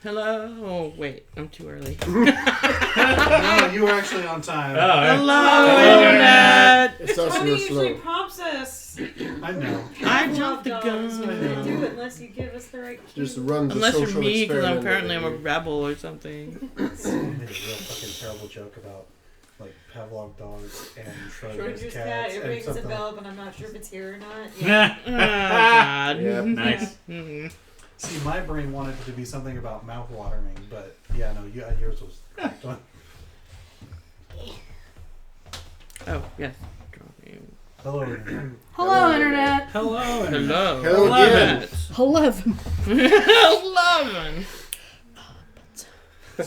Hello. Oh, wait. I'm too early. No, you were actually on time. Hello, Internet. It's also Tony slow. usually prompts us. I know. I jumped the Dogs gun. when they do it unless you give us the right cue. Just run the Unless you're social me, because experiment. apparently I'm a over rebel or something. Someone made a real fucking terrible joke about like Pavlov dogs and Schrodinger's Schrodinger's cats cat, it and rings a something. bell, but I'm not sure if it's here or not. Oh, God. Yeah. Nice. Mhm. See, my brain wanted it to be something about mouth watering, but yeah, no, yours was correct one. Oh, yes. Drawing. Hello, Internet. Hello, Internet. Hello. Hello. Hello again. 11. 11. I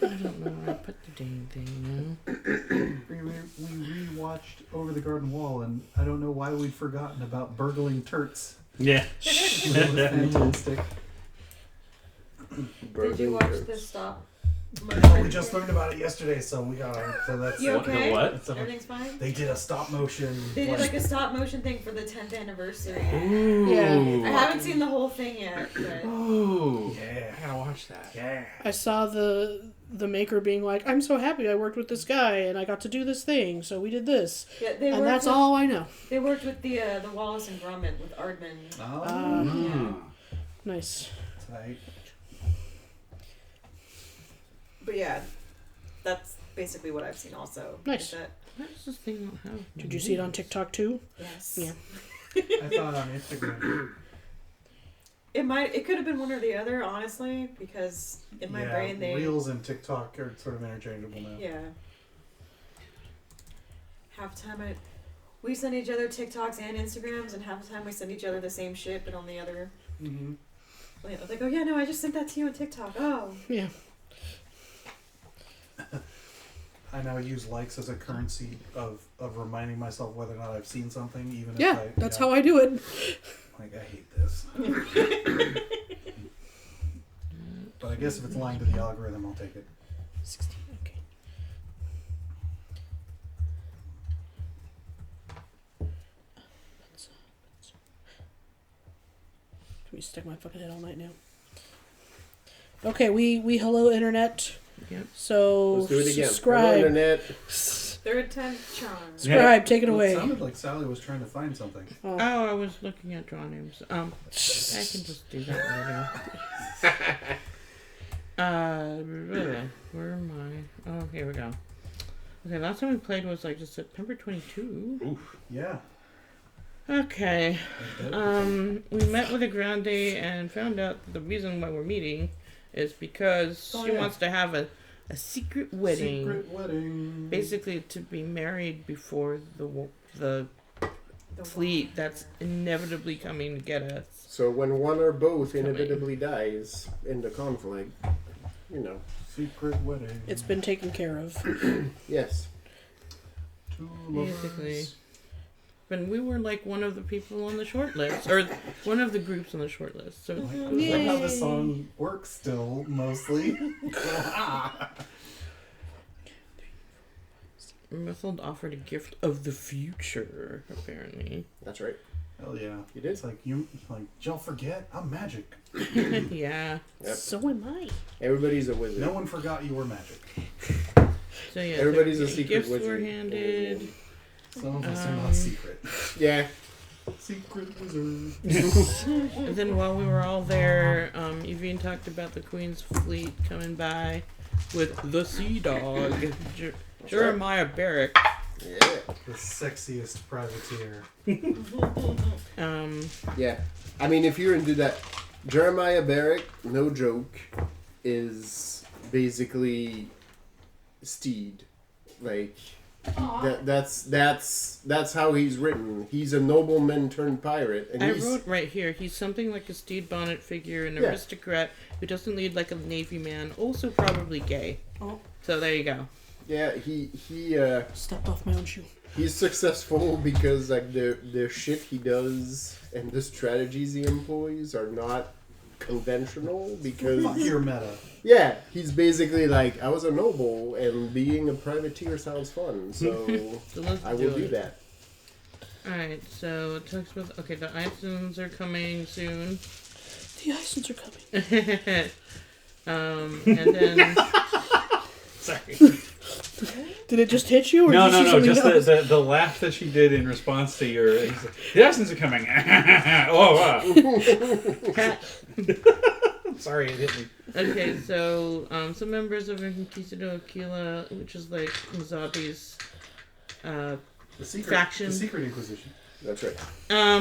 don't know where I put the dang thing We rewatched Over the Garden Wall, and I don't know why we'd forgotten about burgling turts. Yeah. It was fantastic. Did you watch the stop? No, we just learned about it yesterday, so we got our. So that's. You What- the okay? what? That's a- Everything's fine? They did a stop motion. They did like a stop motion thing for the 10th anniversary. Ooh. Yeah. I haven't seen the whole thing yet, but Ooh. Yeah. I gotta watch that. Yeah. I saw the maker being like, I'm so happy I worked with this guy and I got to do this thing, so we did this. yeah, they And worked that's with, all I know. They worked with the Wallace and Gromit with Aardman. Oh. Yeah. Nice. Right. But yeah, that's basically what I've seen also. Nice. Is that, What's this thing not have? Did you see it on TikTok too? yes. Yeah. I saw it on Instagram. It could have been one or the other, honestly, because in my brain they Reels and TikTok are sort of interchangeable now. yeah. Half the time we send each other TikToks and Instagrams, and half the time we send each other the same shit, but on the other. Mm-hmm. Like, oh yeah, no, I just sent that to you on TikTok. Oh. Yeah. I now use likes as a currency of reminding myself whether or not I've seen something, even Yeah, if that's how I do it. Like, I hate this. But I guess if it's lying to the algorithm, I'll take it. 16, okay. Can we stick my fucking head all night now? Okay, we hello Internet. Yep. Let's So do it again. Hello, subscribe. Internet. Third time charm. Subscribe, take it Well, away. it sounded like Sally was trying to find something. Oh. Oh, I was looking at draw names. I can just do that later. Where am I? Oh, here we go. Okay, last time we played was like just September 22. Oof. Yeah. Okay. We met with a Grande and found out that the reason why we're meeting is because Oh, she yeah. wants to have a secret wedding. Secret wedding. Basically, to be married before the fleet that's inevitably coming to get us. So when one or both inevitably dies in the conflict, you know. Secret wedding. It's been taken care of. Yes. Two lovers. Basically. But we were like one of the people on the short list, or one of the groups on the short list. So I like how the song works still, mostly. Method offered a gift of the future, apparently. That's right. Hell yeah. You did. It's like, y'all forget? I'm magic. Yeah. Yep. So am I. Everybody's a wizard. No one forgot you were magic. So yeah. Everybody's so a secret gifts wizard. were handed. Some of us are not secret. Yeah. Secret wizard. And then while we were all there, Yvonne talked about the Queen's fleet coming by with the Sea Dog, Jeremiah Barrick. Yeah. The sexiest privateer. Yeah. I mean, if you're into that, Jeremiah Barrick, no joke, is basically Steed. Like, that's how he's written. He's a nobleman turned pirate. And I he's, wrote right here, he's something like a Stede Bonnet figure, an Yeah. aristocrat who doesn't lead like a Navy man, also probably gay. Oh. So there you go. Yeah, he Stepped off my own shoe. he's successful because like the shit he does and the strategies he employs are not conventional because Fuck your meta. yeah, he's basically like, I was a noble and being a privateer sounds fun, so So let's I will do it. that. Alright, so it talks about, okay, the Isons are coming soon. The Isons are coming. And then Sorry. Did it just hit you? Or No, did you no, see no. something Just else? the laugh that she did in response to your. The essence are coming. Oh, wow. Sorry, it hit me. okay, so some members of Inquisitor Aquila, which is like Mizabi's The secret faction. The secret Inquisition. That's right.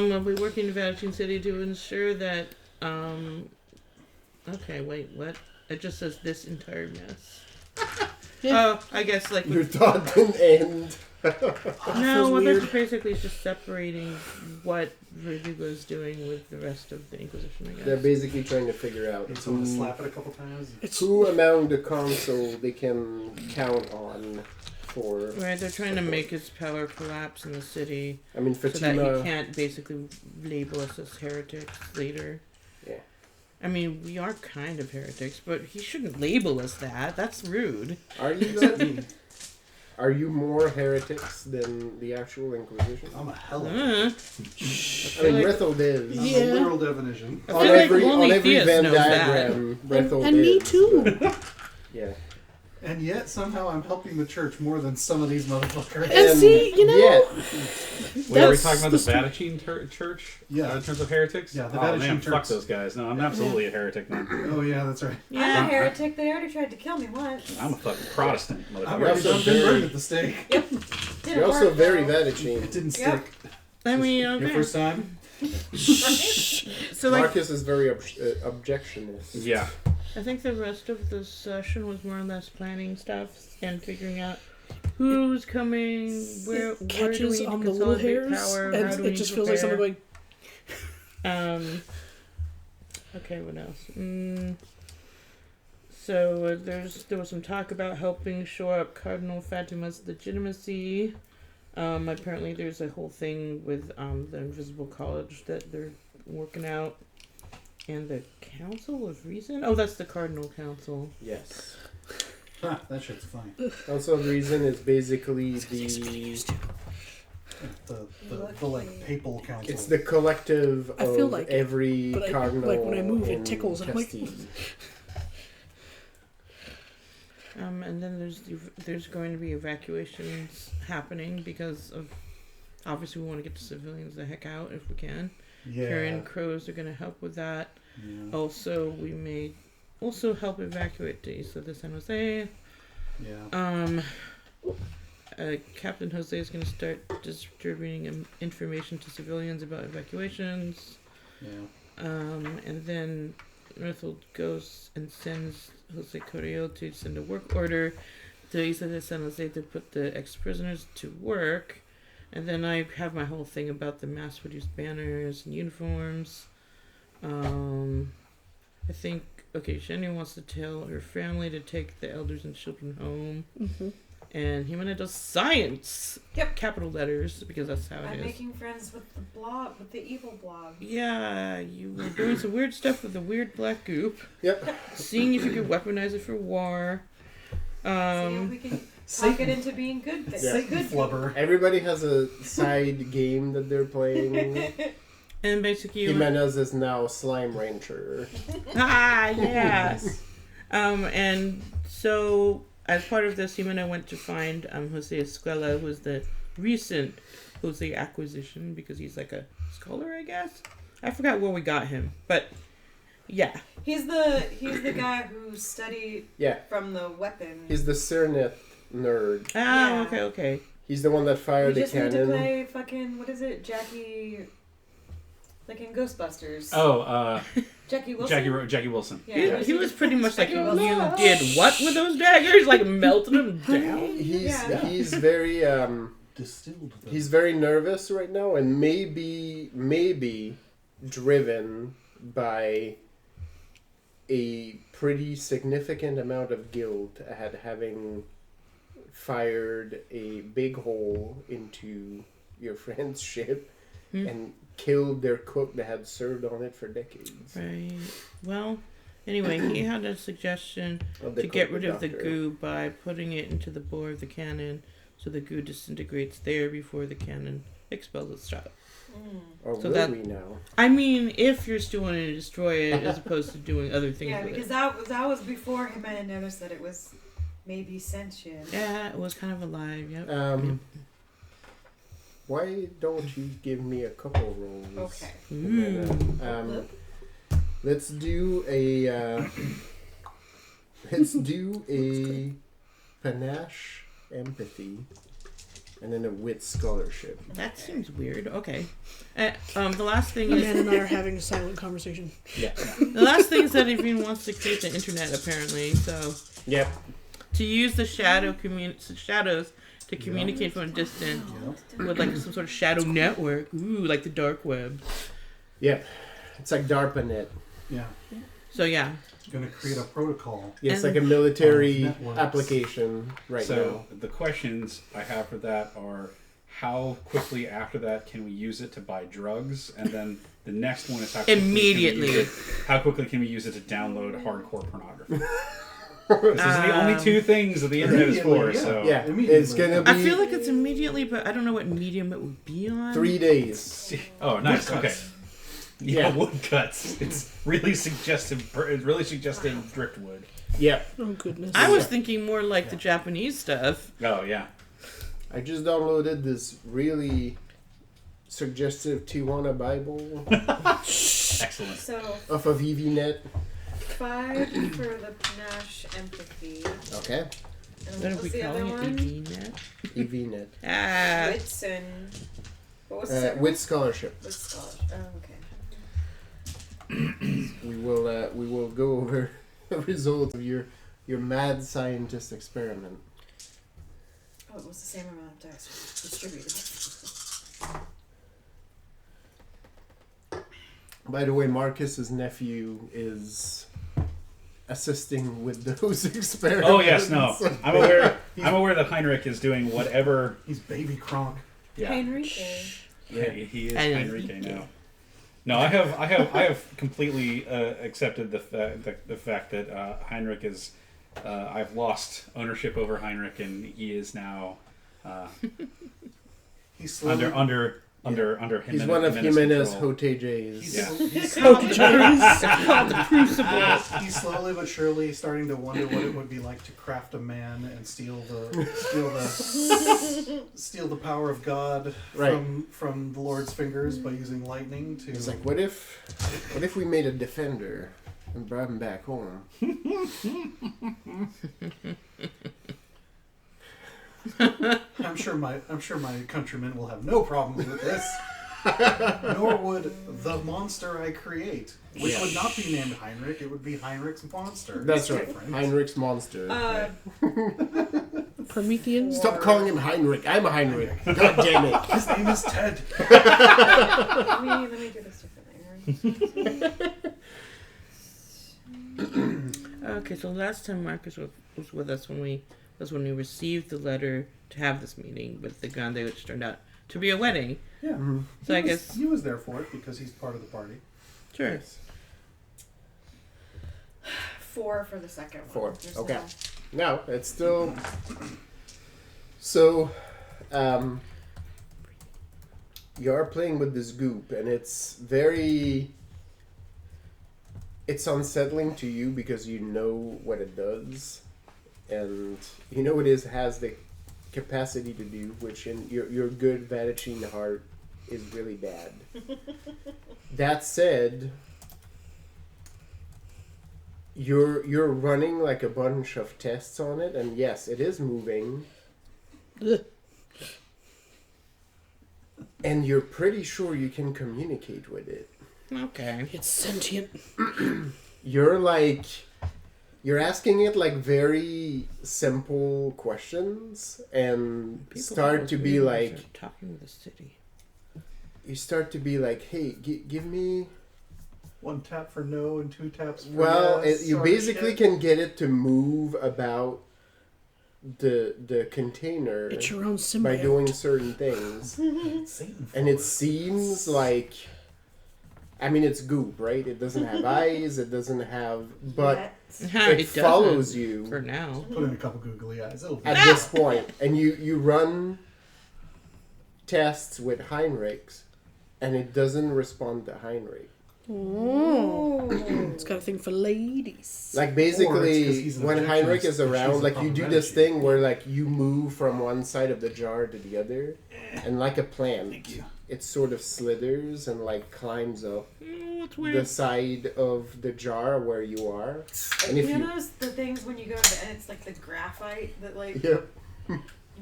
will be working in Vatican City to ensure that okay, wait, what? It just says this entire mess. Yeah. Oh, I guess like Your thought didn't end. no, feels well weird. that's basically just separating what Verdugo is doing with the rest of the Inquisition, I guess. They're basically trying to figure out Get someone to slap it a couple times. who among the council they can count on for. Right, they're trying to make his power collapse in the city I mean, so that Fatima. he can't basically label us as heretics later. Yeah. I mean, we are kind of heretics, but he shouldn't label us that. That's rude. Are you though? Are you more heretics than the actual Inquisition? I'm a hell of Uh, a... I mean, like- Rethold is. That's Yeah. a literal definition. I On feel like every only Theus Venn knows that. diagram, Rethold And me is, too. but- yeah. And yet, somehow, I'm helping the church more than some of these motherfuckers. And see, you know, yet, Wait, are we That's talking about the the Vatican Church? Yeah. In terms of heretics? Yeah, the oh, Vatican man, fuck Church. those guys. No, I'm absolutely a heretic, man. Oh, yeah, that's right. I'm Yeah. a heretic. They already tried to kill me once. I'm a fucking Protestant, I've motherfucker. You're already also been very- burned at the stake. Didn't you're also work, very though. It Vatican. didn't Yep. stick. I mean, Your okay. first time? So like, Marcus is very objectionist. Yeah. I think the rest of the session was more or less planning stuff and figuring out who's coming, where do catches we on the little consolidate hairs, power, how and do we it just feels like something prepare? going. Okay, what else? So there was some talk about helping shore up Cardinal Fatima's legitimacy. Apparently there's a whole thing with the Invisible College that they're working out. And the Council of Reason? Oh, that's the Cardinal Council. Yes. Ha, that shit's funny. Council of Reason is basically The like papal council. it's the collective I feel of like it, every but cardinal. like when I move, it in tickles, and I'm like, Castile. And then there's going to be evacuations happening because of obviously we want to get the civilians the heck out if we can. Yeah. Karen Crows are going to help with that. Yeah. Also, we may also help evacuate to Isla de San Jose. Yeah. Captain Jose is going to start distributing information to civilians about evacuations. Yeah. And then Northold goes and sends Jose Correo to send a work order to Isla de San Jose to put the ex-prisoners to work. And then I have my whole thing about the mass-produced banners and uniforms. I think, okay, Shania wants to tell her family to take the elders and children home. Mm-hmm. And Ximena does science. Yep. Capital letters, because that's how it I'm is. making friends with the blog, with the evil blog. Yeah, you were doing some weird stuff with the weird black goop. Yep. Seeing if you could weaponize it for war. See if we can talk Satan. it into being good things. Yeah. Like Satan good flubber. Everybody has a side game that they're playing. And basically, Jimenez is now Slime Rancher. yeah. And so as part of this, Ximena went to find Jose Escuela, who was the recent Jose acquisition, because he's like a scholar, I guess. I forgot where we got him, but yeah. He's the guy who studied Yeah, from the weapon. he's the Cerneth nerd. Ah, Yeah. okay. He's the one that We fired the just need to cannon. play fucking, what is it, Jackie, like in Ghostbusters. Oh, Jackie Wilson. Jackie Wilson. Yeah. He was pretty much like, you No. did what with those daggers? Like melted them down? Yeah. He's very Distilled them. he's very nervous right now, and maybe driven by a pretty significant amount of guilt at having fired a big hole into your friend's ship and killed their cook that had served on it for decades. Right. Well, anyway, he had a suggestion Of the to get cook, rid of the doctor. goo by putting it into the bore of the cannon so the goo disintegrates there before the cannon expels its shot. Or So will that- we now? I mean, if you're still wanting to destroy it as opposed to doing other things Yeah, with because it. that was before Ximena noticed that it was maybe sentient. Yeah, it was kind of alive. Yep. Why don't you give me a couple rolls? Okay. Mm. Let's do a panache empathy, and then a wit scholarship. That seems weird. Okay. The last thing Man is and I are having a silent conversation. Yeah. the last thing is that Evine wants to create the internet apparently. So Yep. to use the shadows to communicate from a distance with like some sort of shadow network. Ooh, like the dark web. Yep. It's like DARPANET. Yeah. So yeah. Going to create a protocol. Yeah, it's And- like a military Networks. application right So the questions I have for that are: how quickly after that can we use it to buy drugs? And then the next one is Immediately. how quickly can we use it to download hardcore pornography? Those are the only two things that the internet is for. Immediately, So now. Yeah, Immediately. it's gonna be I feel like it's immediately, but I don't know what medium it would be on. 3 days. Oh, nice. Woodcuts. Okay. Yeah, Yeah. woodcuts. It's really suggestive. It's really suggesting driftwood. Yep. Oh goodness. I was thinking more like the Japanese stuff. Oh yeah. I just downloaded this really suggestive Tijuana Bible Excellent. So off of EVNet. 5 for the panache empathy. Okay. And What are what we was the other calling it? one? EVNet? EVNet. Ah. Wits and what was the second With one? scholarship. Wits scholarship. Oh, okay. We will go over the results of your mad scientist experiment. Oh, it was the same amount of dice distributed. By the way, Marcus's nephew is assisting with those experiments. Oh yes, no. I'm aware. I'm aware that Heinrich is doing whatever. He's baby Kronk. Yeah. Heinrike. Yeah, he is Heinrich. Heinrich now. No, I have completely accepted the fact that Heinrich is. I've lost ownership over Heinrich, and he is now He's slowly, under He's Ximena- one of Ximena's Jimenez control. Hotejes. he's, Yeah. he's, It's called the Crucible. he's slowly but surely starting to wonder what it would be like to craft a man and steal the power of God Right. from the Lord's fingers by using lightning to. It's like, what if we made a defender and brought him back home? I'm sure my countrymen will have no problems with this. Nor would the monster I create, which would not be named Heinrich. It would be Heinrich's monster. That's It's right. different. Heinrich's monster. Prometheans. Stop calling him Heinrich. I'm a Heinrich. God damn it. His name is Ted. let me do this differently. Okay, so last time Marcus was with us when we received the letter to have this meeting with the Grande, which turned out to be a wedding. Yeah. So I guess he was there for it because he's part of the party. sure. 4 for the second one. 4. There's Okay. no- No, it's still. So, you are playing with this goop, and it's unsettling to you because you know what it does, and you know it has the capacity to do, which in your good Vadachine heart is really bad. That said, you're running like a bunch of tests on it, and yes, it is moving. Ugh. And you're pretty sure you can communicate with it. Okay. It's sentient. You're asking it like very simple questions and People start always to be realize like, they're talking with the city. you start to be like, hey, give me. 1 tap for no and 2 taps for Well, yes. you sort of basically shit. can get it to move about the container It's your own by symbiote. doing certain things. Satan And it for seems like, I mean, it's goop, right? It doesn't have eyes, it doesn't have, but Yet. it doesn't, follows you for now. Put in a couple googly eyes. It'll be at this point. And you run tests with Heinrichs, and it doesn't respond to Heinrich. Oh. It's got a thing for ladies. Like Or it's 'cause basically, he's an when Heinrich is objectionist and around, she's a like you do this problematic thing where like you move from one side of the jar to the other, and like a plant, it sort of slithers and like climbs up Oh, it's the weird. side of the jar where you are. And if you you, know the things when you go to the end, it's like the graphite that like yep, you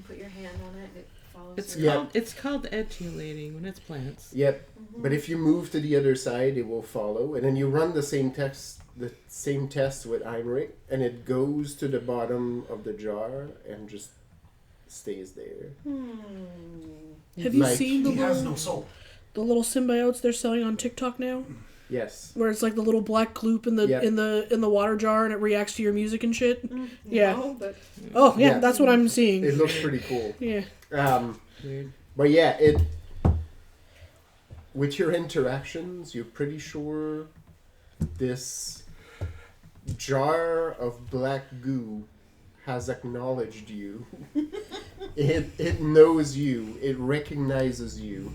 put your hand on it and it follows. It's through. Yeah. called etiolating when it's plants. yep. But if you move to the other side, it will follow, and then you run the same test with Heinrich, and it goes to the bottom of the jar and just stays there. Have you Like, seen the He has little, no soul. the little symbiotes they're selling on TikTok now? Yes. Where it's like the little black gloop in the Yep. in the water jar and it reacts to your music and shit. Yeah. No, but Oh yeah, Yeah. that's what I'm seeing. It looks pretty cool. Yeah. Weird. But yeah, with your interactions, you're pretty sure this jar of black goo has acknowledged you. It knows you. It recognizes you.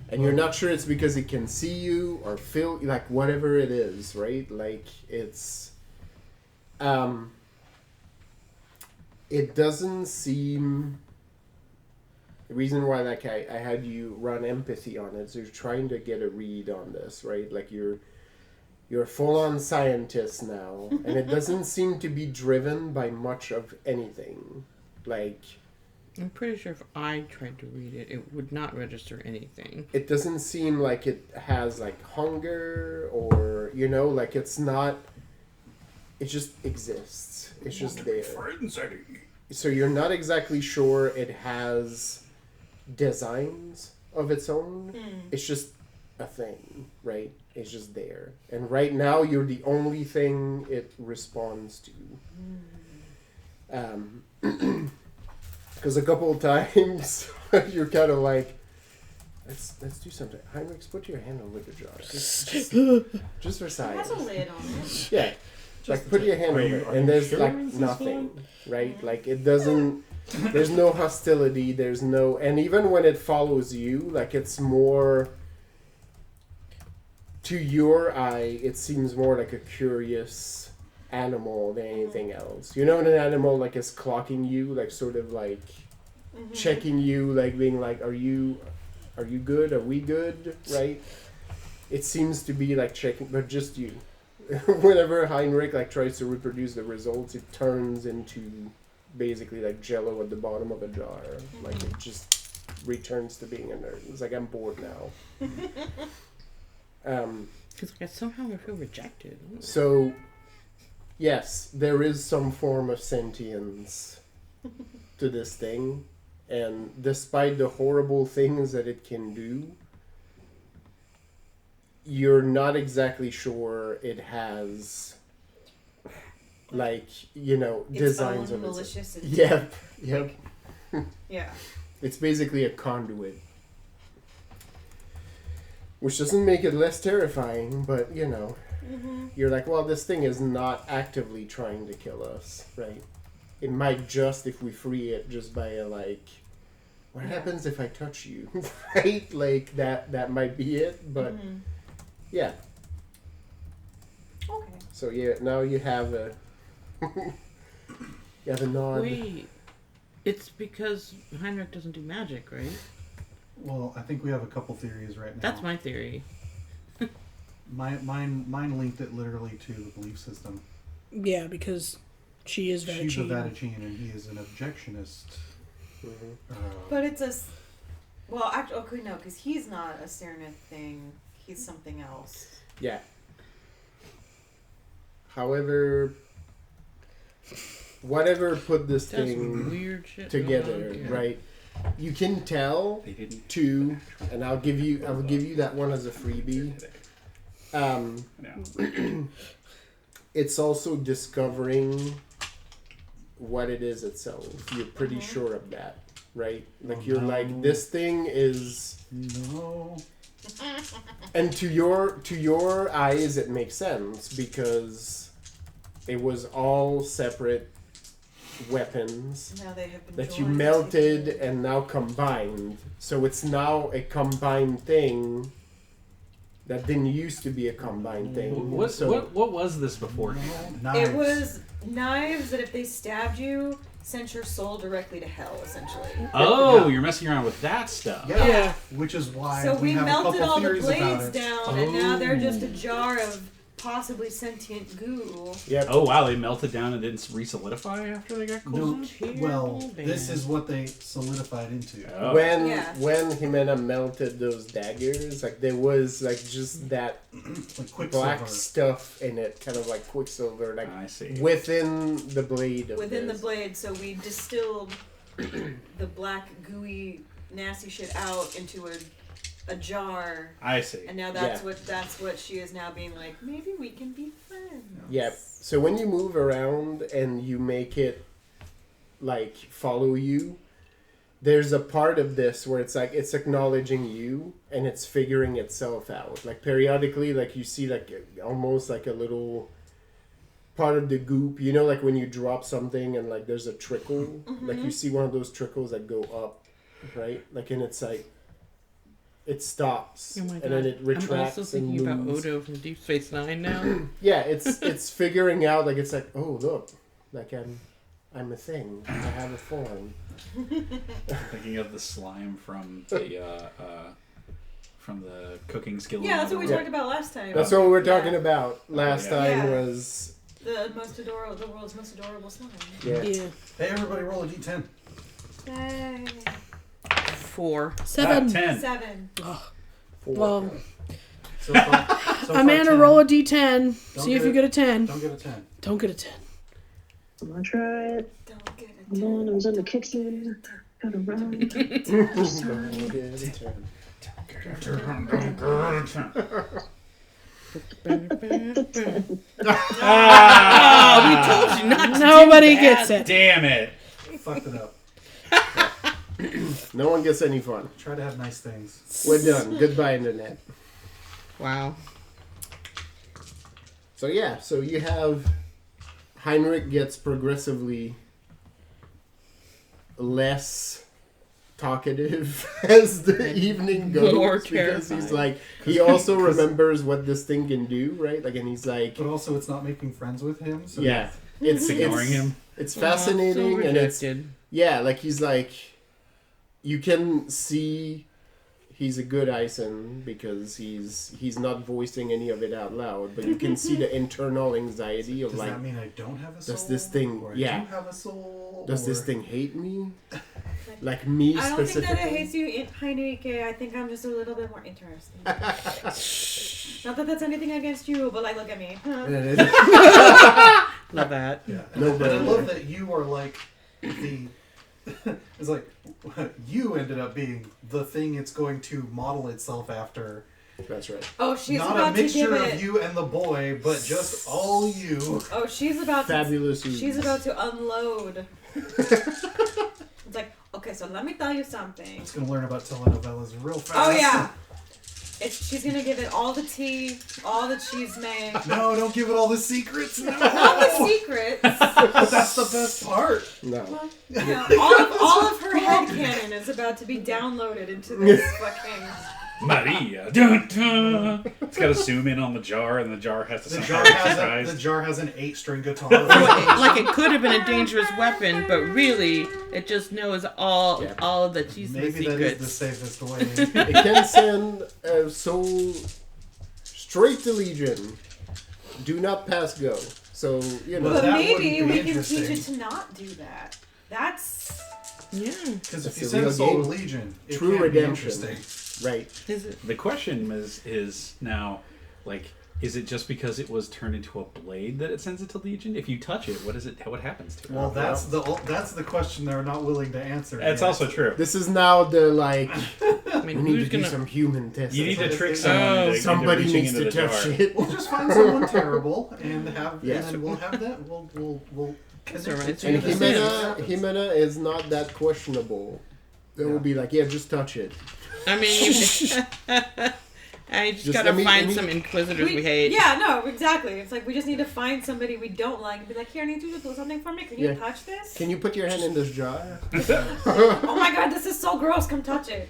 And you're not sure it's because it can see you or feel, like, whatever it is, right? Like, it's... it doesn't seem... The reason why, like, I had you run empathy on it is you're trying to get a read on this, right? Like, you're a full-on scientist now, and it doesn't seem to be driven by much of anything. Like... I'm pretty sure if I tried to read it, it would not register anything. It doesn't seem like it has, like, hunger or, you know, like, it's not... It just exists. It's just there. So you're not exactly sure it has designs of its own. It's just a thing, right? It's just there. And right now, you're the only thing it responds to. Because a couple of times, you're kind of like, let's do something. Heinrich, put your hand over the jar. Just for it science. has a lid on it. Yeah. Like, put your hand over it, and there's, sure like, it's this nothing, one? right? Like, it doesn't... There's no hostility, there's no... And even when it follows you, like, it's more... To your eye, it seems more like a curious animal than anything else. You know, when an animal, like, is clocking you, like, sort of, like, checking you, like, being like, are you good? Are we good? Right? It seems to be, like, checking... But just you. Whenever Heinrich, like, tries to reproduce the results, it turns into basically like Jello at the bottom of a jar. Like, it just returns to being a nerd. It's like, I'm bored now. Because like, somehow I feel rejected. So, yes, there is some form of sentience to this thing, and despite the horrible things that it can do, you're not exactly sure it has, like, you know, Its designs own of its malicious own. intent. Yep. Yeah. It's basically a conduit. Which doesn't make it less terrifying, but, you know, you're like, well, this thing is not actively trying to kill us, right? It might just, if we free it, just by a, like, what happens if I touch you, right? Like, that might be it, but, yeah. Okay. So, yeah, now you have a, you have a nod. Wait, it's because Heinrich doesn't do magic, right? Well, I think we have a couple theories right now. That's my theory. Mine linked it literally to the belief system. Yeah, because she is Vatican. She's a Vatican and he is an objectionist. But it's a. Well, actually, okay, no, because he's not a Cernith thing. He's something else. Yeah. However, whatever put this That's thing weird shit together, going on. Yeah. right? You can tell They didn't. too, and I'll give you that one as a freebie. No. It's also discovering what it is itself. You're pretty sure of that, right? Like, you're like, this thing is... No. And to your eyes, it makes sense because it was all separate weapons Now they have been that you joined melted together. and now combined. So it's now a combined thing that didn't used to be a combined thing. What So what was this before? Knives. It was knives that if they stabbed you, sent your soul directly to hell, essentially. Oh, Yeah. you're messing around with that stuff. Yeah. Yeah. Which is why So we we have a melted couple all the theories about blades it. down, and now they're just a Oh. jar of possibly sentient goo. yep. Oh wow, they melted down and didn't re-solidify after they got cooled. No, Terrible well, band. this is what they solidified into. Oh. When Yeah. Ximena melted those daggers, like there was like just that Like Quicksilver. black stuff in it, kind of like Quicksilver, like I see. within the blade of Within the this. blade, so we distilled the black gooey nasty shit out into a jar, I see. and now that's what she is now being like, maybe we can be friends. Yep. So when you move around and you make it like follow you, there's a part of this where it's like it's acknowledging you and it's figuring itself out. Like periodically, like you see like almost like a little part of the goop. You know, like when you drop something and like there's a trickle, like you see one of those trickles that go up, right? Like and it's like it stops Oh my and god. then it I'm retracts also and thinking about moves. Odo from Deep Space Nine now. Yeah, it's figuring out like it's like, oh look, like I'm a thing. I have a form. Thinking of the slime from the cooking skill. Yeah, that's what we Yeah. talked about last time. That's what we were talking Yeah. about last Yeah. time Yeah. was The world's most adorable slime. yeah. Yeah. Hey, everybody, roll a d10. Yay. 4. 7. 10. 7. Four. Well, So far, Amanda, 10. roll a d10. Don't See if get you it. get a 10. Don't get a 10. Don't get a 10. I'm gonna try it. Don't get it. Come on, I was in the kitchen. Got around. Ah! We told you not to Nobody do gets that. it. Damn it! Fucked it up. No one gets any fun. Try to have nice things. We're done. Goodbye, internet. Wow. So yeah, so you have Heinrich gets progressively less talkative as the evening goes More because he's terrified. like he also remembers what this thing can do, right? Like, and he's like, But also, it's not making friends with him. So yeah, it's Ignoring him. It's So fascinating and it's rejected. yeah, like he's like, you can see he's a good Ison because he's not voicing any of it out loud, but you can see the internal anxiety of Does like, that mean I don't have a soul? does this thing- Or I yeah. do have a soul? does this or- thing hate me? Like me I don't think specifically? that it hates you, Heinrich. I think I'm just a little bit more interesting. Not that that's anything against you, but like, look at me. Huh? Love that. Yeah. No, And but- I love that you are like the. It's like you ended up being the thing it's going to model itself after. That's right. Oh, she's Not about a to give mixture it. of you and the boy, but just all you. Oh, she's about to. Fabulous. She's about to unload. It's like, okay, so let me tell you something. It's gonna learn about telenovelas real fast. Oh yeah. She's gonna give it all the tea, all the cheese man, No, don't give it all the secrets. No. all the secrets. But that's the best part. No. You know, all of her headcanon is about to be downloaded into this fucking. Maria. Dun, dun. It's got to zoom in on the jar, and the jar has to The somehow jar be has surprised. the jar has an 8-string guitar. Like it could have been a dangerous weapon, but really, it just knows all Yeah. of the cheese Maybe that is the secrets. safest way. It can send a soul straight to Legion. Do not pass go. So, you know. Well, But that maybe wouldn't be we can teach it interesting. to not do that. That's. Yeah. Because if That's you a send a real soul to game. Legion, it True can redemption. be interesting. Right. Is it? The question is now, like, is it just because it was turned into a blade that it sends it to Legion? If you touch it, what happens to it? Well, that's the question they're not willing to answer. That's yet. also true. This is now the, like, I we mean, need who's to do gonna? some human testing. You need to trick Oh, someone into Somebody reaching needs into to the touch jar. it. We'll just find someone terrible and have, Yeah. and then we'll have that. We'll That's connect it alright. to And the Ximena, Sims. Ximena is not that questionable. It will be like, yeah, just touch it. I mean, I just Just gotta let me- find let me- some inquisitors we hate. Yeah, no, exactly. It's like we just need to find somebody we don't like and be like, here, I need you to do something for me. Can you Yeah. touch this? Can you put your hand in this jar? Oh my god, this is so gross. Come touch it.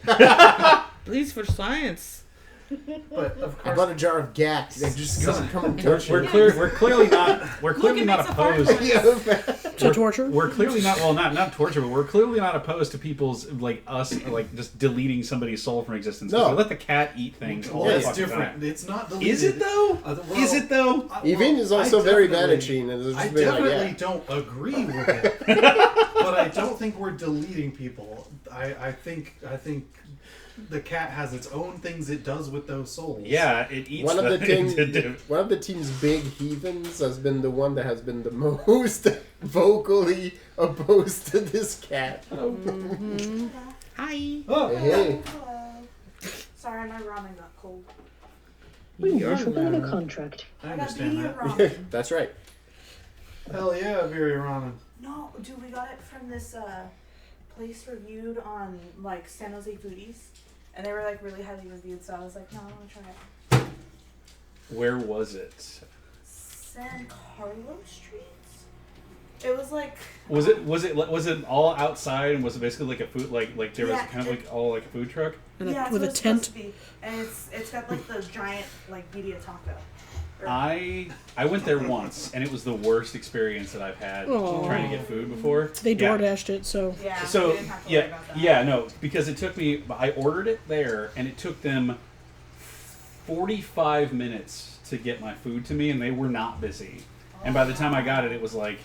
Please for science. But of I course, bought a jar of Gat. They just doesn't come and touch We're it. clearly not opposed. To torture? We're clearly not not torture, but we're clearly not opposed to people's just deleting somebody's soul from existence. 'Cause No. we let the cat eat things all well, the it's fucking different. time. It's not deleted. Is it though? Is it though? Yvonne is also very vanishing, and it's I just been like, definitely yeah. don't agree with it, but I don't think we're deleting people. I think the cat has its own things it does with those souls. Yeah, it eats One of the them. one of the team's big heathens has been the one that has been the most vocally opposed to this cat. Hi. Oh, Hey, Hello. Sorry, my ramen got cold. We You're forgot a loud. contract. I I got understand media that. ramen. that's right. Hell yeah, Viri Ramen. No, dude, we got it from this place reviewed on like San Jose Foodies, and they were like really highly reviewed. So I was like, no, I want to try it. Where was it? San Carlos Street. It was like. Was it all outside and was it basically like a food like there was Yeah, kind of like all like a food truck? Yeah, it's With what a it's tent? supposed to be. And it's got like the giant like media taco. Or- I went there once and it was the worst experience that I've had Aw. trying to get food before. They Yeah. DoorDashed it, so. Yeah. So we didn't have to worry about that. no, because it took me. I ordered it there, and it took them 45 minutes to get my food to me, and they were not busy. And by the time I got it, it was like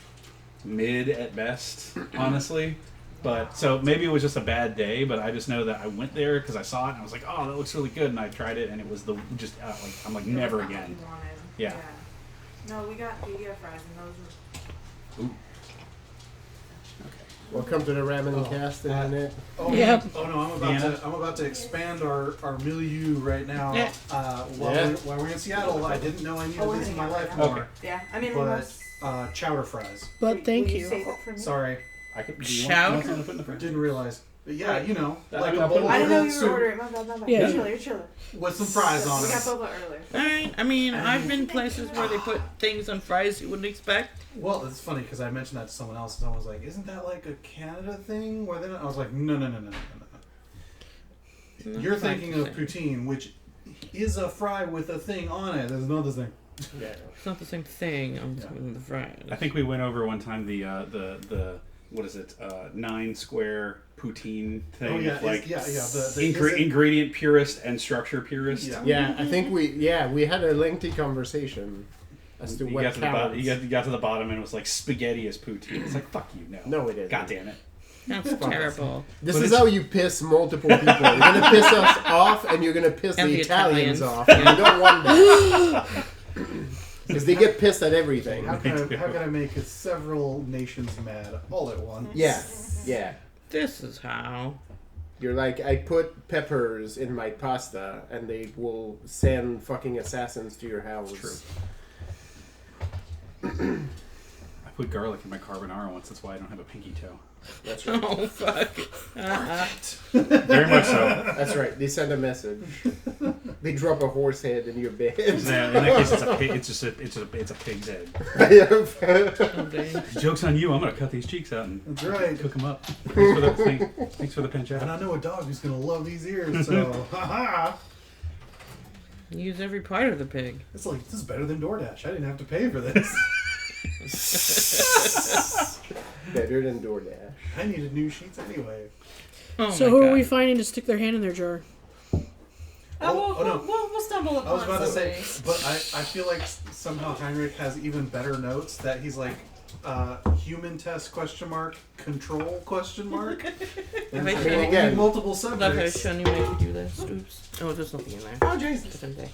mid at best, honestly. But so maybe it was just a bad day, but I just know that I went there because I saw it and I was like, oh, that looks really good, and I tried it, and it was the just like I'm like It was never not what again. you wanted. Yeah. No, we got media fries and those were. Welcome to the Ramen Cast, Internet. Oh, Yep. oh no, I'm about to expand our milieu right now. Yeah. While we're in Seattle, I didn't know I needed Oh, we're this in gonna my get life that. more. Yeah, I mean, But most. chowder fries. But thank Will you. Save it for me? Sorry, I could. Chowder? Do you want something to put in the fridge? didn't realize. But yeah, you know, I'll like a put it- bowl I didn't know of you were soup ordering. My bad. Yeah. You're chilling. You're chilling. with some fries on We got it. boba earlier. Alright, I mean, I've been places where they put things on fries you wouldn't expect. Well, it's funny because I mentioned that to someone else, and someone was like, "Isn't that like a Canada thing?" Where they don't? I was like, "No. You're thinking of poutine, which is a fry with a thing on it. There's another thing." Yeah. It's not the same thing. I'm talking the fries. I think we went over one time the what is it 9 square poutine thing. Oh yeah, with, like the ingredient purist and structure purist. Yeah. Yeah, I think we had a lengthy conversation as to You what got to the bottom. counts. You got to the bottom, and it was like spaghetti is poutine. It's like fuck you, no. No, it isn't. God damn it. That's terrible. This But is it's- how you piss multiple people. You're gonna piss us off, and you're gonna piss And the the Italians Italians. off. And you don't want that because they get pissed at everything. How can I make several nations mad all at once? Yeah, yeah. This is how. You're like, I put peppers in my pasta, and they will send fucking assassins to your house. True. I put garlic in my carbonara once. That's why I don't have a pinky toe. That's right. Oh, fuck. Very much so. That's right. They send a message. They drop a horse head in your bed. Yeah, in that case, it's a pig. It's a pig's head. Okay. Joke's on you. I'm gonna cut these cheeks out and That's right. cook them up. Thanks for the pinch And out. I know a dog who's gonna love these ears, so haha. Use every part of the pig. It's like this is better than DoorDash. I didn't have to pay for this. Better than DoorDash. I needed new sheets anyway. Oh So my who God. are we finding to stick their hand in their jar? We'll stumble upon I was about to somebody. say, but I feel like somehow Heinrich has even better notes that he's like human test ? Control ? And I so shown we again- need multiple Love how I've subjects. shown you how to do this. Oops. Oh, there's nothing in there. Oh Jesus! Different day.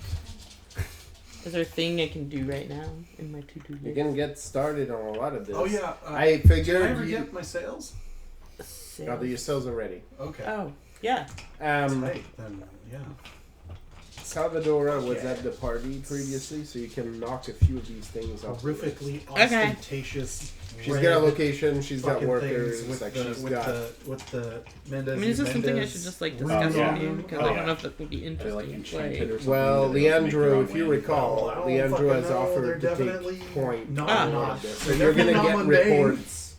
Is there a thing I can do right now in my to-do You list? can get started on a lot of this. Oh yeah. I Did I figured ever you. get my sales? Now that your cells are ready. Okay. Oh, yeah. Um, Right then, yeah. Salvadora was Yeah. at the party previously, so you can knock a few of these things off. the list. Horrifically Okay. ostentatious. She's red got a location. She's got fucking workers. things with Like the, she's with got. with the Mendez. I mean, is this something I Mendez should just like room. discuss yeah. with you? Because Oh, I yeah. don't know if that would be Are they interesting like to enchanted play. or something? Well, that they don't make your Leandro, own if you wind? recall, I don't Leandro fucking has know. offered They're to definitely take point not- on not. this. So They're you're gonna definitely get not reports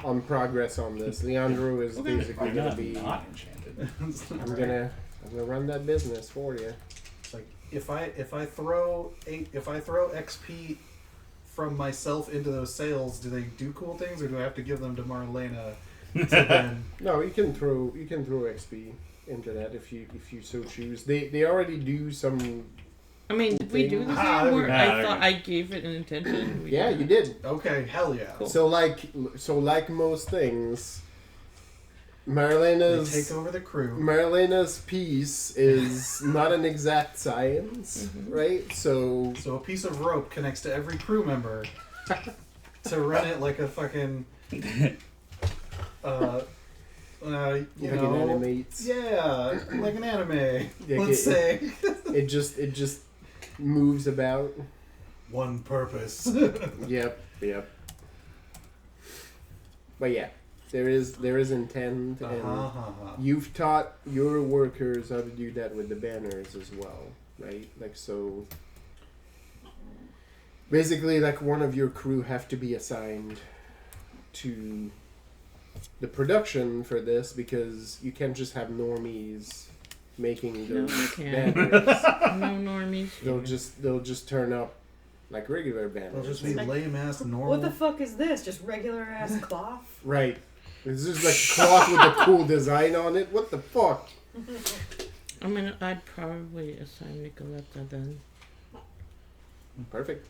on progress on this. Leandro is Okay. basically Why gonna not be. not enchanted? I'm gonna run that business for you. It's like if I throw XP from myself into those sales, do they do cool things, or do I have to give them to Marlena? To then No, you can throw XP into that if you so choose. They already do some. I mean, did we do this Ah, anymore? there we go. I thought I gave it an intention. We Yeah, didn't. you did. okay, hell yeah. Cool. So like most things, They Marlena's take over the crew. Marlena's piece is not an exact science, right? So So a piece of rope connects to every crew member to run it like a fucking you like know, it animates. yeah, like an anime. Yeah, Let's say It just moves about. one purpose. Yep. But yeah, there is intent, and you've taught your workers how to do that with the banners as well, right? Like so. Basically, like one of your crew have to be assigned to the production for this because you can't just have normies making No, those you can't. banners. No normies. They'll just turn up like regular They'll banners. just be lame ass normal. What the fuck is this? Just regular ass cloth? Right. It's just like cloth with a cool design on it. What the fuck? I mean, I'd probably assign Nicoletta then. Perfect.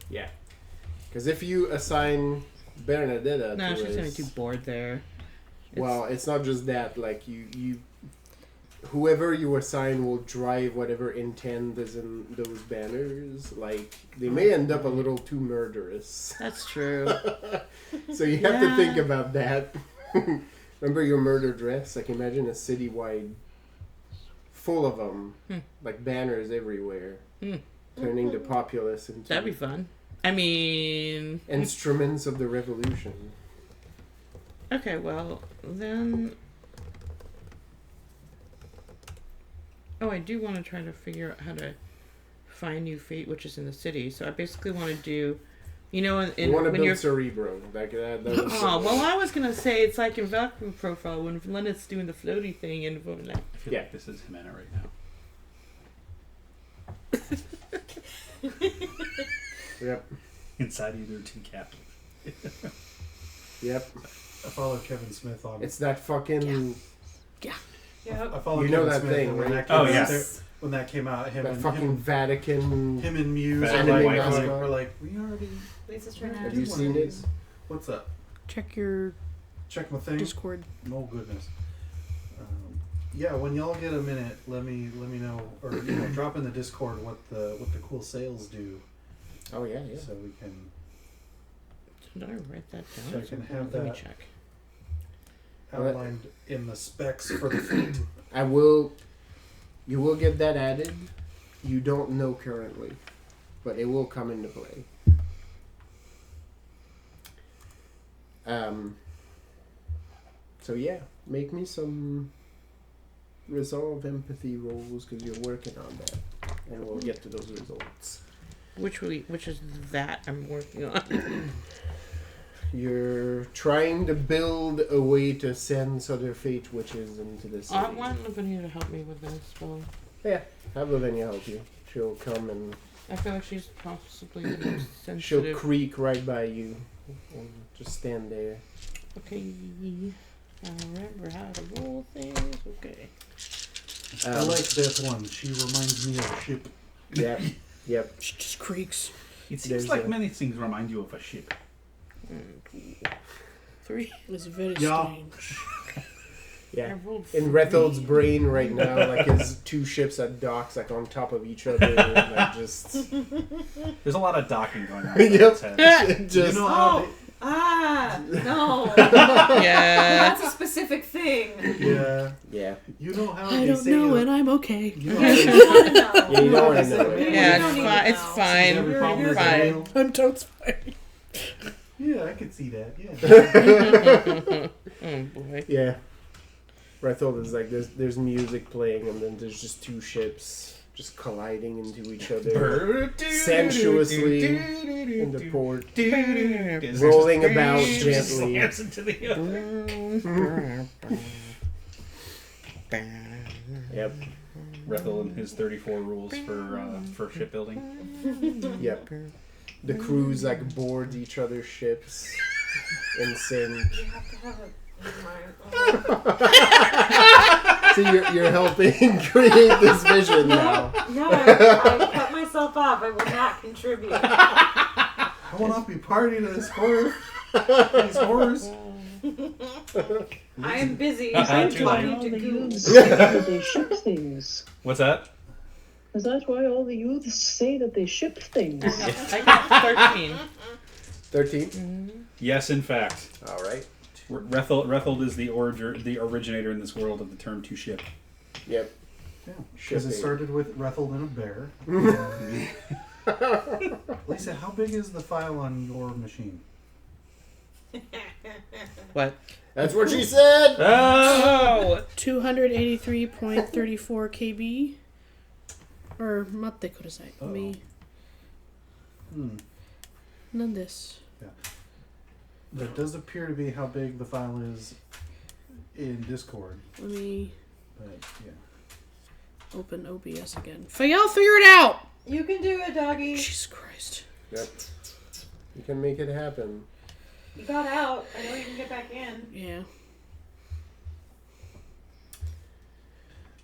Yeah. Because if you assign Bernadetta No, to she's gonna be us, too bored there. well, it's not just that. Like you, whoever you assign will drive whatever intent is in those banners. Like they may end up a little too murderous. That's true. So you have to think Yeah. about that. Remember your murder dress? Like imagine a citywide full of them, like banners everywhere, turning the populace into That'd be fun. I mean, instruments of the revolution. okay, well then. Oh, I do want to try to figure out how to find new fate, which is in the city. So I basically want to do, you know, You want to when you're. build Cerebro, like that. That was Oh well, I was gonna say it's like in Valkyrie Profile when Leonard's doing the floaty thing and like. I feel like this is Ximena right now. Yep. Inside either two captains. Yep. I followed Kevin Smith on. It's that fucking Yep. I followed You know Kevin that Smith thing, and when right? that came Oh, out, yes. when that came out, him that and fucking Vatican. him and Muse That are anime like, mascot. we're like, we already. Lisa's trying to Have have you seen it? What's up? Check your Check my thing. Discord. Oh goodness. Yeah, when y'all get a minute, let me know, or drop in the Discord what the cool sales do, Oh yeah. so we can. Did I write that down? So I can have Let me that. check. Outlined in the specs for the fleet. You will get that added. You don't know currently, but it will come into play. So yeah, make me some resolve empathy rolls because you're working on that, and we'll get to those results. Which is that I'm working on. You're trying to build a way to send other fate witches into the city. I want Lavinia to help me with this. Well, Have Lavinia help you. She'll come and I feel like she's possibly the most she'll sensitive. creak right by you and just stand there. Okay, I remember how to roll things. Okay. I like that one. She reminds me of a ship. Yep. She just creaks. It seems There's like a- many things remind you of a ship. 1, 2, 3. It's very Yeah. strange. Yeah. I rolled In 3. Rethold's brain right now, like his two ships at docks, like on top of each other, like just. There's a lot of docking going on. in Yep. his head. just You know how No. Yeah. That's a specific thing. Yeah. Yeah. You know how I they don't say know, and I'm okay. you know I how don't want to know. Yeah, you know what I know. Maybe Yeah, we don't need to it's know. fine. every problem You're is a fine. wheel. I'm totes fine. Yeah, I could see that. Yeah. Oh boy. Yeah. Rethel is like there's music playing and then there's just two ships just colliding into each other sensuously in the port, rolling about gently. Slams into the other. Yep. Rethel and his 34 rules for shipbuilding. Yep. The crews like board each other's ships and sing. You have to have it in mind. So you're helping create this vision now. No, I cut myself off. I will not contribute. I will not be party to this horror. These horrors. I am busy. Too I'm late. talking All to the Goose. youths say that they ship things. What's that? Is that why all the youths say that they ship things? I got 13. 13? Yes, in fact. All right. Rethel is the originator in this world of the term to ship. Yep. Yeah. Because it Shipping. started with Rethel and a bear. Lisa, how big is the file on your machine? What? That's what she said! Oh! 283.34 kb. Or matte kudasai. Uh-oh. Me. None this. That does appear to be how big the file is in Discord. Let me But yeah. open OBS again. Y'all figure it out! You can do it, doggy. Jesus Christ. Yep. You can make it happen. You got out. I know you can get back in. Yeah.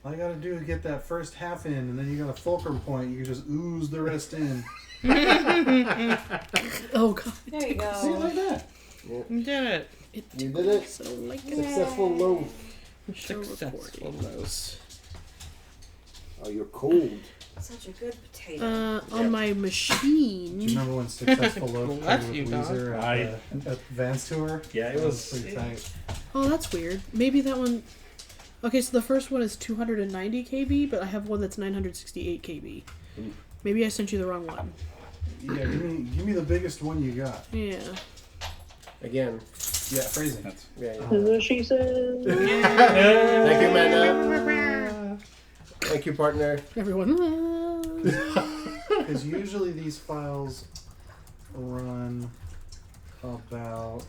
All you gotta do is get that first half in, and then you got a fulcrum point. You can just ooze the rest in. Oh god. There you See it go. like that. You did it. You did it. So like Successful loaf. Successful. Oh, you're cold. Such a good potato. On my Do machine. you remember when Successful Loaf Bless played you, with dog. Weezer at Vans Tour? Yeah, it That was. pretty tight. Oh, that's weird. Maybe that one. Okay, so the first one is 290 kb, but I have one that's 968 kb. Maybe I sent you the wrong one. Yeah, give me the biggest one you got. Yeah. Again. Yeah, phrasing. That's, Yeah. Is what she said. Thank you, Manda. Thank you, partner. Everyone. Because usually these files run about...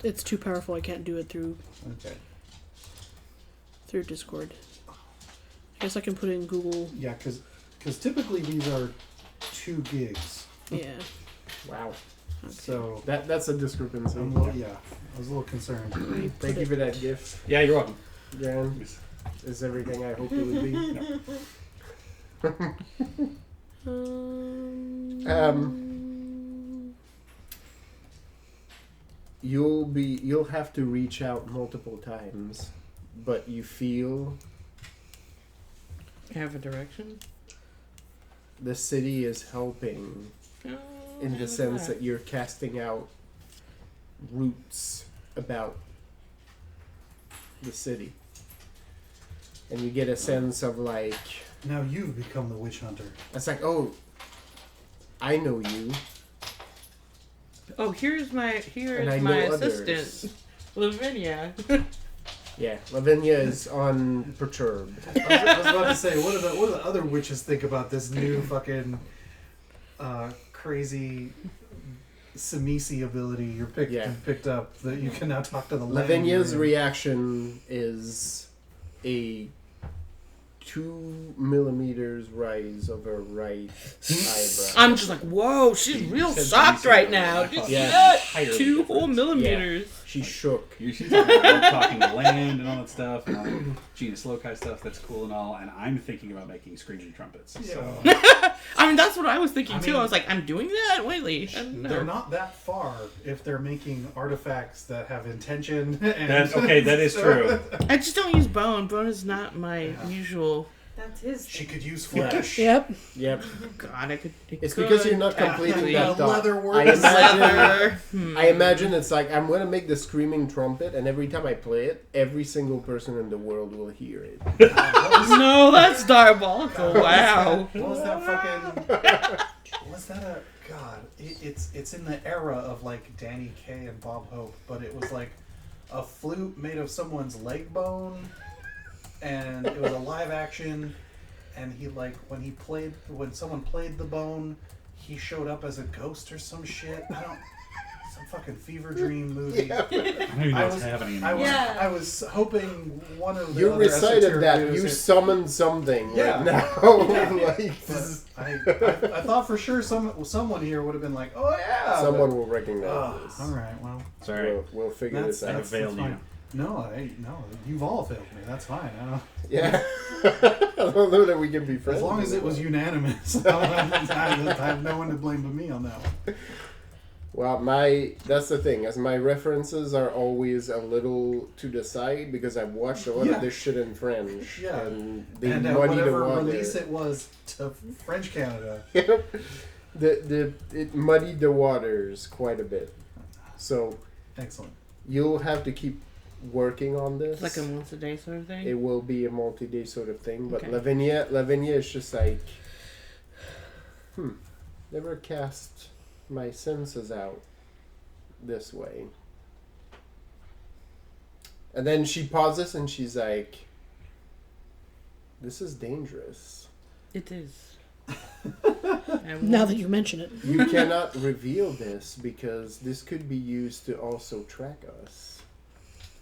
It's too powerful. I can't do it through Okay. Discord. I guess I can put it in Google. Yeah, because typically these are 2 gigs. Yeah. Wow. So That's a discrepancy. I'm a little, yeah, I was a little concerned. Thank you for that gift, yeah, you're welcome. Jan. Is everything I hoped it would be. You'll have to reach out multiple times, but you feel Have a direction? the city is helping Oh, in how the was sense that you're casting out roots about the city. And you get a sense of like, Now you've become the witch hunter. it's like, oh, I know you. Oh, here's And I my know assistant, others. Lavinia. Yeah, Lavinia is unperturbed. I was about to say, what do the other witches think about this new fucking crazy Samisi ability you're picked up that you can now talk to the Lavinia's land? reaction is a 2 millimeters rise of her right eyebrow. I'm just like, whoa, she's real said shocked Samisi right earlier. now. I thought Yeah. entirely 2 different. whole millimeters. She shook. She's talking to land and all that stuff, and all that Genus Loci stuff. That's cool and all. And I'm thinking about making screaming trumpets. So I mean, that's what I was thinking I too. mean- I was like, I'm doing that? Wait. They're not that far if they're making artifacts that have intention. And that is true. I just don't use bone. Bone is not my usual That's his. She could use Yeah. flesh. Yep. Yep. God, I could. It's because you're not completing Yeah, that thought. leather I work. imagine, I imagine it's like I'm gonna make the screaming trumpet, and every time I play it, every single person in the world will hear it. No, that's diabolical. Wow. What was that fucking? Was that a god? It's in the era of like Danny Kaye and Bob Hope, but it was like a flute made of someone's leg bone, and it was a live action. And he like when someone played the bone, he showed up as a ghost or some shit. Some fucking fever dream movie. Yeah. I don't even know what's happening anymore. I was hoping one of the You other recited esoteric that. news You had- summoned something Yeah. right now. Yeah. Like, But I thought for sure someone here would have been like, oh yeah. someone will recognize Oh, this. all right. Well, Sorry. We'll figure That's- this I out. have failed you. fine. No, you've all failed me. That's fine. Yeah. I don't know that we can be friends. As long as it was anymore. unanimous, I have no one to blame but me on that one. Well, that's the thing. As my references are always a little to the side because I've watched a lot Yeah. of this shit in French. Yeah. And they And muddy the whatever water. release it was to French Canada. It muddied the waters quite a bit. So Excellent. you'll have to keep working on this. It's like a once a day sort of thing. It will be a multi-day sort of thing, but Okay. Lavinia is just like, never cast my senses out this way. And then she pauses and she's like, this is dangerous. It is. Now that you mention it. You cannot reveal this because this could be used to also track us.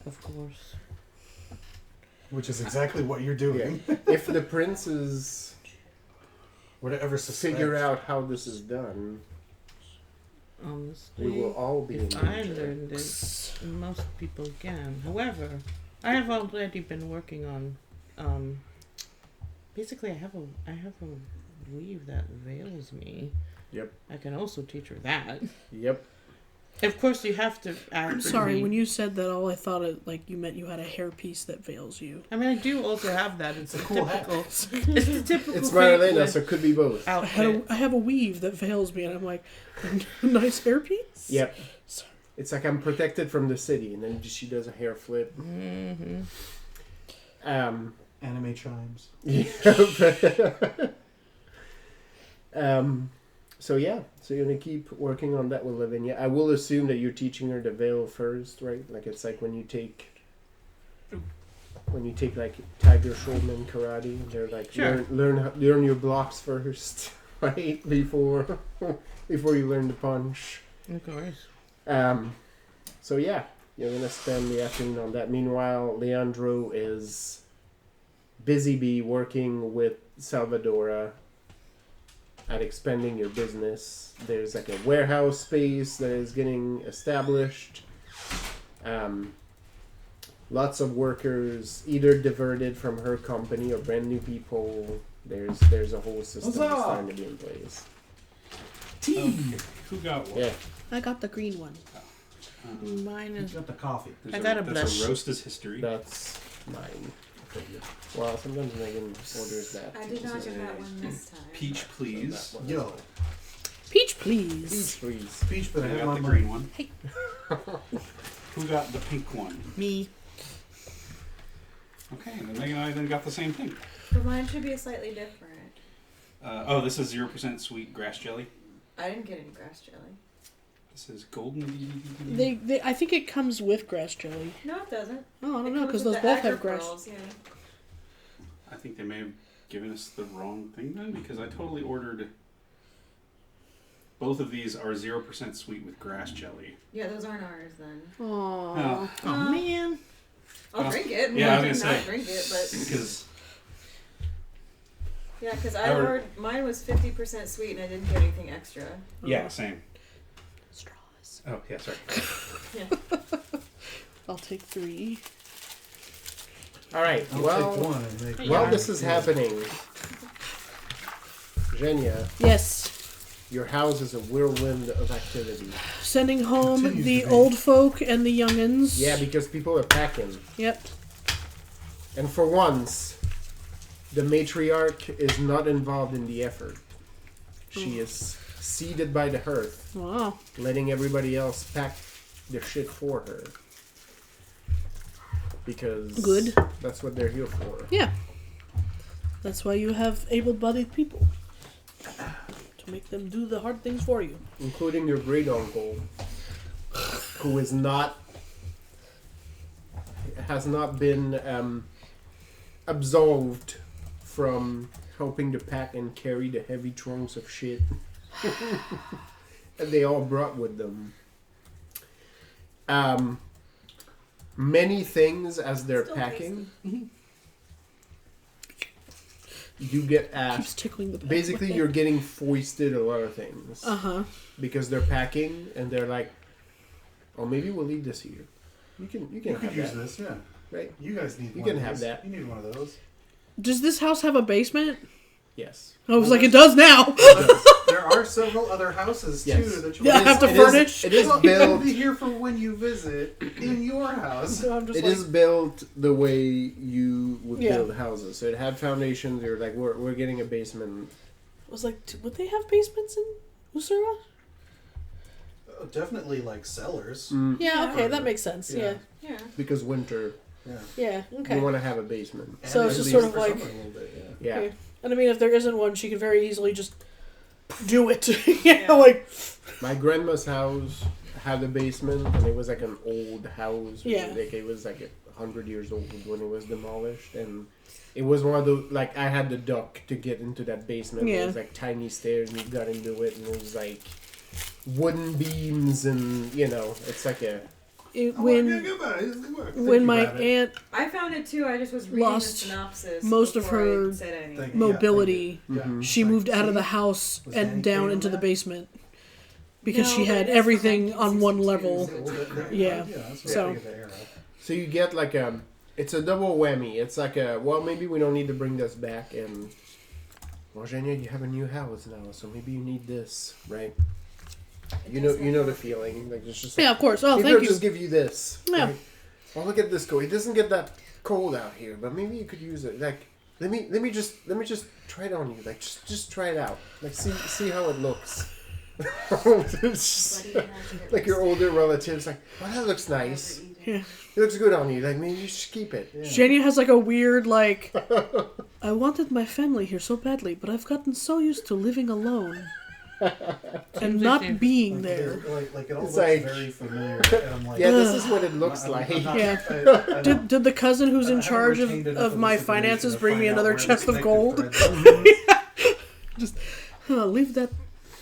Of course. Which is exactly what you're doing. If the princes Whatever figure out how this is done, Honestly, we will all be in if I danger. learned it, most people can. However, I have already been working on. Basically, I have a weave that veils me. Yep. I can also teach her that. Yep. Of course, you have to. I'm sorry, when you said that, all I thought it like you meant you had a hairpiece that veils you. I mean, I do also have that. It's a cool hat. typical. It's the typical. It's fake Marilena, so it could be both. outfit. I have a weave that veils me, and I'm like, nice hairpiece. Yep. It's like I'm protected from the city, and then she does a hair flip. Mm-hmm. Anime chimes. So yeah, so you're gonna keep working on that with Lavinia. I will assume that you're teaching her the veil first, right? Like it's like when you take like Tiger Showman karate, they're like Sure. learn your blocks first, right? Before you learn the punch. Of course. So yeah, you're gonna spend the afternoon on that. Meanwhile, Leandro is busy working with Salvadora at expanding your business. There's like a warehouse space that is getting established. Lots of workers either diverted from her company or brand new people. There's a whole system that's Huzzah! starting to be in place. Tea. Who got what? Yeah. I got the green one. Mine You is. got the coffee. I got a That's blush. a roast is history. That's mine. Well, sometimes Megan orders that. I did not This is get that a one this time. Peach, please. Yo, Peach, please. Peach, please. speech, but I Who have got my the money. green one? Hey. Who got the pink one? Me. Okay, and then Megan and I then got the same thing. But mine should be slightly different. This is 0% sweet grass jelly. I didn't get any grass jelly. This is golden. They I think it comes with grass jelly. No, it doesn't. Oh, I don't It know comes because with those the both have agar grass. pearls, yeah. I think they may have given us the wrong thing then because I totally ordered. Both of these are 0% sweet with grass jelly. Yeah, those aren't ours then. Aww. Oh man. I'll Well, drink it. yeah, I was did gonna not say. drink it, but Because yeah, because I I ordered- ordered mine was 50% sweet and I didn't get anything extra. yeah, same. Straws. Oh yeah, sorry. I'll take 3. All right. I'll Well, take one and make while one. this is happening, Zhenya, Yes. your house is a whirlwind of activity. Sending home Continues the to be. old folk and the youngins. Yeah, because people are packing. Yep. And for once, The matriarch is not involved in the effort. She is seated by the hearth, Wow. letting everybody else pack their shit for her. Because Good. that's what they're here for. Yeah. That's why you have able-bodied people. To make them do the hard things for you. Including your great uncle, who has not been absolved from helping to pack and carry the heavy trunks of shit that they all brought with them. Many things as they're packing. You get Keeps asked. tickling the back. Basically, you're getting foisted a lot of things. Uh-huh. Because they're packing and they're like, oh, maybe we'll leave this here. You can You have could use that, this, yeah. right? You guys need You one can of have those. that. You need one of those. Does this house have a basement? Yes. I was like, it does now. There are several other houses, too, Yes. that you Yeah, I have to It is- furnish. It is It'll built. be here for when you visit in your house. So I'm just It like, is built the way you would Yeah. build houses. So it had foundations. You're like, we're getting a basement. I was like, would they have basements in Usura? Definitely like cellars. Yeah, okay, that makes sense. Yeah. Yeah. Because winter, Yeah, okay. you want to have a basement. And So it's at just least sort of for like- summer a little bit, yeah. Yeah. Okay. And I mean, if there isn't one, she could very easily just do it. Yeah, like, My grandma's house had a basement, and it was like an old house. Yeah. Like it was like 100 years old when it was demolished, and it was one of those, like, I had the duck to get into that basement. Yeah. It was like tiny stairs, and you got into it, and it was like wooden beams, and it's like a. when my aunt I found it too. I just was reading Lost the synopsis. most of before her I said anything. Thank you. mobility, Yeah. she Like, moved out of see? the house Was and Danny down clear into on the that? basement because No, she but had it is everything from on one 1962, level. so- Yeah. That's what So- I get the air of. So you get like it's a double whammy. It's like maybe we don't need to bring this back, and well, Xenia, you have a new house now, so maybe you need this, right? You know the feeling. Like it's just like, Yeah, of course. Oh, maybe thank I'll you. just give you this. Yeah. Right? Oh, look at this go. It doesn't get that cold out here, but maybe you could use it. Like let me just try it on you. Like just try it out. Like see how it looks. It's just, like your older relatives, like, oh, that looks nice. Yeah. It looks good on you. Like maybe you should keep it. Jenny has like a weird like. I wanted my family here so badly, but I've gotten so used to living alone and not being there. Like it all It's looks like- very familiar. And I'm like, Yeah, this is what it looks I'm like. not- Yeah. I don't- Did the cousin who's I in haven't charge retained enough of my this information finances to bring me find out another where the chest of connected gold? threads are. Leave that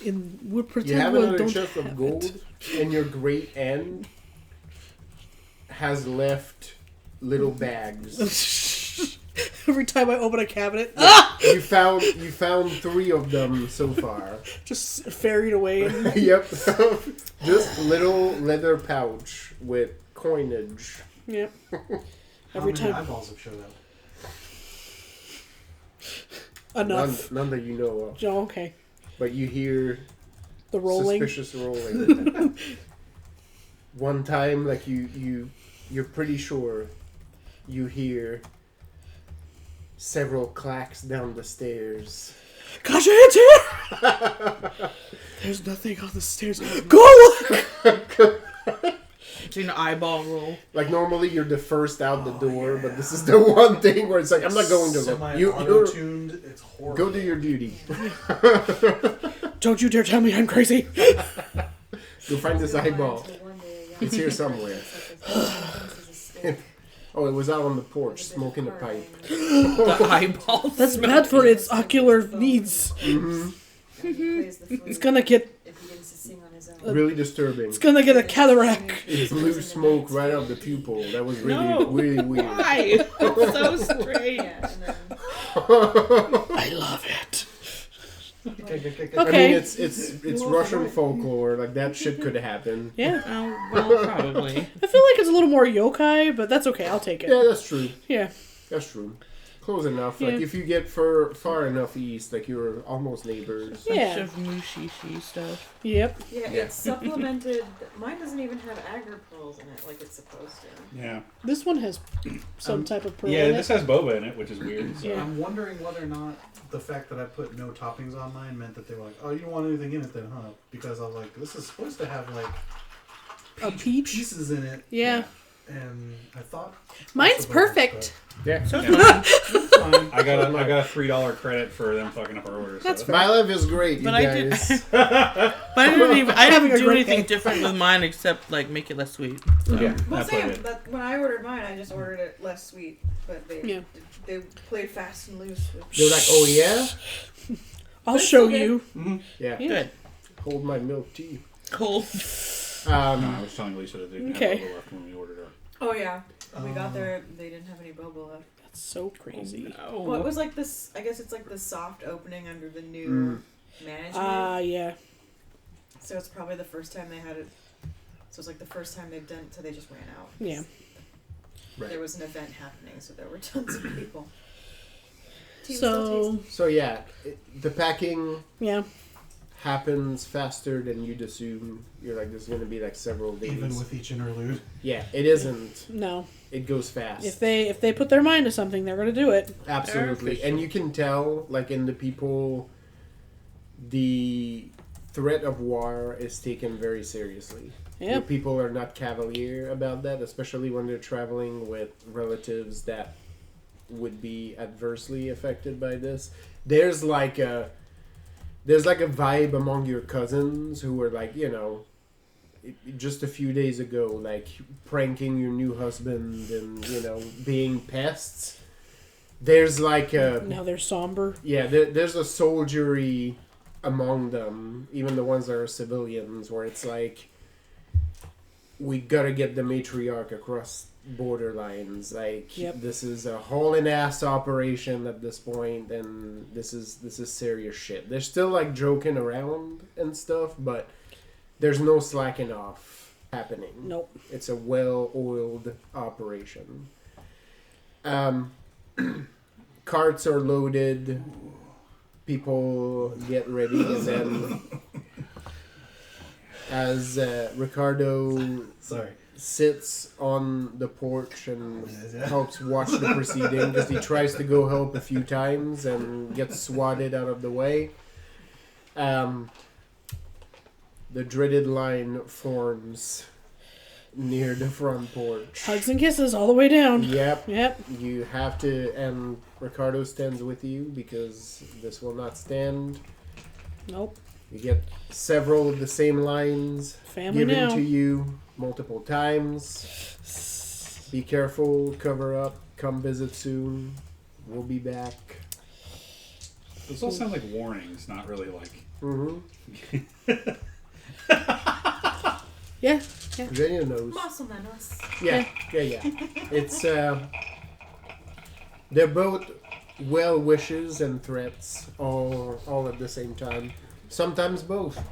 in. We'll You pretend have we another don't chest of have gold, it. and your great aunt has left little bags. Every time I open a cabinet, You found 3 of them so far. just ferried away. And, Yep, just little leather pouch with coinage. yep. How Every many time eyeballs have showed up? enough. None that you know of, Oh, okay. but you hear The rolling. suspicious rolling. One time, like you're pretty sure you hear several clacks down the stairs. Gosh, it's here! There's nothing on the stairs. Go look! It's an eyeball roll. Like normally you're the first out the door, but this is the one thing where it's like I'm not going to look. You're Semi-auto-tuned. It's horrible. go do your duty. Don't you dare tell me I'm crazy. Go find this eyeball. It's here somewhere. Oh, it was out on the porch smoking a pipe. The eyeball. That's bad for its ocular needs. Mm-hmm. It's gonna get. Really disturbing. It's gonna get a cataract. It blew smoke right out the pupil. That was really, No. really weird. Why? It's so strange. I love it. I Okay. mean, it's Russian folklore. Like that shit could happen. Yeah. Oh, well, probably. I feel like it's a little more yokai, but that's okay. I'll take it. Yeah, that's true. Yeah. That's true. Close enough. Yeah. Like if you get far enough east, like you're almost neighbors. Yeah. Bunch of mushishi stuff. Yep. Yeah, Yeah. it's supplemented. Mine doesn't even have agar pearls in it like it's supposed to. Yeah. This one has some type of pearl Yeah, in this it. has boba in it, which is weird. So. Yeah. I'm wondering whether or not the fact that I put no toppings on mine meant that they were like, oh, you don't want anything in it then, huh? Because I was like, this is supposed to have like A peach? pieces in it, Yeah. and I thought Mine's possibly, perfect. Yeah. So Yeah. but fine. I got a $3 credit for them fucking up our order. That's so. fair. My life is great, you But I did- guys. But I didn't Having a do great anything day. different with mine except like make it less sweet. So. Yeah, Well, that's what same. it is. But when I ordered mine, I just ordered it less sweet. But they played fast and loose. They're like, oh yeah? I'll But it's show okay. you. Yeah. Good. Hold my milk tea. Cold. No, I was telling Lisa that they didn't Okay. have boba left when we ordered her. Oh yeah. When we got there, they didn't have any boba left. That's so crazy. Oh, Well, it was like this. I guess it's like the soft opening under the new management. Ah, yeah. So it's probably the first time they had it. So it's like the first time they've done. So they just ran out. Yeah. Right. There was an event happening, so there were tons of people. Tea was So, still So yeah, the packing yeah. happens faster than you'd assume. You're like, there's going to be like several days. Even with each interlude. Yeah, it isn't. No. It goes fast. If they put their mind to something, they're going to do it. Absolutely. And you can tell, like, in the people, the threat of war is taken very seriously. Yeah. The people are not cavalier about that, especially when they're traveling with relatives that would be adversely affected by this. There's like a vibe among your cousins who are like, you know, just a few days ago, like pranking your new husband and, you know, being pests. There's like a Now they're somber. yeah, there's a soldiery among them, even the ones that are civilians, where it's like, we gotta get the matriarch across border lines. Like, Yep. this is a hauling ass operation at this point, and this is serious shit. They're still like joking around and stuff, but there's no slacking off happening. Nope. It's a well-oiled operation. Carts are loaded. People get ready, and then as Ricardo Sorry. sits on the porch and helps watch the proceeding, because he tries to go help a few times and gets swatted out of the way. The dreaded line forms near the front porch. Hugs and kisses all the way down. Yep. Yep. You have to, and Ricardo stands with you because this will not stand. Nope. You get several of the same lines Family given now. to you multiple times. Be careful, cover up, come visit soon. We'll be back. Those all sound like warnings, not really like. Mm-hmm. Yeah. Virginia knows. Muscle menos. Yeah. It's they're both well wishes and threats all at the same time. Sometimes both.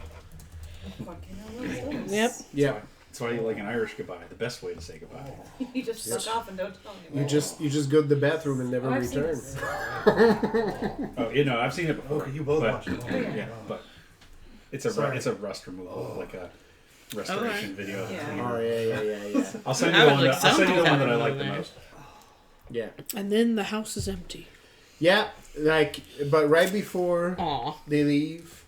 Yep. Yeah. That's why you like an Irish goodbye. The best way to say goodbye. You just Yes. suck off and don't tell You anyone. just go to the bathroom and never Oh, I've seen return. this. Oh, you know, I've seen it before. Okay, you both but, watched it. Oh, yeah. Yeah, but it's a Sorry. it's a rust removal, like a restoration video. Yeah. Oh yeah. I'll send I you the would one. like I'll send you the something one that I happening like the there. most. Yeah. And then the house is empty. Yeah, like, but right before Aw. they leave,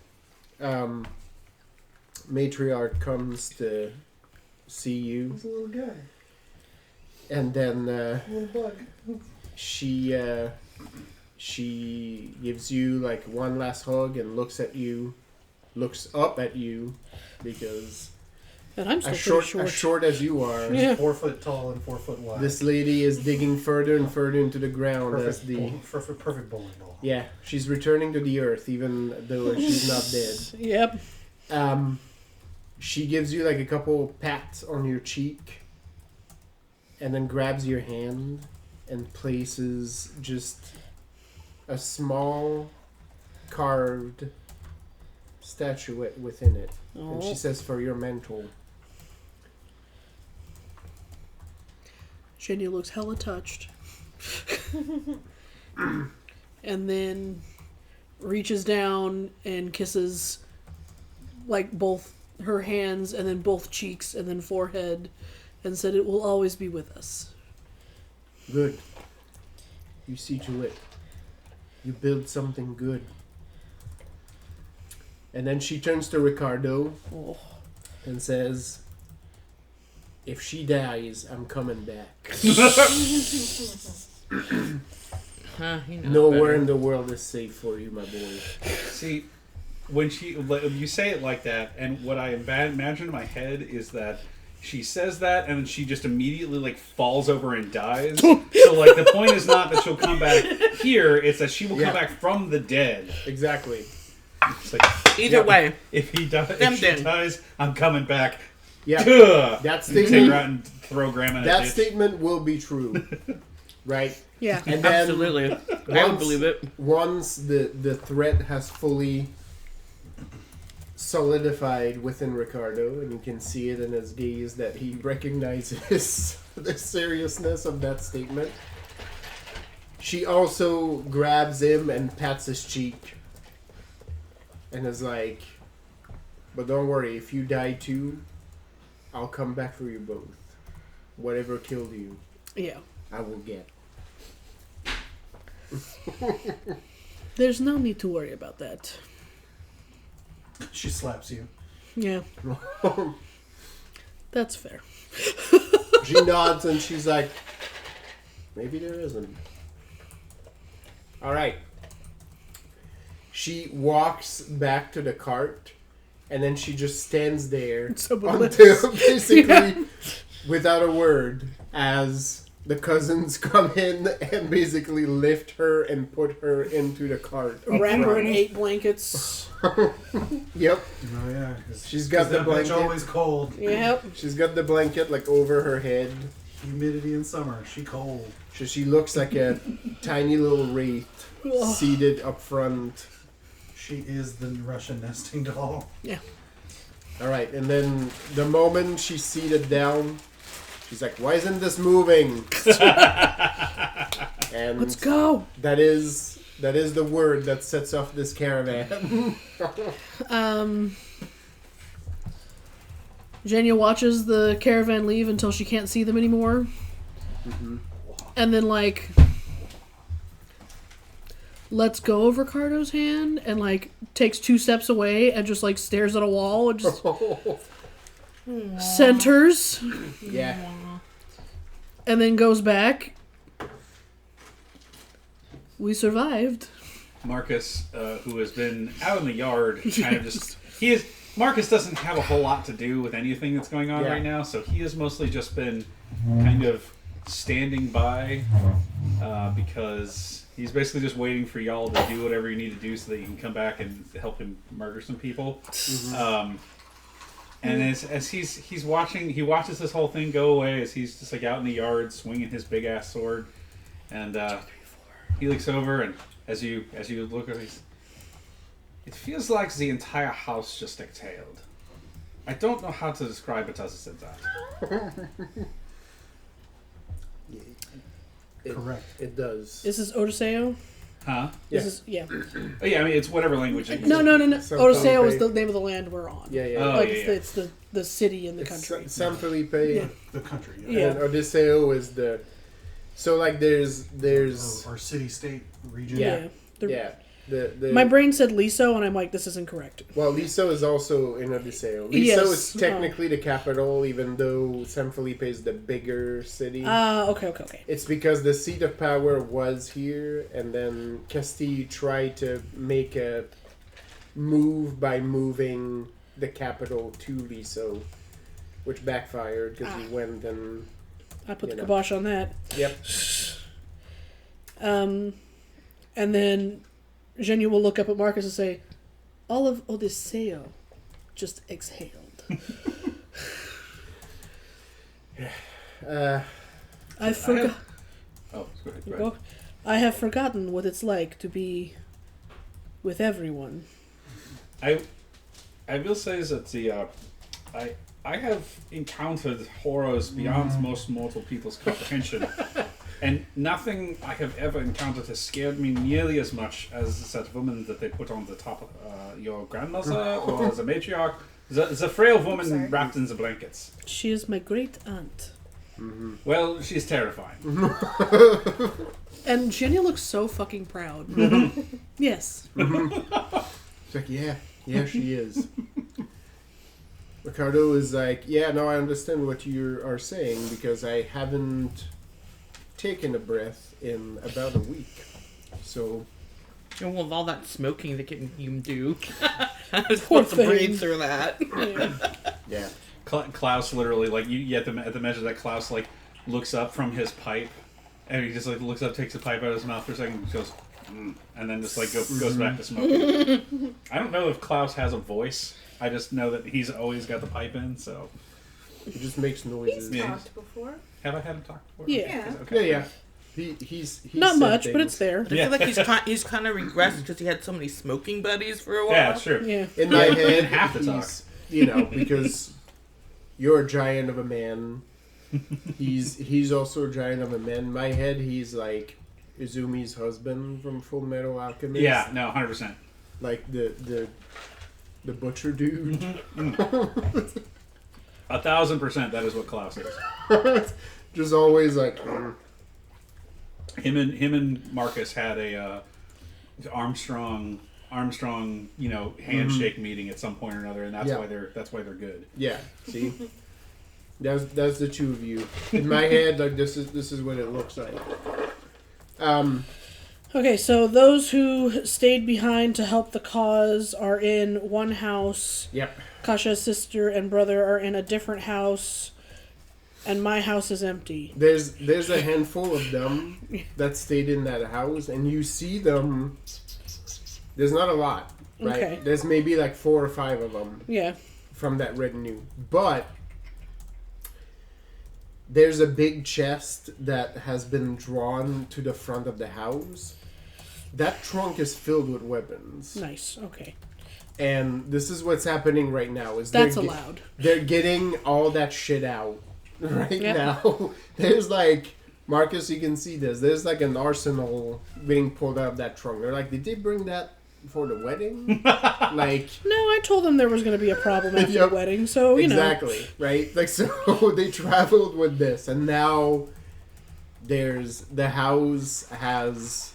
matriarch comes to see you, He's a little guy. and then Little bug. she gives you like one last hug and looks up at you, because And I'm still as pretty short short. as you are, Yeah. 4 foot tall and 4 foot wide. this lady is digging further and further into the ground as perfect, the perfect bowling ball. yeah, she's returning to the earth even though she's not dead. Yep. She gives you like a couple pats on your cheek, and then grabs your hand and places just a small carved statuette within it. And she Oh. says, for your mental. Jenny looks hella touched. and then reaches down and kisses like both her hands and then both cheeks and then forehead and said it will always be with us. Good. You see to it. You build something good. And then she turns to Ricardo and says, if she dies, I'm coming back. Nowhere in the world is safe for you, my boy. See, when you say it like that, and what I imagine in my head is that she says that, and then she just immediately like falls over and dies. So like the point is not that she'll come back here; it's that she will come back from the dead. Exactly. It's like, Either way, if she dies, I'm coming back. Yeah, Duh. that Take statement. her out and throw Grandma in a That ditch. statement will be true, right? Yeah. And then absolutely. I would believe it. Once the threat has fully solidified within Ricardo, and you can see it in his gaze that he recognizes the seriousness of that statement, she also grabs him and pats his cheek and is like, but don't worry, if you die too, I'll come back for you both. Whatever killed you, Yeah. I will get. There's no need to worry about that. She slaps you. Yeah. That's fair. She nods and she's like, maybe there isn't. Alright. She walks back to the cart and then she just stands there until basically without a word as the cousins come in and basically lift her and put her into the cart. Wrap her in 8 blankets. Yep. Oh yeah. She's got the that bitch blanket. always cold. Yep. She's got the blanket like over her head. Humidity in summer. She cold. So she looks like a tiny little wraith seated up front. She is the Russian nesting doll. Yeah. Alright, and then the moment she's seated down, she's like, why isn't this moving? And Let's go. that is the word that sets off this caravan. Jenya watches the caravan leave until she can't see them anymore. Mm-hmm. And then, like, lets go of Ricardo's hand and, like, takes 2 steps away and just, like, stares at a wall and just centers. Yeah. And then goes back. We survived. Marcus, who has been out in the yard, kind of just Marcus doesn't have a whole lot to do with anything that's going on right now, so he has mostly just been kind of standing by because he's basically just waiting for y'all to do whatever you need to do so that you can come back and help him murder some people. Mm-hmm. And as he's watching, he watches this whole thing go away as he's just like out in the yard swinging his big ass sword, and he looks over and as you look at it, it feels like the entire house just exhaled. I don't know how to describe it as that. Correct. It does. Is this Odiseo? Huh? This is, yeah. Oh, yeah, I mean, it's whatever language it is. No. San Odiseo Felipe. is the name of the land we're on. Yeah. Oh, Like, yeah, it's the city in the country. San Felipe. Yeah. The country. Yeah. And Odiseo is the... So, like, there's... Our city-state region. Yeah. The My brain said Liso, and I'm like, this isn't correct. Well, Liso is also in Odiseo. Liso Yes. is technically the capital, even though San Felipe is the bigger city. Okay. It's because the seat of power was here, and then Castille tried to make a move by moving the capital to Liso, which backfired because he went and... I put the kibosh on that. Yep. And then Jenya will look up at Marcus and say, all of Odiseo just exhaled. I forgot. Oh, go ahead. I have forgotten what it's like to be with everyone. I will say that I have encountered horrors beyond most mortal people's comprehension, And nothing I have ever encountered has scared me nearly as much as that woman that they put on the top of your grandmother or the matriarch. The frail woman Sorry. wrapped in the blankets. She is my great aunt. Well, she's terrifying. And Jenny looks so fucking proud. Yes. It's like, yeah, she is. Ricardo is like, yeah, no, I understand what you are saying because I haven't taken a breath in about a week. So, And with all that smoking that you do, I was Poor supposed to breathe thing. through that. yeah. Klaus literally, like, you at the measure that Klaus, like, looks up from his pipe, and he just, like, looks up, takes the pipe out of his mouth for a second, and goes, and then just, like, goes back to smoking. I don't know if Klaus has a voice. I just know that he's always got the pipe in, so. He just makes noises. He's Yeah. talked before. Have I had him talk before? Yeah. Okay. Yeah. He's Not said much, but things. it's there. I feel like he's kind of regressed because he had so many smoking buddies for a while. Yeah, it's true. Yeah. In my He head, didn't have to talk. he's, you know, because you're a giant of a man. He's also a giant of a man. In my head, he's like Izumi's husband from Full Metal Alchemist. Yeah, no, 100%. Like the butcher dude. 1,000% that is what Klaus is. Just always like. Him and Marcus had a Armstrong, you know, handshake meeting at some point or another, and that's Yeah. why they're good. Yeah. See. That's the two of you. In my head, like this is what it looks like. Okay, so those who stayed behind to help the cause are in one house. Yep. Kasha's sister and brother are in a different house. And my house is empty. There's a handful of them that stayed in that house, and you see them. There's not a lot, right? Okay. There's maybe like 4 or 5 of them Yeah. from that retinue, but there's a big chest that has been drawn to the front of the house. That trunk is filled with weapons, Nice. Okay. and this is what's happening right now. Is That's they're ge- allowed. They're getting all that shit out right Yep. now. There's like, Marcus, you can see this. There's like an arsenal being pulled out of that trunk. They're like, did they bring that for the wedding? Like, No, I told them there was going to be a problem after Yep. the wedding, so, you know. exactly, right? Like, so they traveled with this, and now the house has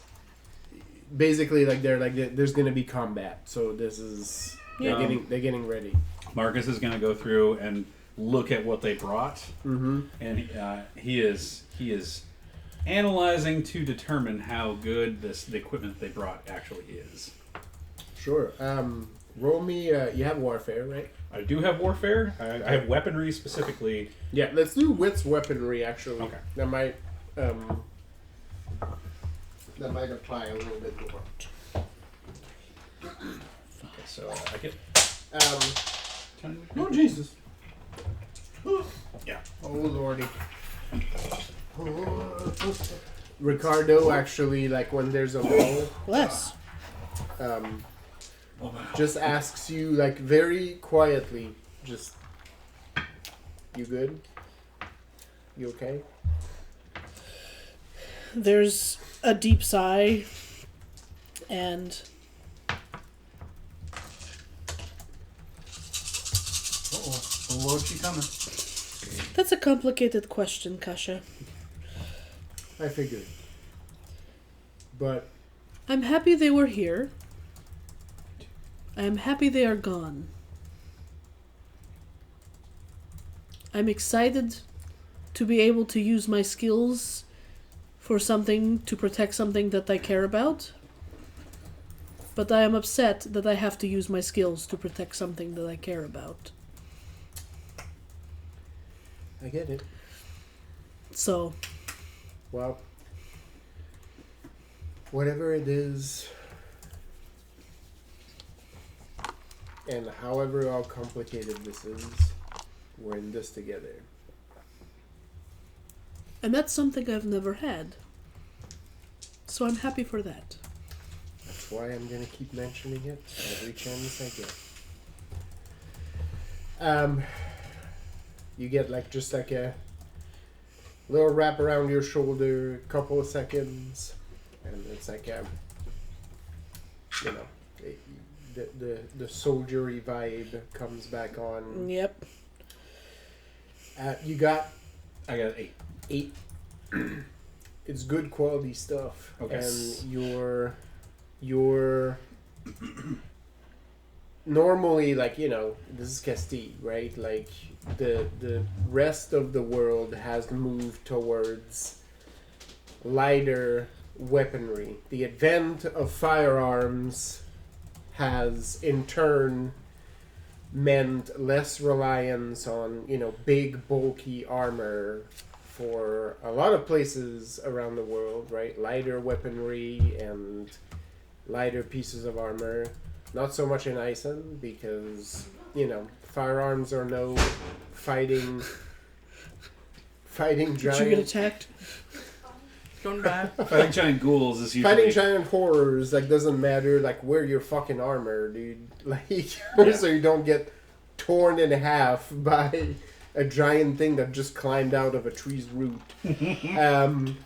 basically like there's going to be combat. So this is Yeah. they're getting ready. Marcus is going to go through and look at what they brought, Mm-hmm. and he is analyzing to determine how good the equipment they brought actually is. Sure. Roll me. You have warfare, right? I do have warfare. I have weaponry specifically. Yeah, let's do wits weaponry actually. Okay. That might apply a little bit more. Okay, so I get. Oh Jesus. Yeah. Oh lordy. Ricardo actually, like when there's a roll, Less. just asks you like very quietly, just, you good? You okay? There's a deep sigh, and Uh-oh. Won't she coming? that's a complicated question, Kasha. I figured. But I'm happy they were here. I am happy they are gone. I'm excited to be able to use my skills for something to protect something that I care about. But I am upset that I have to use my skills to protect something that I care about. I get it. So, Well, whatever it is, and however how complicated this is, we're in this together. and that's something I've never had. So I'm happy for that. That's why I'm gonna keep mentioning it every chance I get. You get like just like a little wrap around your shoulder, a couple of seconds, and it's like, you know, the soldiery vibe comes back on. Yep. You got I got 8. 8. It's good quality stuff, Okay. and you're normally, like, you know, this is Castile, right? Like the rest of the world has moved towards lighter weaponry. The advent of firearms has in turn meant less reliance on, you know, big bulky armor for a lot of places around the world, right? Lighter weaponry and lighter pieces of armor. Not so much in Iceland because, you know, firearms are no fighting Did you get giant attacked? Going back. Fighting giant ghouls is usually fighting giant horrors. Like, doesn't matter like wear your fucking armor, dude. Like so you don't get torn in half by a giant thing that just climbed out of a tree's root. And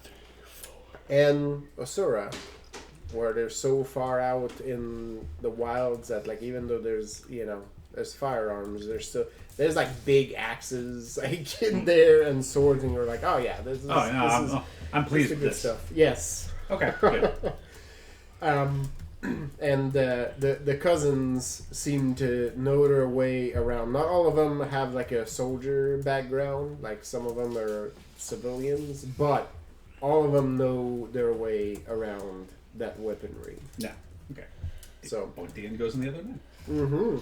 Osura, where they're so far out in the wilds that, like, even though there's, you know, there's firearms, there's like big axes like in there and swords, and you're like, oh yeah, this is I'm pleased with good this. stuff. Yes. Okay, good. And the cousins seem to know their way around. Not all of them have like a soldier background, like some of them are civilians, but all of them know their way around that weaponry. Yeah. Okay. So Point the end goes in the other man. mm-hmm.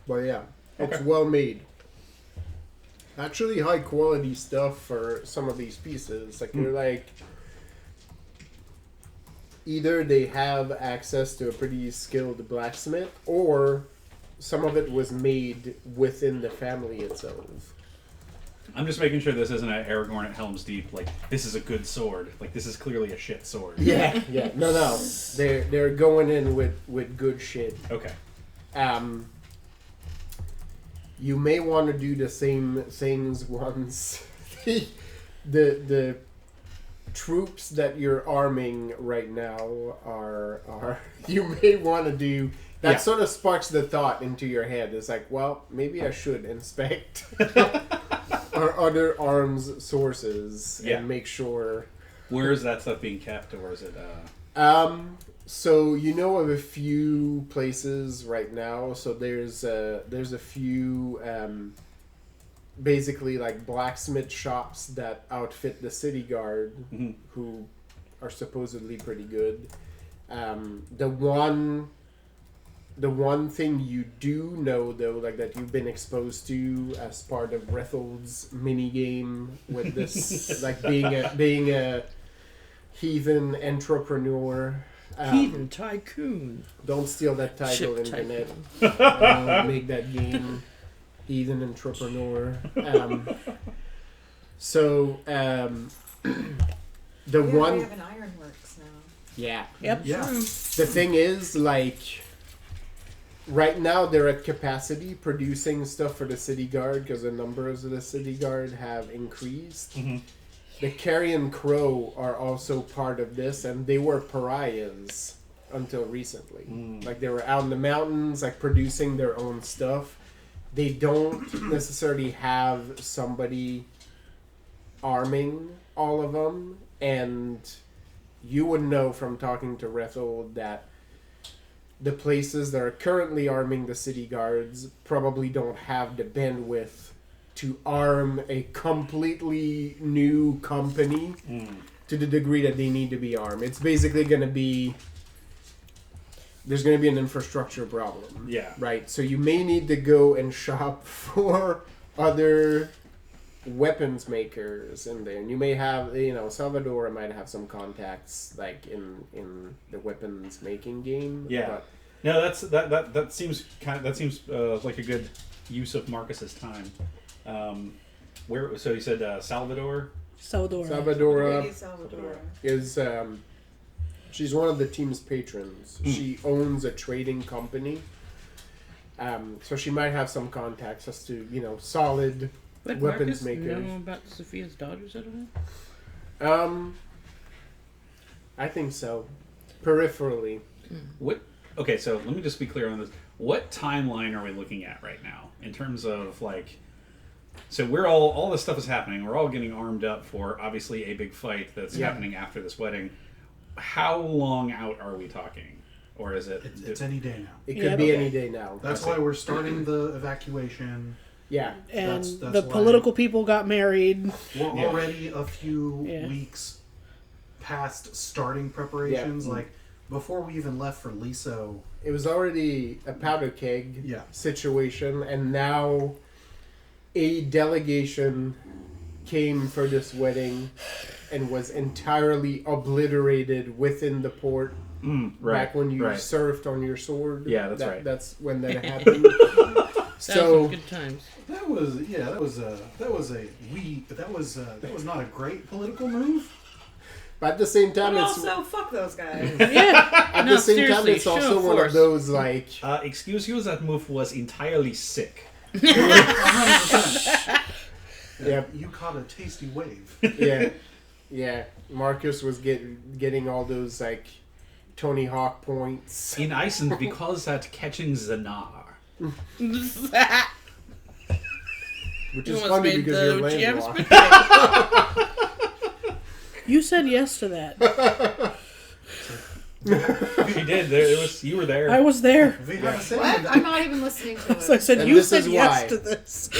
But yeah, it's Okay. well made. Actually, high quality stuff for some of these pieces. Like they're like, either they have access to a pretty skilled blacksmith, or some of it was made within the family itself. I'm just making sure this isn't an Aragorn at Helm's Deep. Like, this is a good sword. Like, this is clearly a shit sword. Yeah, yeah. No. They're going in with good shit. Okay. You may want to do the same things once the troops that you're arming right now are you may want to do that. Yeah. Sort of sparks the thought into your head. It's like, well, maybe I should inspect our other arms sources and make sure. Where is that stuff being kept, or is it? So you know of a few places right now. So there's a few basically like blacksmith shops that outfit the city guard, who are supposedly pretty good. The one thing you do know though, like that you've been exposed to as part of Rethold's mini game with this, like being a heathen entrepreneur. Heathen Tycoon. Don't steal that title, Ship internet. Tycoon. Make that game. Heathen entrepreneur. The one. We have an ironworks now. Yeah. Yep. Yeah. True. The thing is, like, right now they're at capacity producing stuff for the city guard because the numbers of the city guard have increased. The Carrion Crow are also part of this, and they were pariahs until recently. Like, they were out in the mountains, like, producing their own stuff. They don't necessarily have somebody arming all of them, and you would know from talking to Rethold that the places that are currently arming the city guards probably don't have the bandwidth to arm a completely new company to the degree that they need to be armed. It's basically going to be... There's going to be an infrastructure problem. Yeah. Right? So you may need to go and shop for other weapons makers in there. And you may have, you know, Salvador might have some contacts, like, in the weapons making game. Yeah. But, No, that seems like a good use of Marcus's time. Where? So you said Salvador. Salvadora Lady Salvador. is she's one of the team's patrons. She owns a trading company, so she might have some contacts as to, you know, solid Would weapons Marcus makers. know about Sophia's daughters at all? I think so. Peripherally. What? Okay, so let me just be clear on this. What timeline are we looking at right now in terms of like? So we're all this stuff is happening. We're all getting armed up for obviously a big fight that's happening after this wedding. How long out are we talking, or is it? It's any day now. It could be any day now. That's why we're starting the evacuation. Yeah. And That's the why political people got married. We're already a few Yeah. weeks past starting preparations. Yeah. Like before we even left for Liso. It was already a powder keg situation, and now a delegation came for this wedding and was entirely obliterated within the port. Back when you surfed on your sword. Yeah, that's right. That's when that happened. That was good times. That was not a great political move. But at the same time, But it's also, fuck those guys. at the same time, it's show also of one force. of those like Excuse you, that move was entirely sick. 100%. Yeah. You caught a tasty wave. yeah. Marcus was getting all those like Tony Hawk points. In Iceland, we call that catching the Nar. Which is funny because you're landlocked. You said yes to that. She did. You were there. I was there. We have a saying. What? I'm not even listening to So I it. said And you this said is yes why. to this. We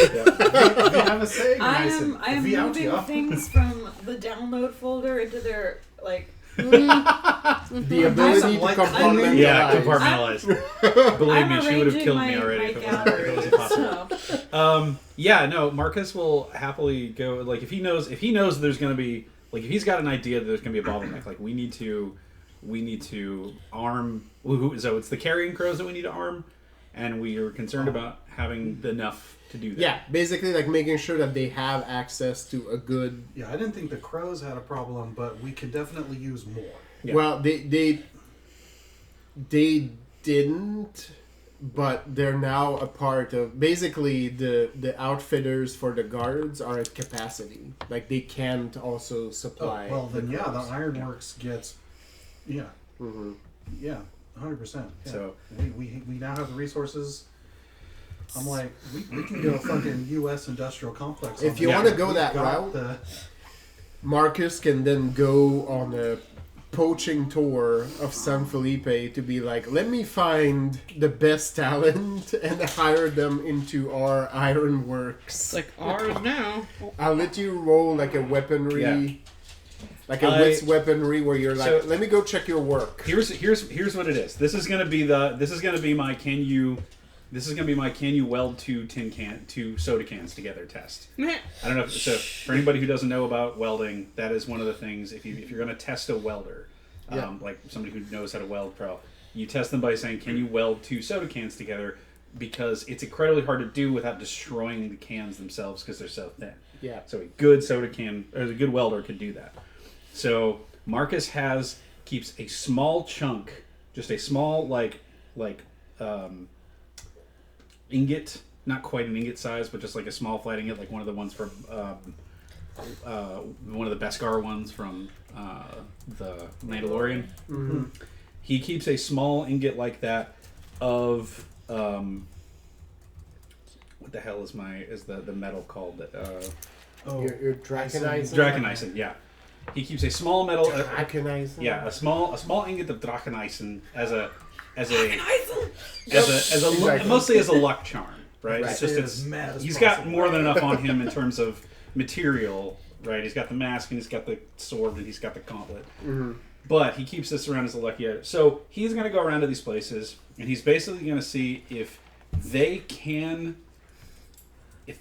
have a saying. I Mason. am We out moving ya. things from the download folder into their like. The ability to like compartmentalize. Yeah, compartmentalized. Believe I'm me, she would have arranging killed my, me already my if it gallery, wasn't possible. so. Yeah, no, Marcus will happily go. Like, if he knows there's going to be, like, if he's got an idea that there's going to be a bottleneck, like, we need to arm. So it's the carrying crows that we need to arm, and we are concerned about having enough to do that. Yeah, basically like making sure that they have access to a good. Yeah, I didn't think the crows had a problem, but we could definitely use more. Yeah. Well, they didn't, but they're now a part of. Basically, the outfitters for the guards are at capacity. Like they can't also supply. Well, then the the crows. ironworks gets. Yeah. Mm-hmm. Yeah. 100%. Yeah. So we now have the resources. I'm like, we can go fucking U.S. industrial complex. If on you this. want to go We've that got route, Marcus can then go on a poaching tour of San Felipe to be like, let me find the best talent and hire them into our ironworks. It's like ours now. I'll let you roll like a weaponry, Yeah. like a wits weaponry where you're like, So- let me go check your work. here's what it is. This is gonna be my can you weld two soda cans together test. I don't know. So for anybody who doesn't know about welding, that is one of the things. If you're gonna test a welder, like somebody who knows how to weld pro, you test them by saying, can you weld two soda cans together? Because it's incredibly hard to do without destroying the cans themselves because they're so thin. Yeah. So a good soda can, or a good welder could do that. So Marcus keeps a small chunk, just a small ingot, not quite an ingot size, but just like a small flat ingot, like one of the ones from one of the Beskar ones from the Mandalorian. Mm-hmm. He keeps a small ingot like that of what the hell is the metal called? You're draconizing. Draconizing, yeah. He keeps a small metal. Draconizing. Yeah, a small ingot of Draconizing Exactly. mostly as a luck charm, right? Right. It's just As mad as he's got possible. more than enough on him in terms of material, right? He's got the mask and he's got the sword and he's got the gauntlet. Mm-hmm. But he keeps this around as a lucky item. So he's going to go around to these places and he's basically going to see if they can even if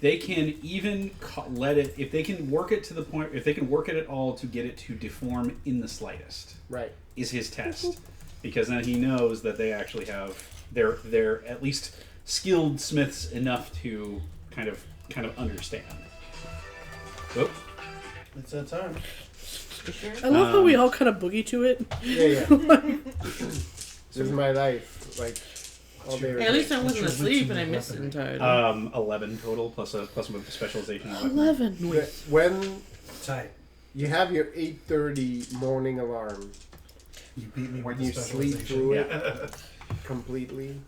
they can work it to the point, if they can work it at all to get it to deform in the slightest. Right. Is his test, because then he knows that they actually have they're at least skilled smiths enough to kind of understand. Oh, It's that time. I love how we all kind of boogie to it. Yeah. This is my life. Like, all day. Hey, at least I What's wasn't your asleep and I wits missed it and entirely. 11 total plus a specialization. in weapon. 11. When Tight. you have your 8:30 morning alarm, You beat me when with you the sleep specialization. through it completely,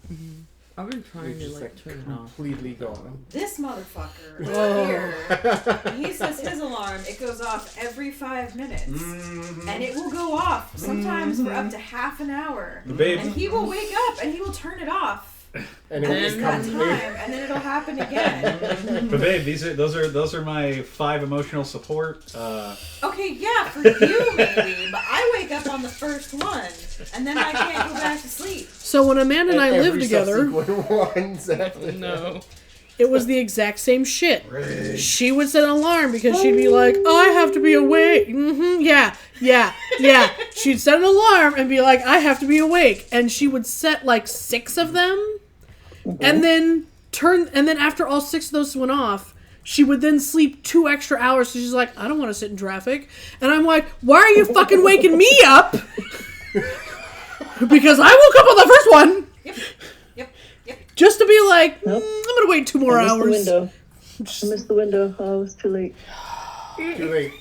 I've been you're trying to just like turn it off. completely gone. This motherfucker Whoa. here, he says his alarm, it goes off every 5 minutes. Mhm. And it will go off sometimes for up to half an hour. Babe, And he will wake up and he will turn it off. And it Then- just It's that comes time, and then it'll happen again. but babe, those are my 5 emotional support. Okay, yeah, for you maybe, but I wake up on the first one, and then I can't go back to sleep. So when Amanda and I lived every together, subsequent ones after No. it was the exact same shit. Rage. She would set an alarm because she'd be like, I have to be awake. Yeah. She'd set an alarm and be like, I have to be awake. And she would set like 6 of them. And then after all 6 of those went off, she would then sleep 2 extra hours. So she's like, I don't want to sit in traffic. And I'm like, why are you fucking waking me up? Because I woke up on the first one. Yep. Just to be like, Nope. I'm going to wait 2 more I missed hours. the window. I missed the window. Oh, it was too late. too late.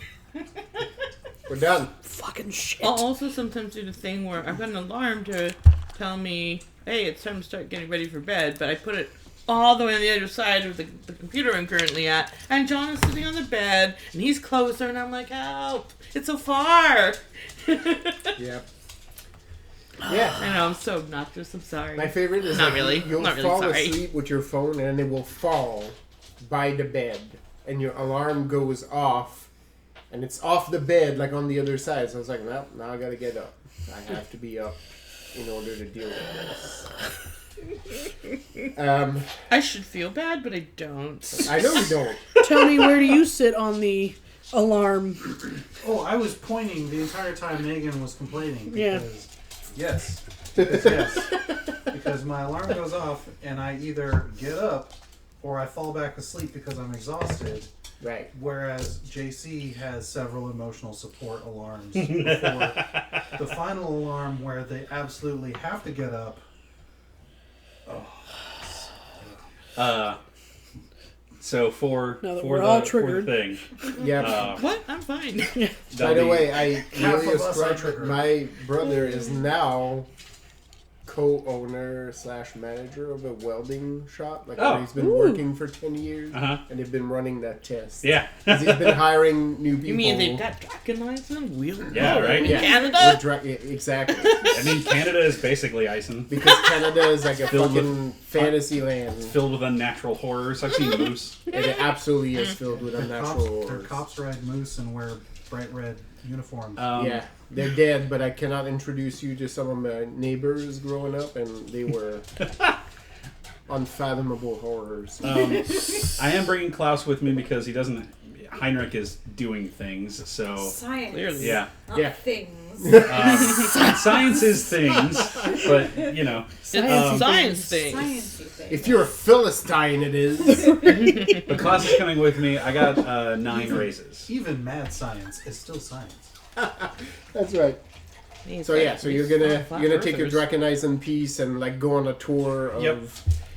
We're done. Fucking shit. I'll also sometimes do the thing where I've got an alarm to tell me, hey, it's time to start getting ready for bed, but I put it all the way on the other side of the computer I'm currently at, and John is sitting on the bed, and he's closer, and I'm like, help, it's so far. Yep. Yeah. I know, I'm so obnoxious, I'm sorry. My favorite is Not like really. you'll Not really fall sorry. asleep with your phone and it will fall by the bed and your alarm goes off and it's off the bed like on the other side. So I was like, well, now I gotta get up. I have to be up in order to deal with this. I should feel bad, but I don't. I know you don't. Tony, where do you sit on the alarm? Oh, I was pointing the entire time Megan was complaining. Yeah. Because, yes. Yes. Because my alarm goes off and I either get up or I fall back asleep because I'm exhausted. Right. Whereas JC has several emotional support alarms before the final alarm where they absolutely have to get up. So for Now that for we're the all for triggered. the thing, Yeah. What? I'm fine. By the way, I Half really of us are struck. triggered. My brother is now co-owner / manager of a welding shop. Like where he's been Ooh. working for 10 years, Uh-huh. and they've been running that test. yeah, 'Cause he's been hiring new people. You mean they've got Dragonlines and wheels? Yeah, right? In Yeah. Canada? Yeah, exactly. I mean Canada is basically icing. Because Canada is like a Filled with- fucking fantasy land. Filled with unnatural horrors. I've seen moose. It absolutely is filled with Their unnatural cops, horrors. cops ride moose and wear bright red uniforms. Yeah, they're dead, but I cannot introduce you to some of my neighbors growing up, and they were unfathomable horrors. I am bringing Klaus with me because he doesn't. Heinrich is doing things, so Science. Clearly. yeah. Not Yeah. things. Science is things, but you know. It's a science thing. Sciencey things. If you're a Philistine, it is. But Klaus is coming with me. I got 9 raises. Even mad science is still science. That's right. So yeah, so you're gonna take your Draconism piece and like go on a tour of. Yep.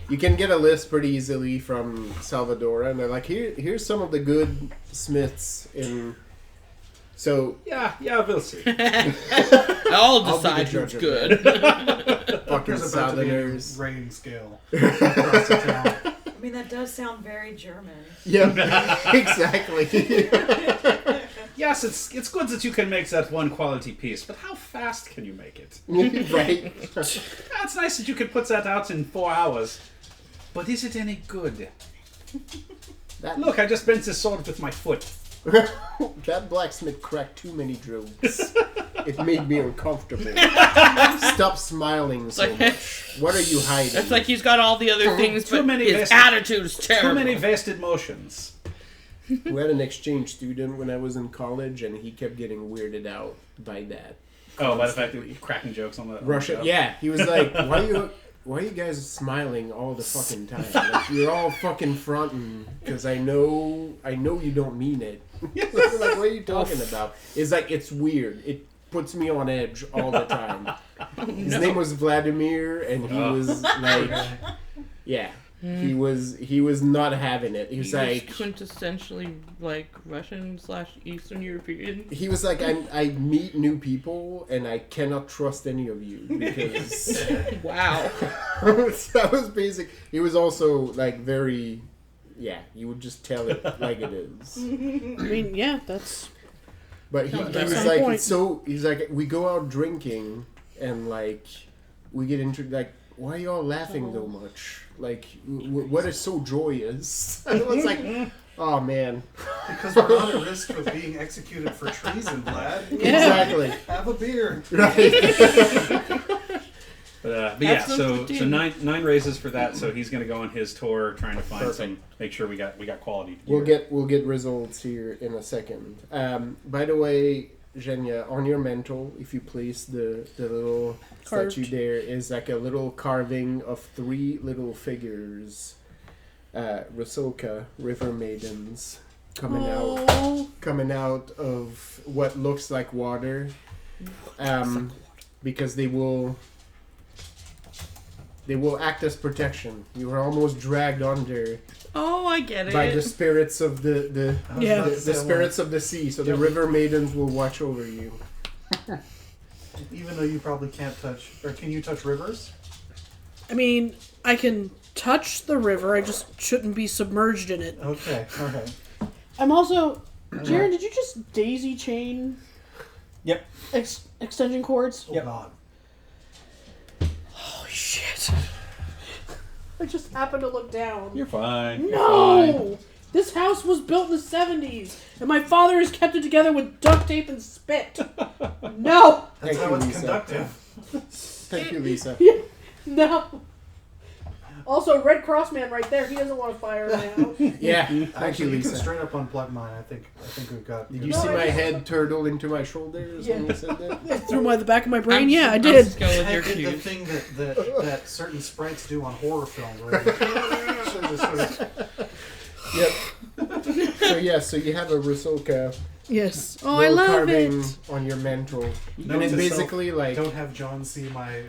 You can get a list pretty easily from Salvador, and they're like, here's some of the good smiths in. So Yeah, we'll see. I'll I'll be the decide judge who's of good. fucking There's about to be a Southerners. rating scale across the town. I mean, that does sound very German. Yeah, exactly. Yes, it's good that you can make that one quality piece, but how fast can you make it? Right. It's nice that you can put that out in 4 hours, but is it any good? That, Look, I just bent this sword with my foot. that blacksmith cracked too many jokes. It made me uncomfortable. Stop smiling so like- much. What are you hiding? It's like he's got all the other things, Too but many his vested- attitude is terrible. Too many vested motions. We had an exchange student when I was in college, and he kept getting weirded out by that. Oh, by the fact that you're cracking jokes on the Russia, show. yeah. He was like, why are you guys smiling all the fucking time? Like, you're all fucking fronting because I know you don't mean it. Like, what are you talking about? It's like, it's weird. puts me on edge all the time. His name was Vladimir, and he was like, yeah, he was not having it. He was like quintessentially like Russian/Eastern European. He was like, I meet new people, and I cannot trust any of you because wow. That was basic. He was also like very, yeah, you would just tell it like it is. I mean, yeah, that's. But he was that's like, point. so he's like, we go out drinking, and like, we get into like, why are y'all laughing so much? Like, what is so joyous? I was like, oh man, Because we're not at risk of being executed for treason, Vlad. exactly. Have a beer. Right. But yeah, That's so the nine raises for that. So he's going to go on his tour trying to find Perfect. make sure we got quality. We'll gear. get results here in a second. By the way, Zhenya, on your mantle, if you place the little Carved. statue there, is like a little carving of 3 little figures, Rusalka, river maidens, coming out of what looks like water, because they will act as protection. You were almost dragged under Oh, I get it. by the spirits of the Yeah. the spirits of the sea. So the river maidens will watch over you. Even though you probably can't touch, or can you touch rivers? I mean, I can touch the river. I just shouldn't be submerged in it. Okay, okay. I'm also. Jaron, did you just daisy chain? Yep. Extension cords? Oh Yep. God. Holy shit. I just happened to look down. You're fine. You're No! fine. This house was built in the 70s, and my father has kept it together with duct tape and spit. No! That's Thank how you, it's Lisa. conductive. Thank you, Lisa. No. Also, Red Cross man right there. He doesn't want to fire now. Yeah, thank you, Actually, you can Lisa. straight up unplug mine. I think we've got. Did you No, see I my just- head turtle into my shoulders when you said that? Through the back of my brain. I'm Yeah, I I'm did. just going with your I did the cues. thing that certain sprites do on horror films. Where they sort of- Yep. So you have a Rusalka Yes. Oh, I little love carving it. on your mantle, Note and it's to basically like Don't have John see my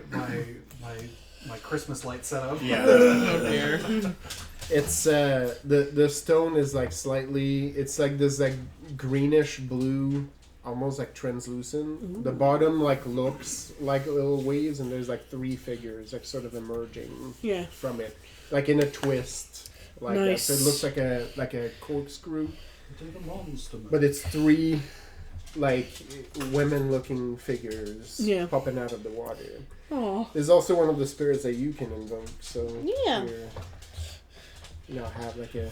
Christmas light setup. Yeah. Oh dear. it's the stone is like slightly, it's like this like greenish blue, almost like translucent. The bottom like looks like little waves, and there's like 3 figures like sort of emerging Yeah. from it, like in a twist, like Nice. that. So it looks like a corkscrew, To the monster. but it's 3 like women-looking figures Yeah. popping out of the water. Oh. There's also one of the spirits that you can invoke, so Yeah. have like a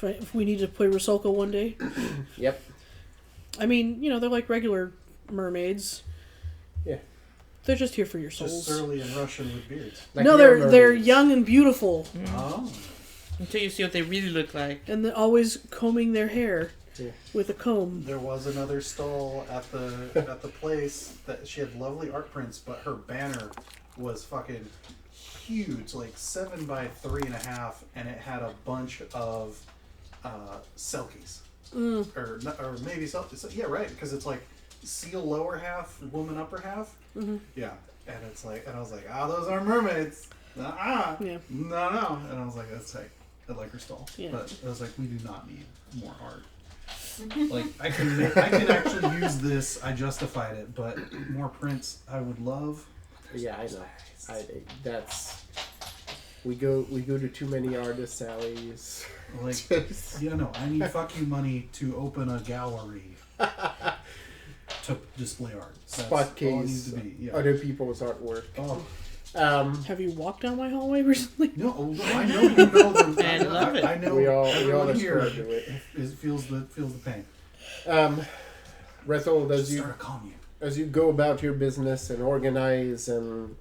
If we need to play Rusalka one day. yep. I mean, they're like regular mermaids. Yeah. They're just here for your Just souls. surly and Russian with beards. Like No, real they're mermaids. young and beautiful, Oh. Until you see what they really look like. and they're always combing their hair Yeah. with a comb. There was another stall at the place that she had lovely art prints, but her banner was fucking huge, like 7 by 3.5, and it had a bunch of selkies, or maybe selkies. Yeah, right, because it's like seal lower half, woman upper half. Mhm. Yeah, and it's like, and I was like, those are mermaids. Yeah. No, and I was like, that's like, I like her stall, Yeah. but I was like, we do not need more art. Like I can actually use this. I justified it, but more prints I would love. Yeah, I know. That's we go to too many artist alleys. Like I need fuck you money to open a gallery to display art. That's Spot all it case needs to be. Yeah. other people's artwork. Oh Have you walked down my hallway recently? no! I know you know them. I love it. I know we all everyone here ascribe to it. feels the pain. Rethel, as Start a commune. you go about your business and organize, and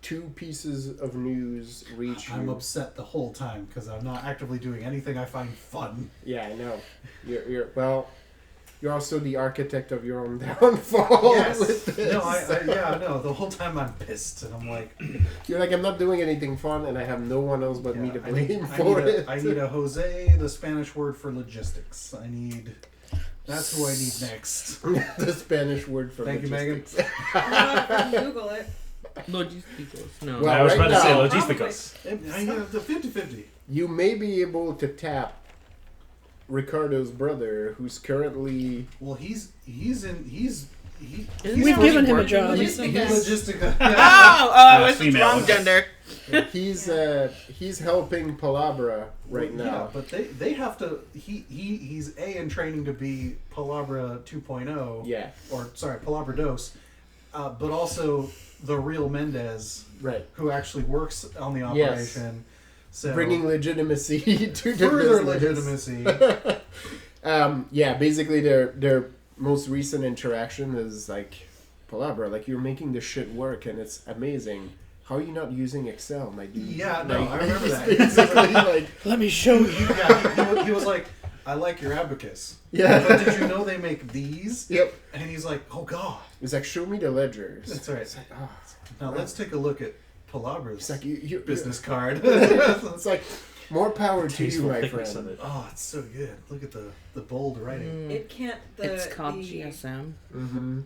2 pieces of news reach I'm you. upset the whole time because I'm not actively doing anything I find fun. Yeah, I know. You're also the architect of your own downfall. Yes. With this. No, the whole time I'm pissed and I'm like, You're like, I'm not doing anything fun, and I have no one else but me to blame for it. I need a Jose, the Spanish word for logistics. I need That's who I need next. The Spanish word for Thank you, Megan. logistics. Google it. Logisticos. No. Well, I was right about to say now- logisticos. I have the 50-50. You may be able to tap Ricardo's brother, who's currently Well, he's Isn't We've he given him a working? job. He's Logisticos. Logistica. Oh, it's the female. wrong gender. he's helping Palabra right Yeah, now. but they have to. He's in training to be Palabra 2.0. Yeah, Or sorry, Palabra Dos, but also the real Mendez right. who actually works on the Yes. operation. So Bringing legitimacy to the further business. legitimacy. Yeah, basically their most recent interaction is like, Palabra, like you're making this shit work and it's amazing. How are you not using Excel, my dude? Yeah, no, Like, I remember he's that. Basically, like, Let me show you. Yeah, he was like, I like your abacus. yeah. But did you know they make these? Yep. And he's like, oh god. It's like, show me the ledgers. That's right. It's like, oh. Now let's take a look at Palabra's It's like you business card. It's like more power to you, Tasteful my thickness friend. of it. Oh, it's so good. Look at the bold writing. It can't. It's called the, GSM. Mm-hmm.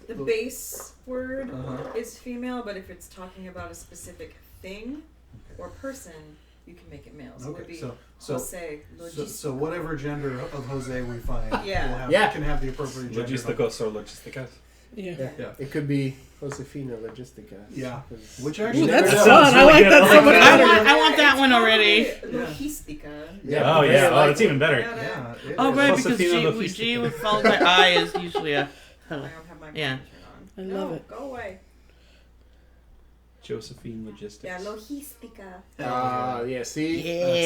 The base word Uh-huh. is female, but if it's talking about a specific thing or person, you can make it male. So it would Okay, be so Jose. so whatever gender of Jose we find, Yeah. will have, Yeah. can have the appropriate gender. Logisticos or logisticas. Yeah. Yeah. It could be Josefina Logistica. Yeah. 'Cause Which you actually never That's know. fun. I like that so much I better. want that one already. Logistica. Yeah, Oh very yeah, oh likely. that's even better. Yeah. it Oh, is. right, Plus because the female G with followed by I is usually a. I don't have my Yeah. monitor on. I love No, it. Go away. Josephine Logistics. Yeah, logistica. Yeah, see?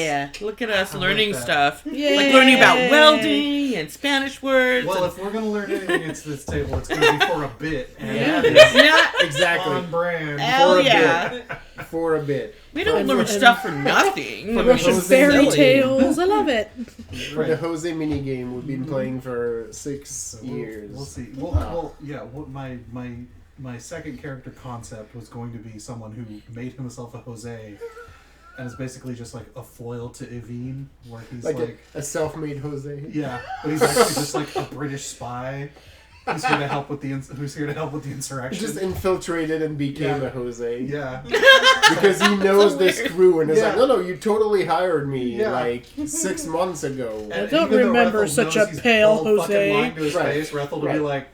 Yeah, look at us I like learning that. stuff. Yay. Like learning about welding and Spanish words. Well, and, if we're gonna learn anything at this table, it's gonna be for a bit, and Yeah. that is yeah, Exactly. on brand. hell For a yeah. For a bit. We don't And- learn and- stuff for nothing. For Russian Jose fairy Silly. tales. I love it. For the Jose minigame we've been playing for 6 So years. We'll see. What my second character concept was going to be someone who made himself a Jose, and is basically just like a foil to Evine, where he's Like a self-made Jose. yeah, but he's actually just like a British spy who's here to help with the insurrection. Just infiltrated and became Yeah. a Jose. yeah, Because he knows this weird. crew and is Yeah. like, no, you totally hired me Yeah. like 6 months ago. And don't even though remember Rethel such knows a he's pale all fucking Jose. lying to his Right. face, Rethel to Right. be like,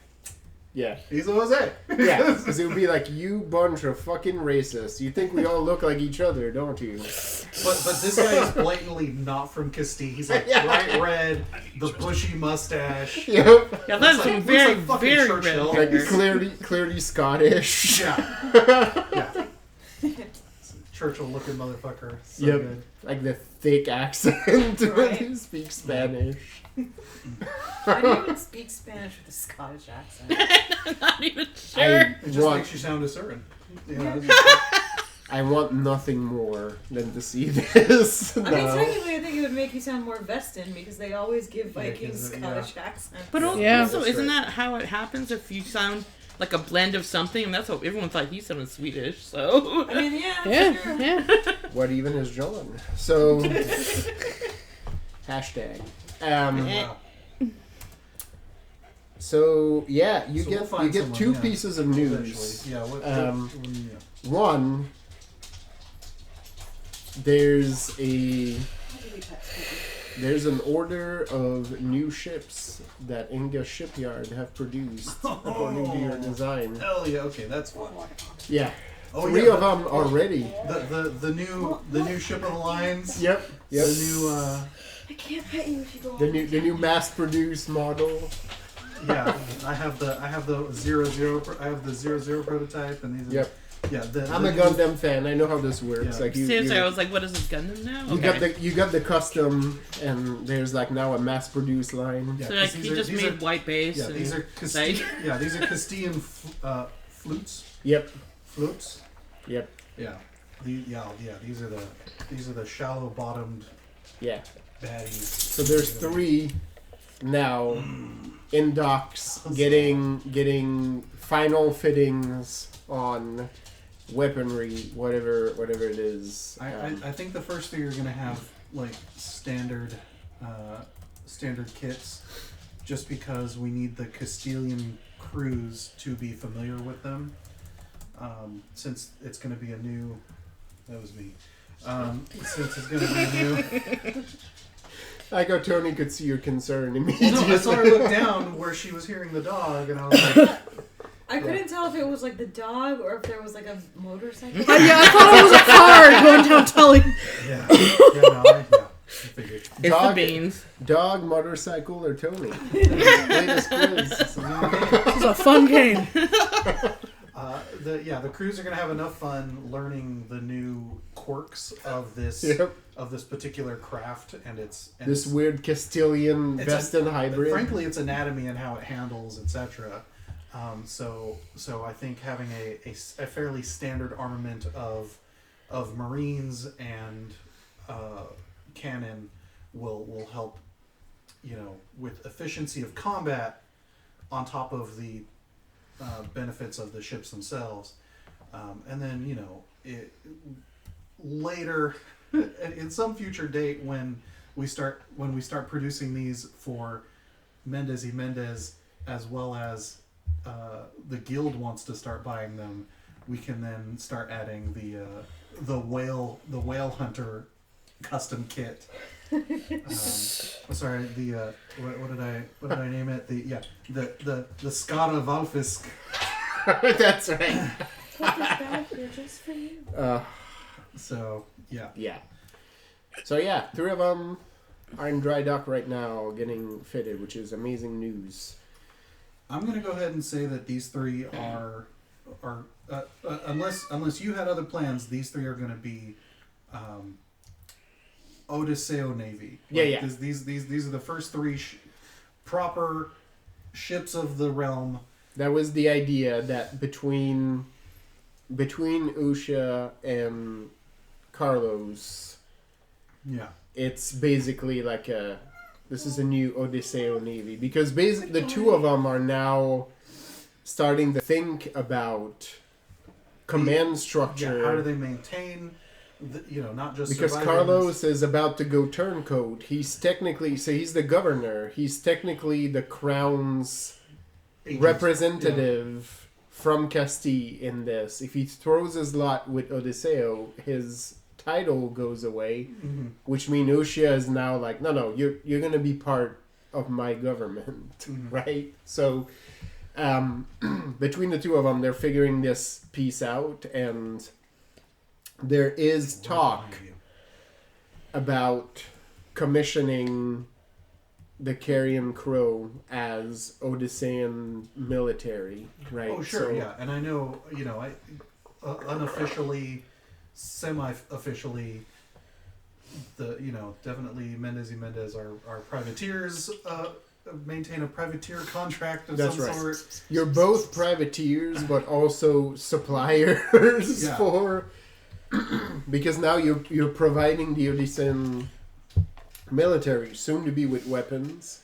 Yeah. he's a Jose. Yeah. Because it would be like, you bunch of fucking racists. You think we all look like each other, don't you? But this guy is blatantly not from Castile. He's like Yeah. bright red, the bushy mustache. Yep. Yeah, that's Looks some like- very, looks like fucking very Churchill. red Like hair. clearly Scottish. Yeah. Yeah. Churchill looking motherfucker. So Yep. good. Like the thick accent when Right. you speak Spanish. How do you even speak Spanish with a Scottish accent? I'm not even sure. I It just want, makes you sound discerning. You know, I want nothing more than to see this. I mean, now. technically, I think it would make you sound more Vestin because they always give Yeah, Vikings 'cause, Scottish accents. But also, Yeah. also That's isn't right. that how it happens if you sound like a blend of something? And that's what everyone thought he sounded Swedish. So I mean, yeah, Yeah, sure. yeah. What even is John? So hashtag. wow. So yeah, you So we'll get find someone, two yeah. pieces of news. Eventually. Yeah. Yeah. One, there's an order of new ships that Inga Shipyard have produced according to your design. Hell yeah. Okay, that's fun. Yeah, Oh, three yeah, of them already. The new ship of the lines. Yep. Yep. The new I can't pet you if you go. The new mass-produced model. yeah. I have the 00 prototype, and these. Are, Yep. Yeah. I'm a Gundam fan. I know how this works. Yeah. Like you, seriously, you, I was like, "What is this Gundam now?" you got the custom, and there's like now a mass-produced line. Yeah, So like 'cause he these are- just these made are- white base. Yeah, and these are Castilian. Yeah, these are Castilian flutes. Yep. Flutes. Yep. Yeah. These are the shallow bottomed Yeah. baddies. So there's 3 now in docks getting final fittings on weaponry, whatever it is. I think the first 3 are gonna have like standard kits, just because we need the Castilian crews to be familiar with them. Since it's going to be a new... That was me. Since it's going to be new... I go, Tony could see your concern immediately. Well, no, I saw her look down where she was hearing the dog, and I was like... I couldn't tell if it was like the dog or if there was like a motorcycle. I thought it was a car going down telling. I figured. It's the beans. Dog, motorcycle, or Tony? Latest quiz. This is a fun game. The crews are going to have enough fun learning the new quirks of this of this particular craft and this weird Castilian Vestan hybrid. Frankly, its anatomy and how it handles, etc. So I think having a fairly standard armament of Marines and cannon will help, with efficiency of combat on top of the benefits of the ships themselves. And then, later, in some future date when we start producing these for Mendez y Mendez, as well as the guild wants to start buying them, we can then start adding the whale hunter custom kit. Sorry, what did I name it? The Skara Valfisk. That's right. Just for you. So yeah. So yeah, 3 of them are in dry dock right now, getting fitted, which is amazing news. I'm gonna go ahead and say that these 3 are unless you had other plans, these 3 are gonna be Odisseo Navy. Yeah. These are the first 3 proper ships of the realm. That was the idea, that between Usha and Carlos, it's basically like this is a new Odisseo Navy, because basically the 2 of them are now starting to think about command structure. How do they maintain? Not just because Carlos is about to go turncoat. He's the governor. He's technically the crown's representative from Castile in this. If he throws his lot with Odisseo, his title goes away, which means Usha is now like, no, you're going to be part of my government, right? So between the 2 of them, they're figuring this piece out, and there is talk about commissioning the Carrion Crow as Odyssean military, right? Oh, sure, yeah. And I know, unofficially, semi-officially, definitely Mendez y Mendez are privateers, maintain a privateer contract of some sort. You're both privateers, but also suppliers for... because now you're providing the Odyssean military, soon to be with weapons,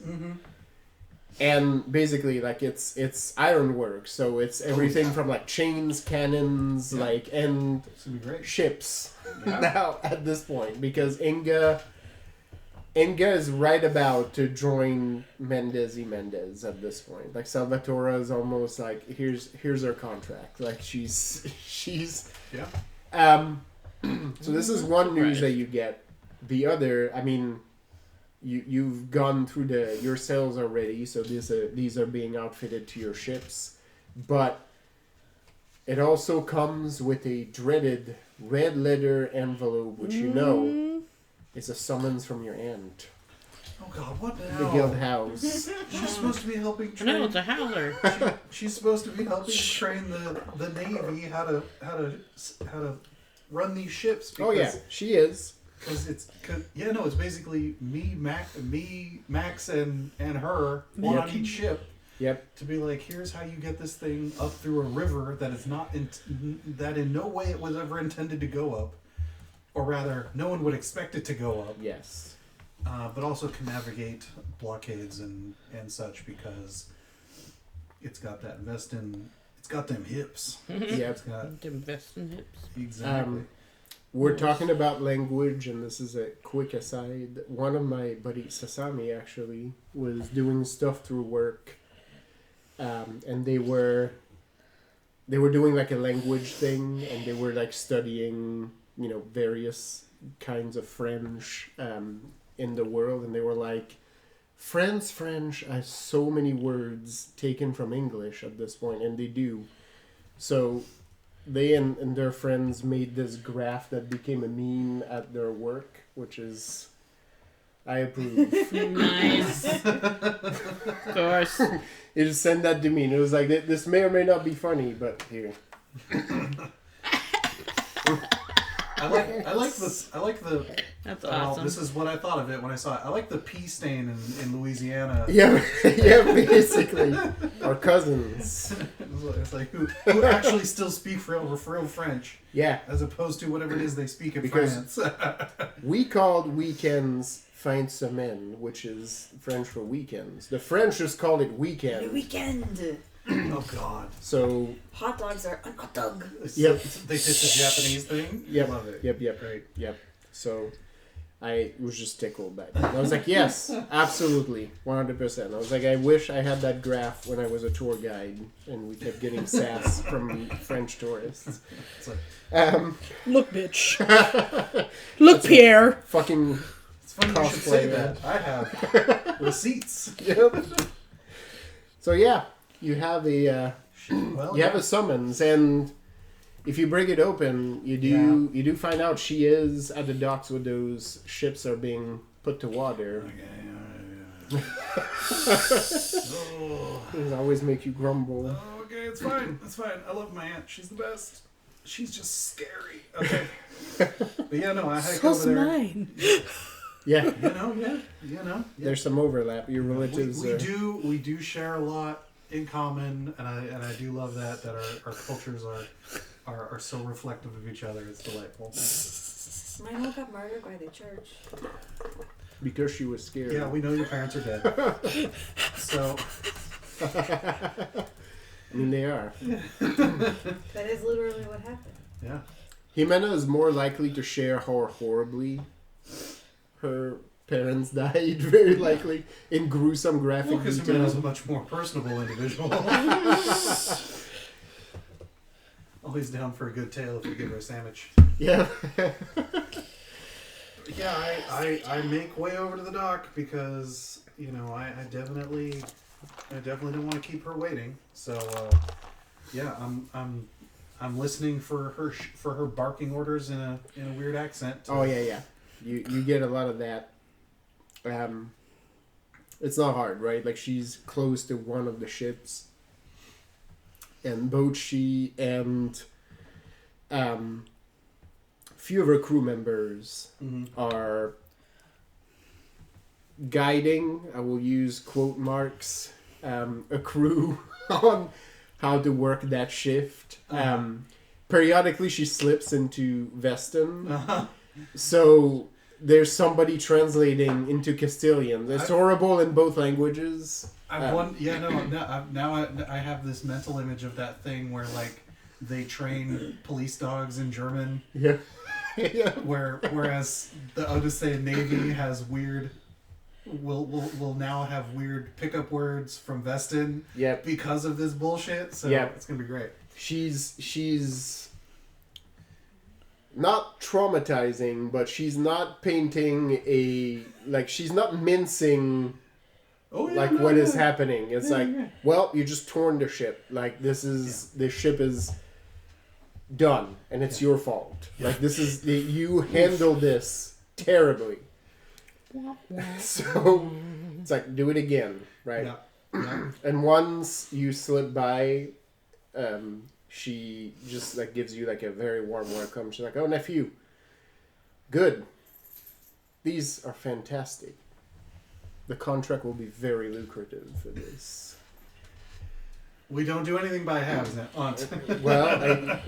and basically like it's ironwork, so it's everything from like chains, cannons, and ships now at this point, because Inga is right about to join Mendez y Mendez at this point. Like Salvatore is almost like here's her contract, like she's so this is one news that you get. The other, I mean, you've gone through your sales already, so these are being outfitted to your ships, but it also comes with a dreaded red letter envelope, which is a summons from your aunt. Oh God, what the hell? The guild house. She's supposed to be helping train. No, it's a howler. She's supposed to be helping train the Navy how to run these ships. Because, she is. It's basically me, Max, and her, one on each ship. Yep. To be like, here's how you get this thing up through a river that is not that in no way it was ever intended to go up, or rather, no one would expect it to go up. Yes. But also can navigate blockades and such, because it's got that it's got them hips. Yeah, it's got them Vestan hips. Exactly. We're talking about language, and this is a quick aside. One of my buddies, Sasami, actually, was doing stuff through work, and they were doing like a language thing, and they were like studying, various kinds of French in the world, and they were like, French has so many words taken from English at this point, and they do. So they and their friends made this graph that became a meme at their work, which is, I approve. Nice. Of course. You just send that to me, and it was like, this may or may not be funny, but here. I like the. That's awesome. This is what I thought of it when I saw it. I like the pea stain in Louisiana. Yeah, basically. Our cousins. It's like who actually still speak real French. Yeah. As opposed to whatever it is they speak in Because France. we called weekends fin de semaine, which is French for weekends. The French just called it weekend. Weekend. Oh God. So Hot dogs are an hot dog. Yep. They did the Japanese thing. Yep. Love it. Yep. Great. Yep. So I was just tickled by that. I was like, yes, absolutely, 100%. I was like, I wish I had that graph when I was a tour guide and we kept getting sass from French tourists. It's like, Look, bitch. Look, Pierre. fucking it's funny you should say Cosplayer. that. I have receipts. Yep. So yeah, you have a Well, you have a summons, and if you break it open, you do find out she is at the docks where those ships are being put to water. Okay. Oh. Things always make you grumble. Oh, okay, it's fine. It's fine. I love my aunt. She's the best. She's just scary. Okay. But yeah, no, I hike So's over there. mine. Yeah, Yeah. there's some overlap. Your relatives. We do share a lot in common, and I do love that our cultures are so reflective of each other. It's delightful. My mom got murdered by the church. Because she was scared. Yeah, we know your parents are dead. So I mean, they are. That is literally what happened. yeah. Ximena is more likely to share how horribly her parents died, very likely, in gruesome graphic Because detail. Ximena's a much more personable individual. Always down for a good tale if you give her a sandwich. Yeah. Yeah, I make way over to the dock because I definitely don't want to keep her waiting. So yeah, I'm listening for her barking orders in a weird accent. Oh yeah. You get a lot of that. It's not hard, right? Like, she's close to one of the ships, and both she and few of her crew members are guiding, I will use quote marks, a crew on how to work that shift. Periodically she slips into Veston. So there's somebody translating into Castilian. It's horrible in both languages. Now I have this mental image of that thing where like they train police dogs in German. Yeah. Yeah. Whereas the Odyssean Navy has weird. Will now have weird pickup words from Veston. Yep. Because of this bullshit. So it's gonna be great. She's not traumatizing, but she's not painting she's not mincing what is happening. It's well, you just torn the ship. Like, this ship is done, and it's your fault. Like, this is you handle this terribly. So it's like, do it again, right? Yeah. And once you slip by, she just gives you a very warm welcome. She's like, "Oh, nephew, good. These are fantastic. The contract will be very lucrative for this." We don't do anything by halves, Aunt. Well,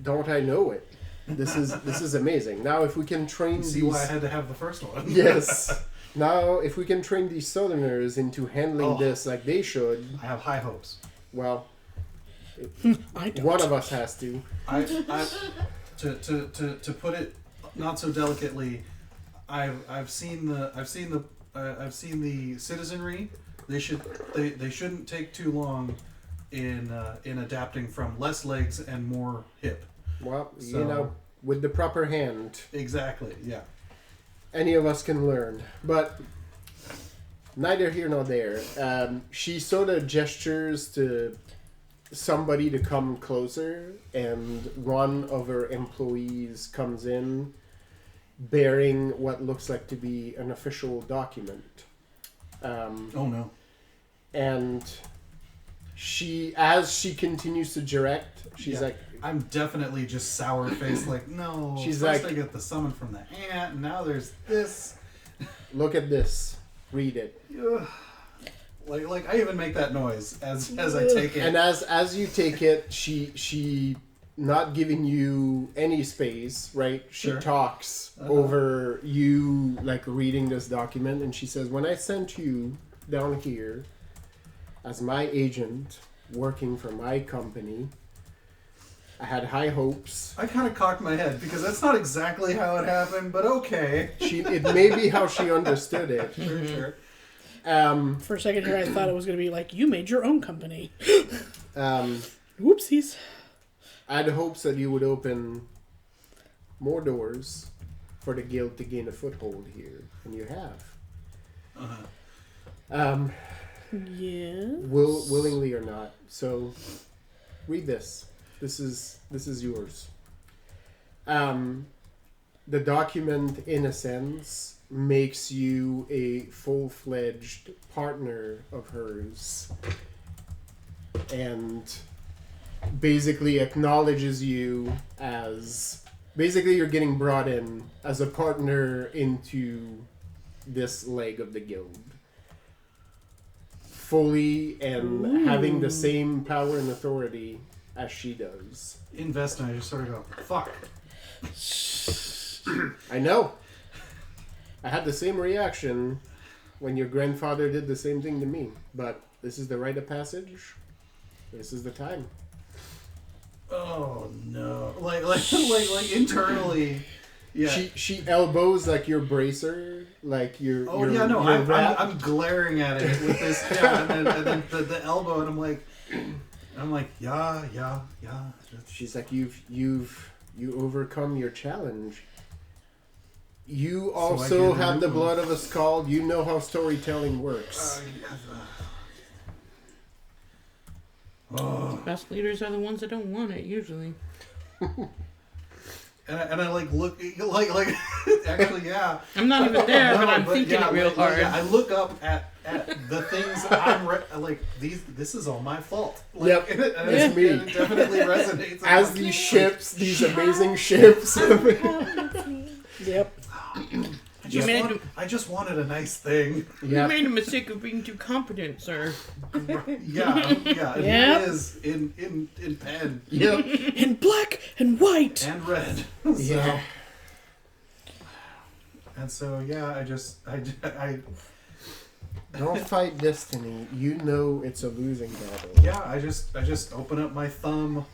don't I know it? This is amazing. Now, if we can train See why I had to have the first one. Yes. Now, if we can train these Southerners into handling this like they should, I have high hopes. well, I don't. one of us has to. to put it not so delicately, I've seen the citizenry. They shouldn't take too long in adapting from less legs and more hip. Well, So- with the proper hand, Exactly. Yeah. any of us can learn. But neither here nor there. She sort of gestures to somebody to come closer, and one of her employees comes in bearing what looks like to be an official document. Oh no. And as she continues to direct, she's Yeah. like, I'm definitely just sour faced. Like no. She's first like- I get the summon from the ant, and now there's this. look at this, read it. Ugh. Like I even make that noise as I take it. And as you take it, she not giving you any space, right? She Sure. talks Uh-huh. over you, like reading this document, and she says, when I sent you down here as my agent working for my company, I had high hopes. I kind of cocked my head because that's not exactly how it happened, but okay. It may be how she understood it. Sure. For a second here, I thought it was going to be like, you made your own company. Um, Whoopsies. I had hopes that you would open more doors for the guild to gain a foothold here, and you have. Uh-huh. Yeah. Willingly or not. So, read this. This is yours. The document, in a sense, makes you a full-fledged partner of hers, and basically acknowledges you as you're getting brought in as a partner into this leg of the guild, fully and having the same power and authority as she does. Invest, and I just sort of go, fuck. I know. I had the same reaction when your grandfather did the same thing to me, but this is the rite of passage. This is the time. Oh no! Like internally, yeah. She elbows like your bracer, like your. Oh your, yeah, no, your wrap. I'm glaring at it with this, yeah, and then the elbow, and I'm like, yeah. That's- She's like, you overcome your challenge. You I also get a have new the one. blood of a Skald. You know how storytelling works. Oh. Best leaders are the ones that don't want it, usually. And I like look like actually yeah. I'm not even there, No, but I'm thinking yeah, it real hard. Yeah, I look up at the things like these. This is all my fault. Like, Yep, and it's me. It definitely resonates. As these ships, these amazing ships. Yep. I just wanted a nice thing. You Yeah. made a mistake of being too competent, sir. Yeah. And Yep. here it is in pen Yep. In black and white. and red. So, Yeah. And so yeah, I Don't fight destiny. You know it's a losing battle. yeah, I just open up my thumb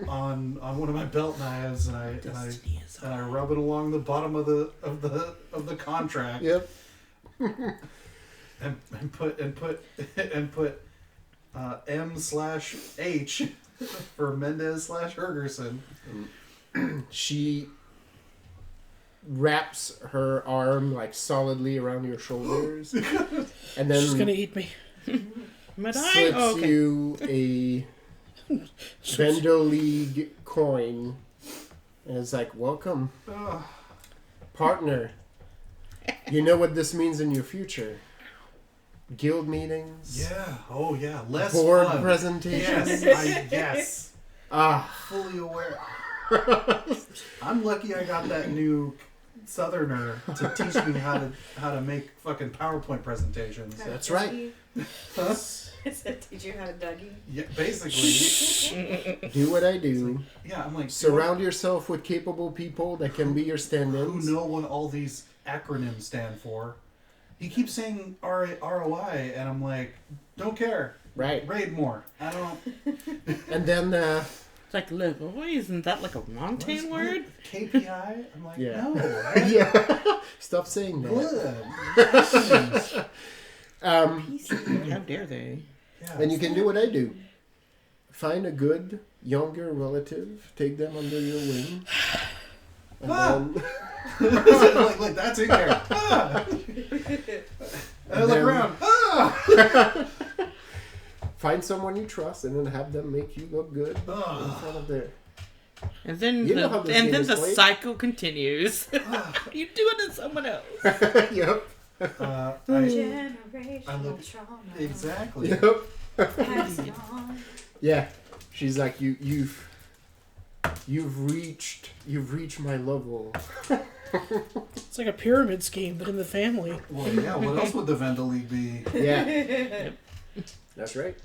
on one of my belt knives and I rub it along the bottom of the contract Yep. and put M/H for Mendez/Hergerson. She wraps her arm like solidly around your shoulders, and then She's gonna eat me. Am I dying? slips Oh, okay. you a Vendo League coin, and it's like, welcome, Oh, partner. You know what this means in your future. Guild meetings, yeah. Oh yeah. Less board fun. presentations. Yes. Ah, Fully aware. I'm lucky I got that new Southerner to teach me how to make fucking PowerPoint presentations. that's right. Huh? It said teach you how to Dougie. Yeah, basically. Do what I do. Yeah, I'm like Surround yourself with capable people that can be your who stand-ins. know what all these acronyms stand for. He keeps saying ROI, and I'm like, don't care. Right. Raid more. I don't. And then It's like, look, isn't that like a Montane word? KPI? I'm like, Yeah. no. Yeah. Stop saying that. Good. How dare they? Yeah. And you can do what I do. Find a good younger relative, take them under your wing. And then, like that's in there. Ah! And I look around. Ah! find someone you trust and then have them make you look good in front of their... And then You know how this game the is played? cycle continues. You do it to someone else. Yep. Generational trauma. Exactly. Yep. Pass it on. Yeah. She's like, you've reached my level. It's like a pyramid scheme, but in the family. Well, yeah. What else would the Vendel League be? Yeah. That's right.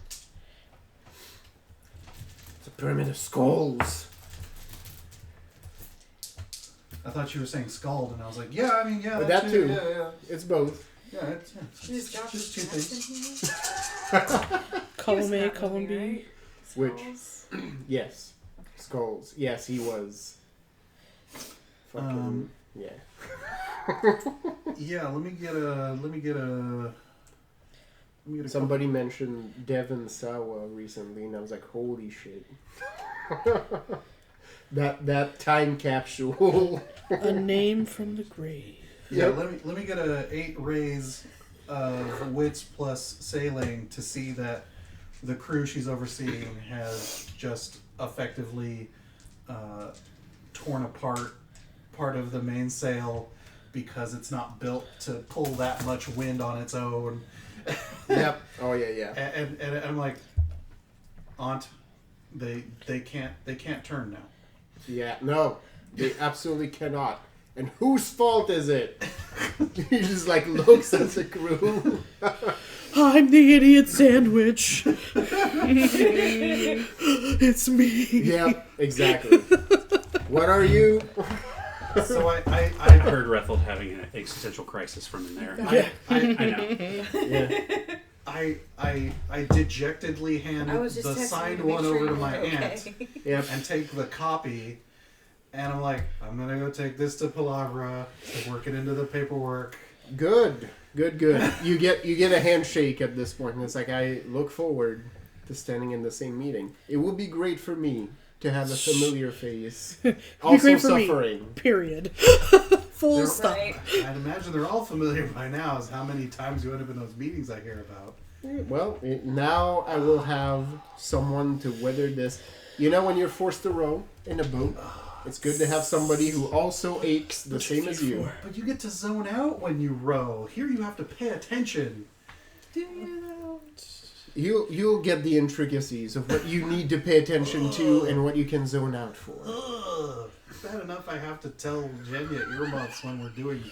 It's a pyramid of skulls. I thought you were saying scald, and I was like, yeah. I mean, yeah. But That that too. Yeah. It's both. Yeah. It's She's got just two snacks things. in here. Column A, He was column not with me, B. right? Which? Skulls? Yes. Skulls. Yes, he was. Fucking... yeah. Yeah. Let me get a. Somebody mentioned Devon Sawa recently, and I was like, "Holy shit!" that time capsule. A name from the grave. Yeah. Yep. Let me get a 8 raise of wits plus sailing to see that the crew she's overseeing has just effectively torn apart part of the mainsail because it's not built to pull that much wind on its own. Yep. Oh yeah. And I'm like, Aunt, they can't turn now. Yeah. No, they absolutely cannot. And whose fault is it? He just like looks at the crew. I'm the idiot sandwich. It's me. Yep. Exactly. What are you? So I I've heard Rethold having an existential crisis from in there. I know. Yeah. I dejectedly hand I was just the texting signed to make one sure over you to were my okay. aunt Yep. and take the copy, and I'm like, I'm gonna go take this to Palabra to work it into the paperwork. Good. You get a handshake at this point, and it's like I look forward to standing in the same meeting. It would be great for me to have a familiar face. Also great for me. suffering. Period. Full stop. Right. I'd imagine they're all familiar by now as how many times you end up in those meetings I hear about. Well, now I will have someone to weather this. You know when you're forced to row in a boat, it's good to have somebody who also aches the same as you. But you get to zone out when you row. Here you have to pay attention. Do you know? You'll get the intricacies of what you need to pay attention to and what you can zone out for. Ugh. Bad enough I have to tell Jenya earmuffs when we're doing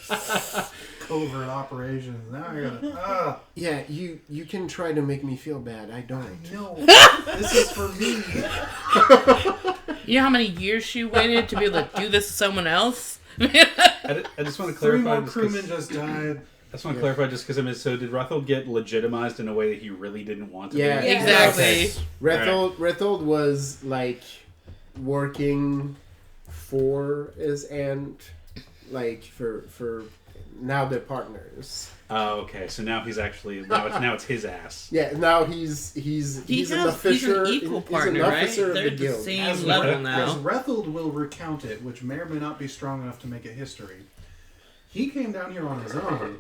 covert operations. Now I gotta. Yeah, you can try to make me feel bad. I don't. No, this is for me. You know how many years she waited to be able to do this to someone else? I just want to 3 clarify. more crewmen just died. I just want to clarify, just because I mean, so did Rethold get legitimized in a way that he really didn't want to? Yeah, be? Exactly. Rethold was like working for his aunt, like for now they're partners. Oh, okay. So now he's actually now it's his ass. Yeah, now he's an officer. He's an equal partner, an right? officer of They're the the guild. same As level now. Rethold will recount it, which may or may not be strong enough to make it history. He came down here on his own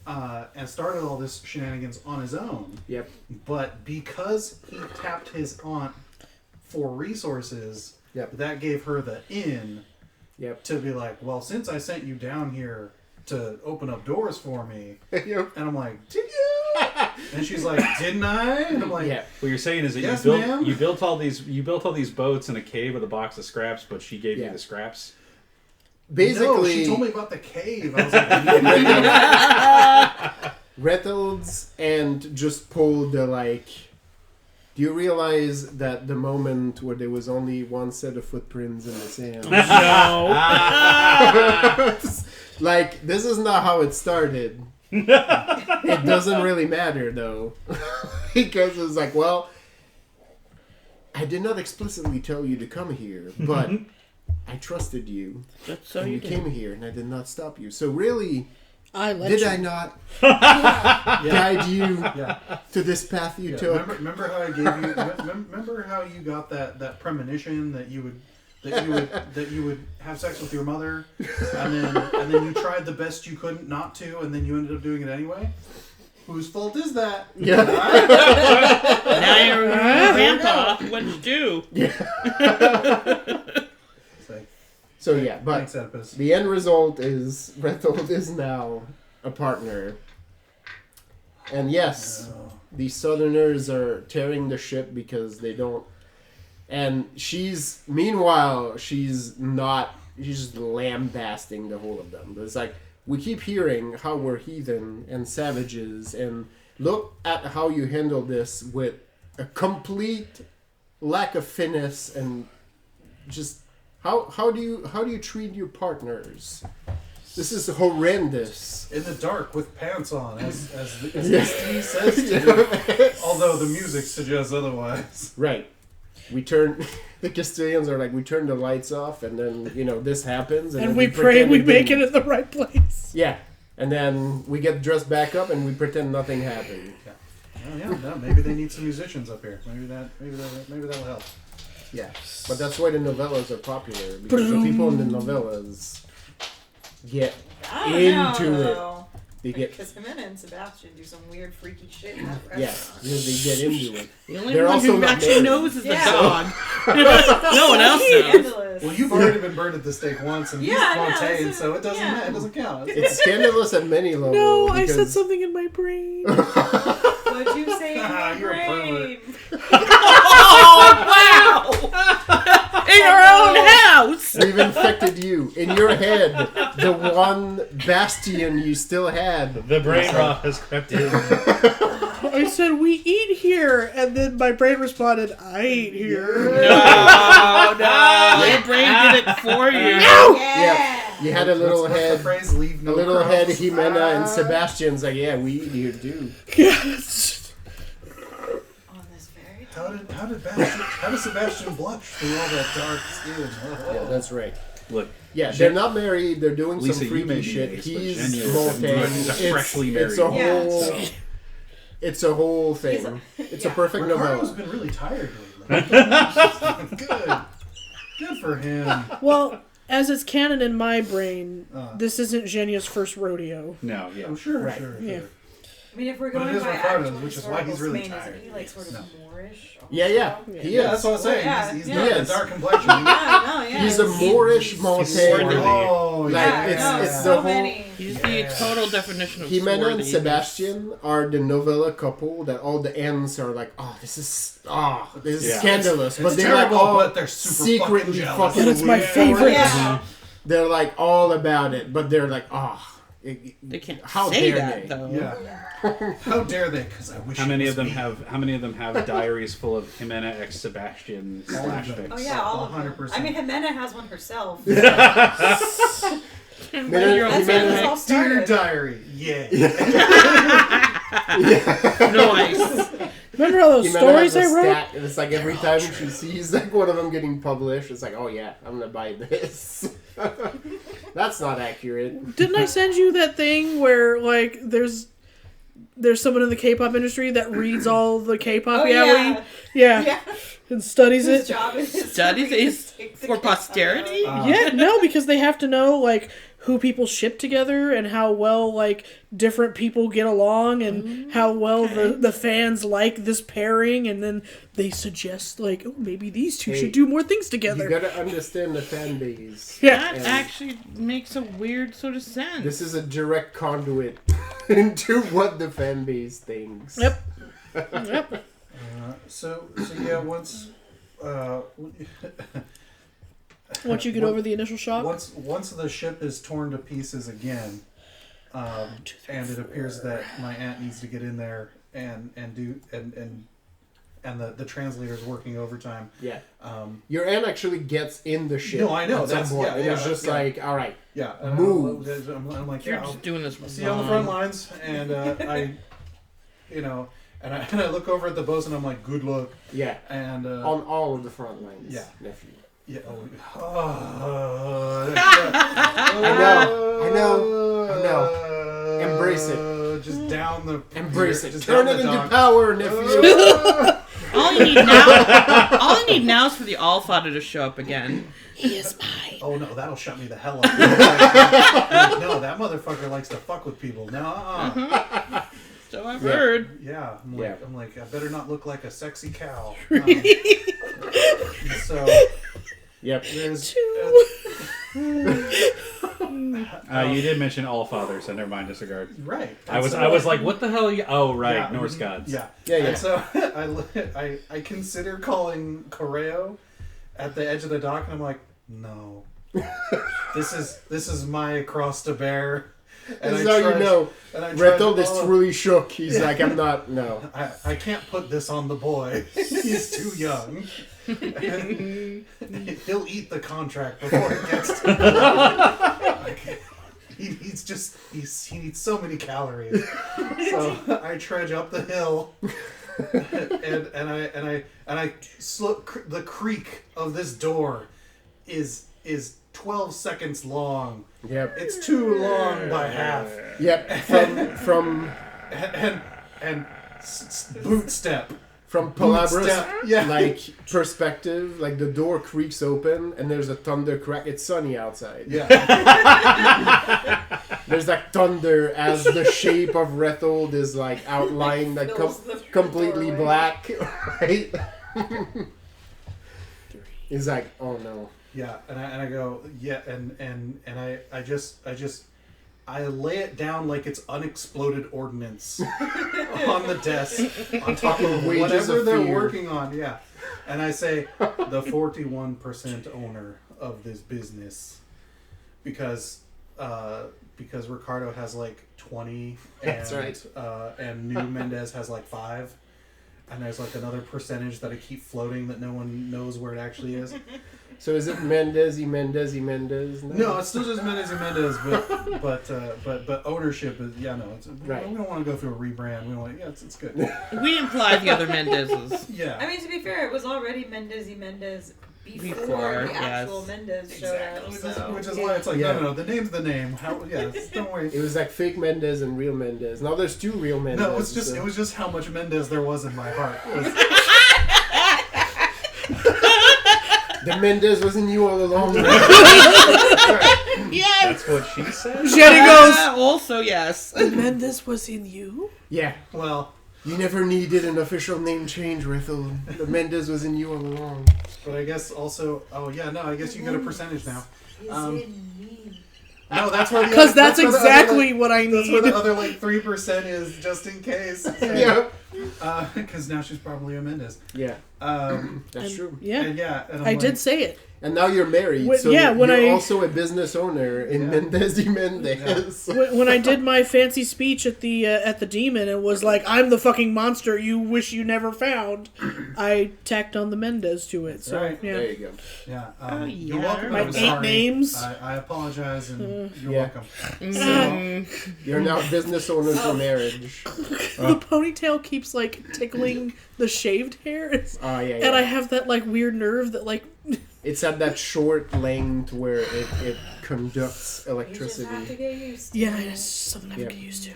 and started all this shenanigans on his own. Yep. But because he tapped his aunt for resources, Yep. that gave her the in Yep. to be like, well, since I sent you down here to open up doors for me, Yep. and I'm like, did you? And she's like, didn't I? And I'm like, Yeah. What you're saying is that Yes, you ma'am. built all these boats in a cave with a box of scraps, but she gave you Yeah. the scraps. Basically, no, she told me about the cave. I was like, I need to know. Rethold's and just pulled the like. Do you realize that the moment where there was only one set of footprints in the sand? No. Like, this is not how it started. It doesn't really matter, though. Because it's like, well, I did not explicitly tell you to come here, but I trusted you. That's so And you did. came here, and I did not stop you. So really, I let did you. I not Yeah. guide you Yeah. to this path you Yeah. took? Remember how I gave you? Remember how you got that premonition that you would have sex with your mother, and then you tried the best you couldn't not to, and then you ended up doing it anyway. Whose fault is that? Yeah. Now you're grandpa. What'd you do? So yeah, but Thanks, Oedipus. the end result is Rethold is now a partner. And yes, the Southerners are tearing the ship because they don't. And meanwhile, she's just lambasting the whole of them. It's like, we keep hearing how we're heathen and savages, and look at how you handle this with a complete lack of finesse, and just how do you treat your partners? This is horrendous. In the dark with pants on, as Yeah. Steen says to do. Although the music suggests otherwise. Right. We turn the Castilians are like, we turn the lights off, and then this happens, and And then we pray pretend we it make it didn't. in the right place. Yeah, and then we get dressed back up, and we pretend nothing happened. Oh yeah, no, maybe they need some musicians up here. Maybe that'll help. Yeah, but that's why the novellas are popular, because the people in the novellas get I don't into know, it. though. They get Because Ximena and Sebastian do some weird, freaky shit in that yeah, restaurant. they get into it. The only They're one also who not actually married. knows is the Yeah. dog. No one else knows. Scandalous. Well, you've already been burned at the stake once, and Yeah, he's I know, Fontaine, that's so it doesn't yeah. it doesn't count. It's scandalous at many levels. No, I said because- something in my brain. What'd you say in Ah, your you're a brain? Oh wow! In our own house. We've infected you. In your head, the one bastion you still had. The brain rot has crept in. I said, we eat here. And then my brain responded, I eat here. No, your brain did it for you. Yeah. You had a little What's head. the phrase? Leave no A little crumbs? head, Ximena and Sebastian's like, yeah, we eat here too. Yes. On this very How did Sebastian blush through all that dark skin? Yeah, that's right. Look, Yeah, they're not married. They're doing Lisa, some you may freaky be shit. mixed, but He's Genya molting. is freshly married. It's a Yeah. whole. It's a whole thing. It's a yeah. perfect Ricardo's novella. been really tired lately. Good for him. Well, as it's canon in my brain, Uh. this isn't Genia's first rodeo. no, yeah. I'm sure, Right. sure. Yeah. I mean, if we're But it going is by Ricardo's, actual which is why he's really historical tired. Isn't he like sort of No. Moorish? Yeah, yeah. also? He Yeah, is. that's what I'm saying. Yeah, He's yeah. got He a is. dark complexion. Yeah, no, yeah. He's a Moorish Montaigne. swordy. Oh, Like, Yeah, it's- no, it's so the whole- many. He's Yeah. the total definition of Ximena and swarthy. Sebastian are the novella couple that all the ends are like, this is Yeah. scandalous. But It's they're terrible, like all but they're super secretly fucking jealous. fucking But it's my weird. favorite. Yeah. They're like all about it, but they're like, They can't how say dare that they? though. Yeah. How dare they? Because I wish. How it many was of them me. have diaries full of Ximena x Sebastian All of them. flashbacks? Oh yeah, all of them. 100%. I mean, Ximena has one herself. Ximena- Your own That's where this Ximena- all Dear started. diary. Yeah. Nice. Remember all those Ximena stories has I a wrote? stat, and it's like every time she sees like one of them getting published, it's like, oh yeah, I'm gonna buy this. That's not accurate. Didn't I send you that thing where like there's someone in the K-pop industry that reads all the K-pop Oh yeah. yeah, Yeah. and studies His it. job is Studies is take the for kids posterity? out. Yeah, no, because they have to know like who people ship together and how well like different people get along and how well the fans like this pairing, and then they suggest like, oh, maybe these two Hey, should do more things You together. gotta understand the fan base. Yeah. That And actually makes a weird sort of sense. this is a direct conduit into what the fan base thinks. Yep. Yep. So yeah, once Once you get over the initial shock. once the ship is torn to pieces again, and it appears that my aunt needs to get in there and the translator's working overtime. Yeah. Um, Your aunt actually gets in the ship. No, I know, at some that's- point, yeah, and yeah, it's just yeah. like, all right, yeah, Move. I'm like, You're yeah, just doing this I'll see you on the front wrong. lines, and I, And I look over at the boss and I'm like, good luck. Yeah. And On all of the front lines. Yeah. Nephew. yeah. I know. Embrace it. Just down the. Embrace it. Just Turn down it the into dock. power, nephew. All you need now, all I need now is for the Allfather to show up again. He is mine. Oh no, that'll shut me the hell up. No, that motherfucker likes to fuck with people. No. So I've heard. Yeah, I'm like, I better not look like a sexy cow. So, Yep. there's. You did mention Allfather, so never mind. Disregard. Right. I was like, what the hell? Are you? Oh, right, Yeah, Norse gods. Yeah. Yeah. And so I consider calling Correo at the edge of the dock, and I'm like, no, this is my cross to bear. And This is how you know. Rethel is oh, truly shook. He's like, I'm not. No. I can't put this on the boy. He's too young. He'll eat the contract before it gets to he needs so many calories. So I trudge up the hill, and I the creak of this door is 12 seconds long. Yep. It's too long by half. Yep. From And boot step. From Palabra's Yeah. like perspective, like the door creaks open and there's a thunder crack. It's sunny outside. Yeah. There's like thunder as the shape of Rethel is like outlined, like completely doorway. black. Right? He's like, oh no. Yeah, and I go, yeah, and I just I lay it down like it's unexploded ordnance on the desk on top of Wages whatever of they're fear. working on. Yeah, and I say the 41% owner of this business because Ricardo has like 20 and That's right. And New Mendez has like 5. And there's like another percentage that I keep floating that no one knows where it actually is. So is it Mendez? No, it's still just Mendez, but ownership is it's Right. We don't want to go through a rebrand. We want it's good. We imply the other Mendezes. Yeah. I mean, to be fair, it was already Mendez before Before, the actual Mendez showed up. Which is why it's like no, the name's the name. Don't worry. It was like fake Mendez and real Mendez. Now there's 2 real Mendez. No, it's just so. it was just how much Mendez there was in my heart. The Mendez was in you all along. Yes. That's what she said. Jenny goes, Also, yes. the Mendes was in you? Yeah. Well, You never needed an official name change, Rethel. The Mendez was in you all along. but I guess also. Oh yeah, no. I guess you get a percentage now. Is Um, in me. No, that's where the Because other- that's where the other, exactly like, what I That's where need. the other like 3% is, just in case. Yeah. Because now she's probably a Mendez. Yeah. That's That's true. Yeah, And and I'm I like, did say it. And now you're married, When- so yeah, when you're I- also a business owner in Yeah. Mendez Mendez. When I did my fancy speech at the demon, it was like, I'm the fucking monster you wish you never found. I tacked on the Mendez to it. So Right. yeah. There you go. Yeah. Oh, You're yeah. welcome. My I'm 8 sorry. names. I apologize, and you're Yeah. welcome. You're now business owner for marriage. The ponytail keeps like tickling the shaved hair, Oh, yeah, yeah. and I have that like weird nerve that like It's at that short length where it conducts You just have to electricity. get used to yeah, it. it's something I have to get used to.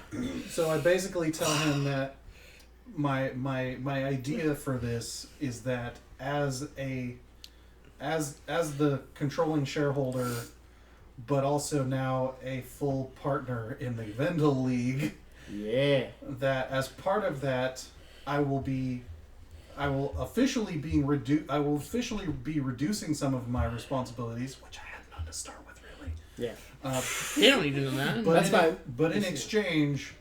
So I basically tell him that my idea for this is that as the controlling shareholder, but also now a full partner in the Vendel League, Yeah. that as part of that, I will officially be reducing some of my responsibilities, which I had none to start with, really. Yeah. They don't need to know that. But That's fine. But in exchange,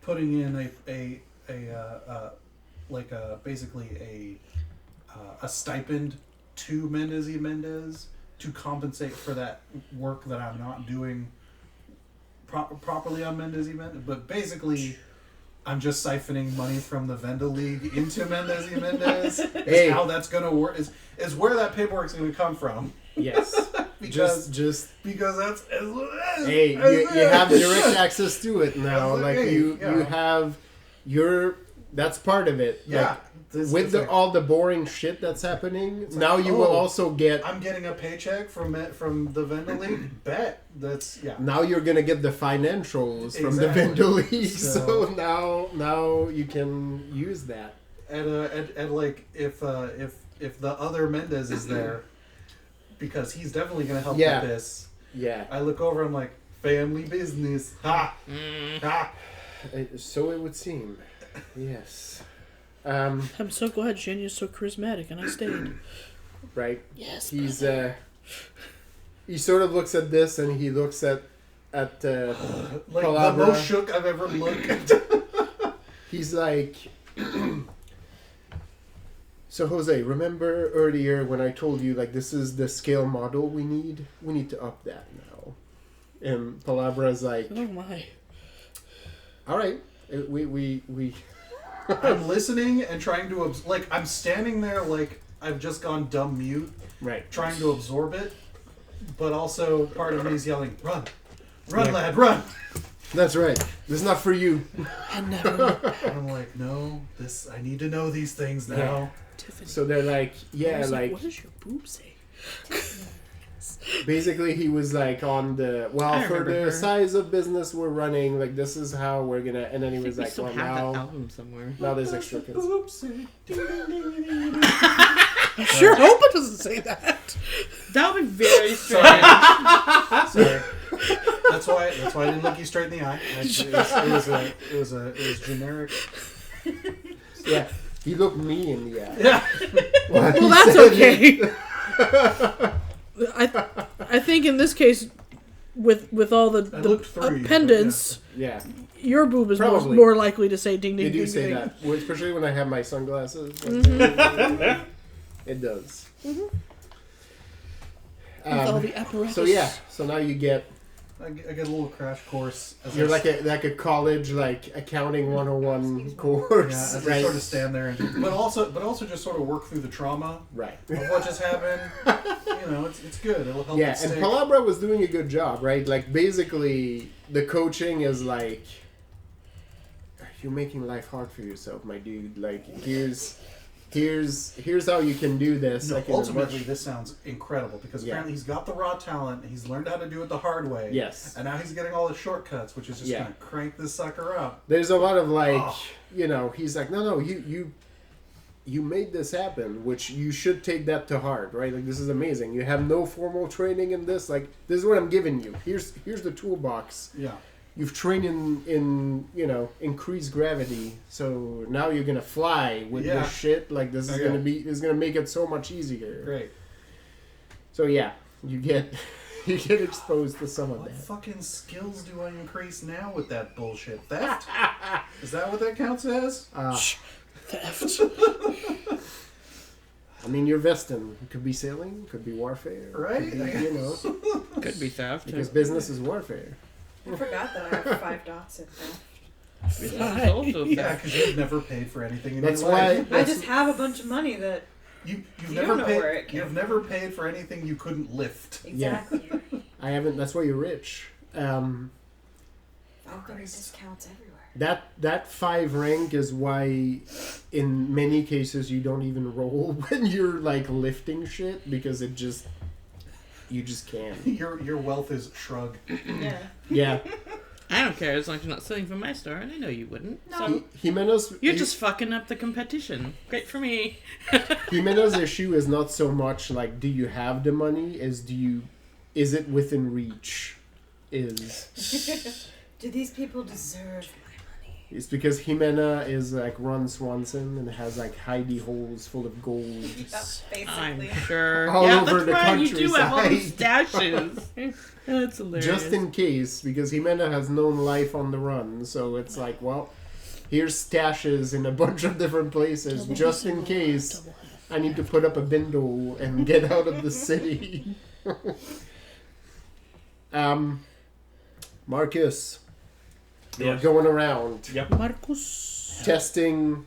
putting in basically a stipend to Mendez to compensate for that work that I'm not doing properly on Mendez. But basically, I'm just siphoning money from the Vendel League into Mendez. Hey. How that's gonna work is where that paperwork's gonna come from. Yes. because just because that's hey, you have direct access to it now. Like you have that's part of it. Yeah. Like, with all the boring shit that's happening, now you will also get. I'm getting a paycheck from the vendor league. Bet that's Now you're gonna get the financials from the vendor league, so now you can use that. And like if the other Mendez is there, because he's definitely gonna help with this. Yeah. I look over. I'm like, family business. Ha. Ha. So it would seem. Yes. I'm so glad Jenya's so charismatic, and I stayed. Right. Yes. He's he sort of looks at this, and he looks at like Palabra. the most shook I've ever looked. He's like, so Jose, remember earlier when I told you like this is the scale model we need? We need to up that now. And Palabra's like, Oh my. all right, we. I'm listening and trying to I'm standing there like I've just gone dumb mute, Right. trying to absorb it, but also part of me is yelling, "Run, lad, run!" That's right. This is not for you. And I'm like, no, I need to know these things now. Yeah. Tiffany. So they're like, I was like, what does your boob say? Basically, he was like on the for the size of business we're running, like this is how we're gonna. And then he was like, well, now album somewhere. now there's extra kids. I sure hope it doesn't say that. That would be very strange. Sorry. That's why I didn't look you straight in the eye. It was generic. Yeah, he looked me in the eye. Yeah. Well, that's okay. I think in this case, with all the pendants, yeah, your boob is Probably. more likely to say ding ding they ding do say ding. that, especially when I have my sunglasses. It does. With all the apparatus. So now you get. I get a little crash course. You're like a college like accounting 101 course, as I right? sort of stand there, but also just sort of work through the trauma Right. of what just happened. It's good. It'll help. Yeah, it and stick. Palabra was doing a good job, right? Like basically, the coaching is like, you're making life hard for yourself, my dude. Like here's how you can do this. No, like ultimately, this sounds incredible because apparently he's got the raw talent. He's learned how to do it the hard way. Yes. And now he's getting all the shortcuts, which is just going to crank this sucker up. There's a lot of like, he's like, no, you made this happen, which you should take that to heart, right? Like this is amazing. You have no formal training in this. Like this is what I'm giving you. Here's the toolbox. Yeah. You've trained in increased gravity, so now you're gonna fly with this shit. Like this is gonna make it so much easier. Great. So yeah, you get exposed to some of What that. fucking skills do I increase now with that bullshit? Theft? Is that what that counts as? Theft. I mean, you're vesting. It could be sailing, could be warfare, right? Could be, Could be theft. because business is warfare. I forgot that I have 5 dots in there. That's also Yeah, theft. because you've never paid for anything in That's your life. why. I just have a bunch of money that You've You never don't know paid. where it came You've never paid for anything you couldn't lift. exactly. I haven't. That's why you're rich. Welcome discounts everywhere. That 5 rank is why, in many cases, you don't even roll when you're like lifting shit because you just can't. Your wealth is shrug. Yeah. Yeah. I don't care as long as you're not stealing from my store, and I know you wouldn't. So Ximena's you're just fucking up the competition. Great for me. Ximena's issue is not so much like do you have the money, is it within reach? Do these people deserve my money? It's because Ximena is like Ron Swanson and has like hidey holes full of gold. Basically. I'm sure. All yeah, over that's the right. You do have all these countryside. stashes. That's hilarious. Just in case, because Ximena has known life on the run, so it's like, well, here's stashes in a bunch of different places, just in case I need to put up a bindle and get out of the city. Marcus, you're Yes. going around Yep. Marcus. testing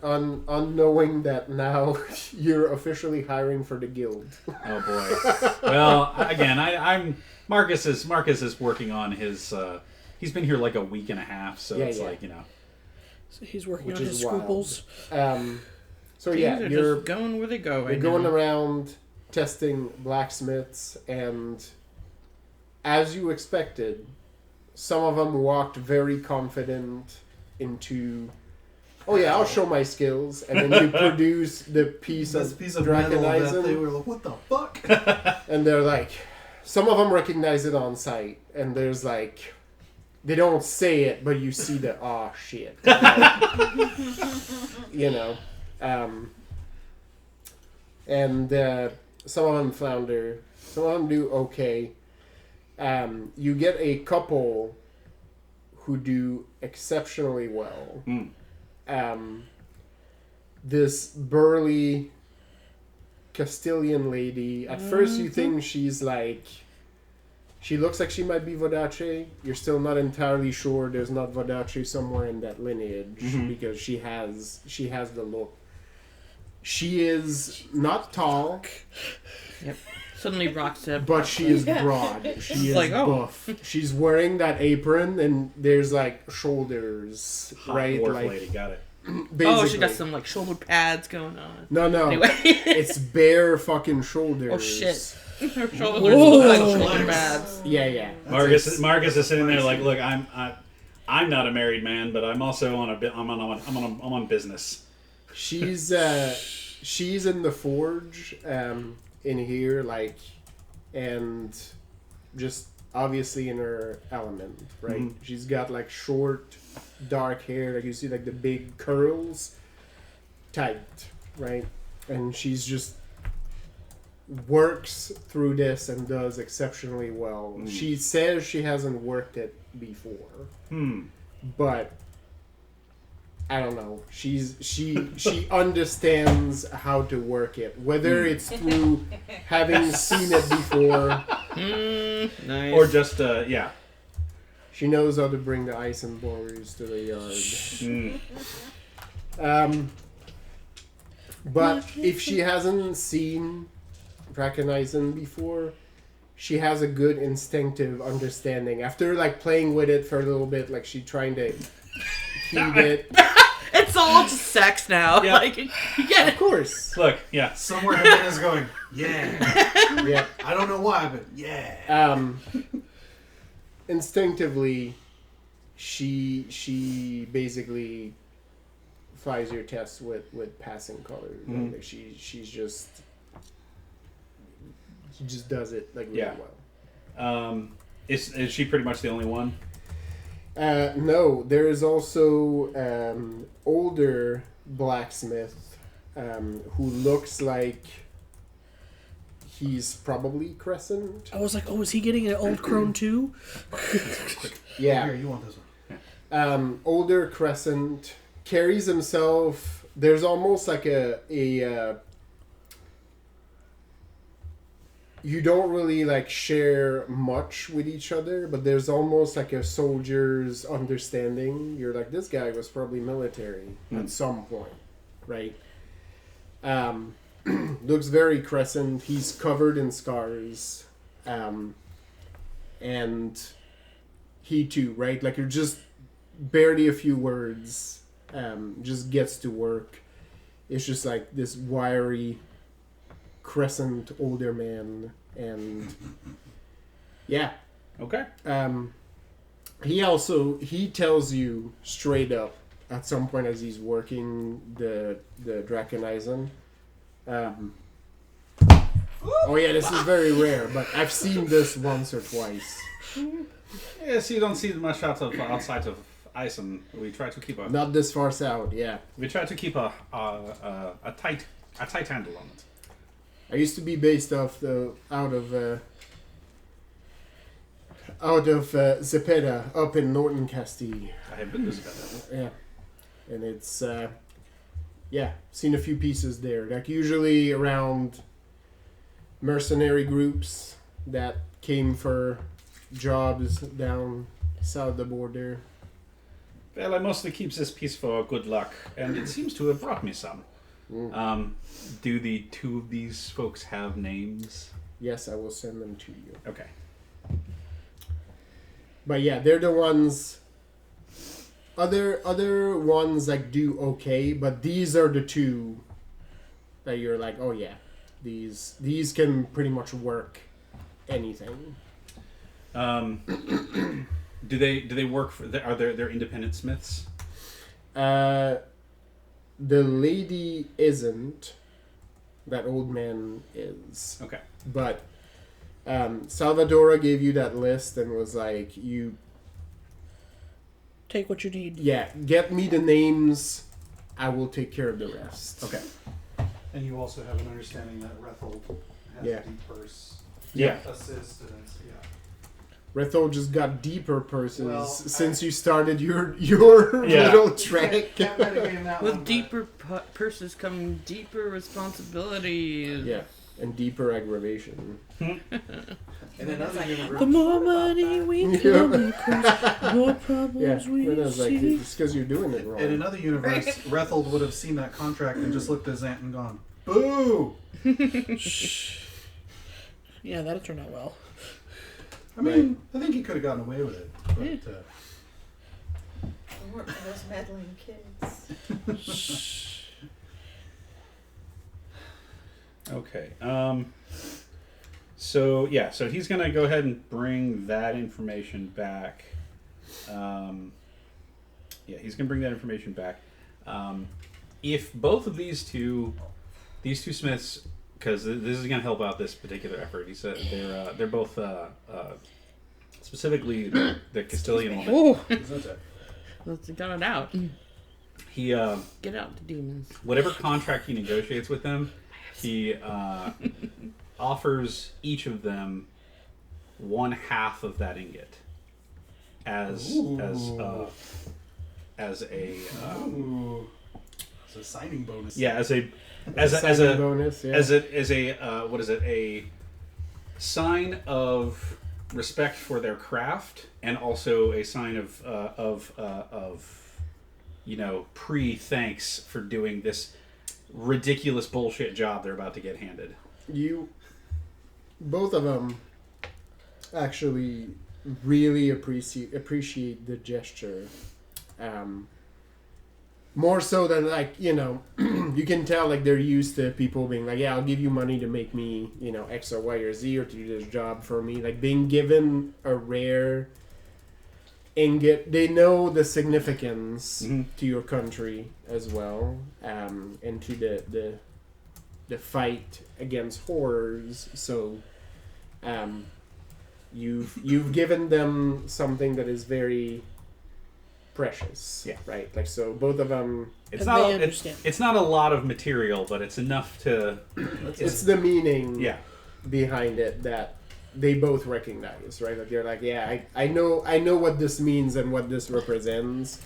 unknowing that now you're officially hiring for the guild. Oh boy. Well, again, I'm Marcus is working on his. He's been here like a week and a half, so it's like, you know. So he's working Which on is his wild. scruples. So Things yeah, are you're just going where they go. You're Right going now. around testing blacksmiths, and as you expected, some of them walked very confident into, oh yeah, I'll show my skills, and then you produce the piece This of piece of metal that Draconizing, they were like, what the fuck? and they're like, some of them recognize it on sight, and there's like, they don't say it, but you see the, oh shit. You know. And some of them flounder, some of them do okay. You get a couple who do exceptionally well. This burly Castilian lady, at first you think she's like, she looks like she might be Vodace. You're still not entirely sure there's not Vodace somewhere in that lineage, because she has the look. She is not tall, Yep. Suddenly Rock said. but she is broad. She is like, oh. buff. She's wearing that apron, and there's like shoulders, Hot right? dwarf Like lady, got it. basically. Oh, she got some like shoulder pads going on. No. Anyway. It's bare fucking shoulders. Oh shit. Her shoulders Whoa. look like shoulder pads. Yeah. Marcus is sitting there like, look, I'm not a married man, but I'm also on I'm on business. She's in the forge in here, like, and just obviously in her element, right? She's got like short, dark hair, like you see like the big curls, tight, right? And she's just works through this and does exceptionally well. She says she hasn't worked it before, but I don't know. She understands how to work it, whether it's through having seen it before, Nice. Or just yeah. She knows how to bring the ice and blowers to the yard. But if she hasn't seen Draconizing before, she has a good instinctive understanding. After like playing with it for a little bit, like she's trying to heat it. It's all just sex now. Yeah. Like, you get Of it. course. Look, yeah. Somewhere Jimena's going, yeah. Yeah. I don't know why, but yeah. Instinctively, she basically flies your test with passing colors. Mhm. Like she just does it like really Yeah. well. Is she pretty much the only one? No, there is also older blacksmith who looks like he's probably Crescent. I was like, oh, is he getting an old crone too? Yeah. Here, you want this one? Older Crescent carries himself. There's almost like a you don't really like share much with each other, but there's almost like a soldier's understanding. You're like, this guy was probably military at some point, right? Looks very Crescent. He's covered in scars, and he too, right? Like, you're just barely a few words, just gets to work. It's just like this wiry Crescent older man, and yeah. Okay. He tells you straight up at some point as he's working the Draconizing. Oh yeah, this is very rare, but I've seen this once or twice. Yeah, so you don't see much outside of ice, and we try to keep Not this far south, yeah. a tight handle on it. I used to be based out of Zepeda up in Norton Castile. I have been to Ximena. Yeah, and it's seen a few pieces there. Like usually around mercenary groups that came for jobs down south of the border. Well, I mostly keep this piece for good luck, and it seems to have brought me some. Do the two of these folks have names? Yes, I will send them to you. Okay. But yeah, they're the ones. Other ones like do okay, but these are the two that you're like, oh yeah, these can pretty much work anything. Do they work for? Are they're independent smiths? The lady isn't. That old man is. Okay. But Salvadora gave you that list and was like, you. Take what you need. Yeah, get me the names. I will take care of the rest. Okay. And you also have an understanding that Rethel has Yeah. a deep purse. Yeah. Assist and it's, yeah. Rethel just got deeper purses Well, since you started your little trek. Can't metagame that With one, but- deeper purses come deeper responsibilities. Yeah, and deeper aggravation. In another universe, The more money we come across, the more Yeah, problems we but I was like, see. it's because you're doing it wrong. in another universe, Rethel would have seen that contract and just looked at his aunt and gone, "Boo!" Yeah, that'll turn out well. I mean, I think he could have gotten away with it, but It weren't for those meddling kids. Okay. So he's gonna go ahead and bring that information back. He's gonna bring that information back. If both of these two smiths, because this is gonna help out this particular effort. He said they're both specifically the Castilian woman. Oh, Let's get it out. He Get out the demons. whatever contract he negotiates with them, he offers each of them 1/2 of that ingot as a Ooh, it's a signing bonus. as a bonus, yeah. what is it, a sign of respect for their craft, and also a sign of pre-thanks for doing this ridiculous bullshit job they're about to get handed. Both of them actually really appreciate the gesture. More so than you can tell they're used to people being like, yeah, I'll give you money to make me, X or Y or Z or to do this job for me. Like being given a rare ingot, they know the significance to your country as well, and to the fight against horrors. So, you've given them something that is very precious. Yeah. Right. So both of them. It's And not they understand. it's not a lot of material, but it's enough to. It's the meaning. Yeah. Behind it that they both recognize, right? Like they're like, yeah, I know what this means and what this represents,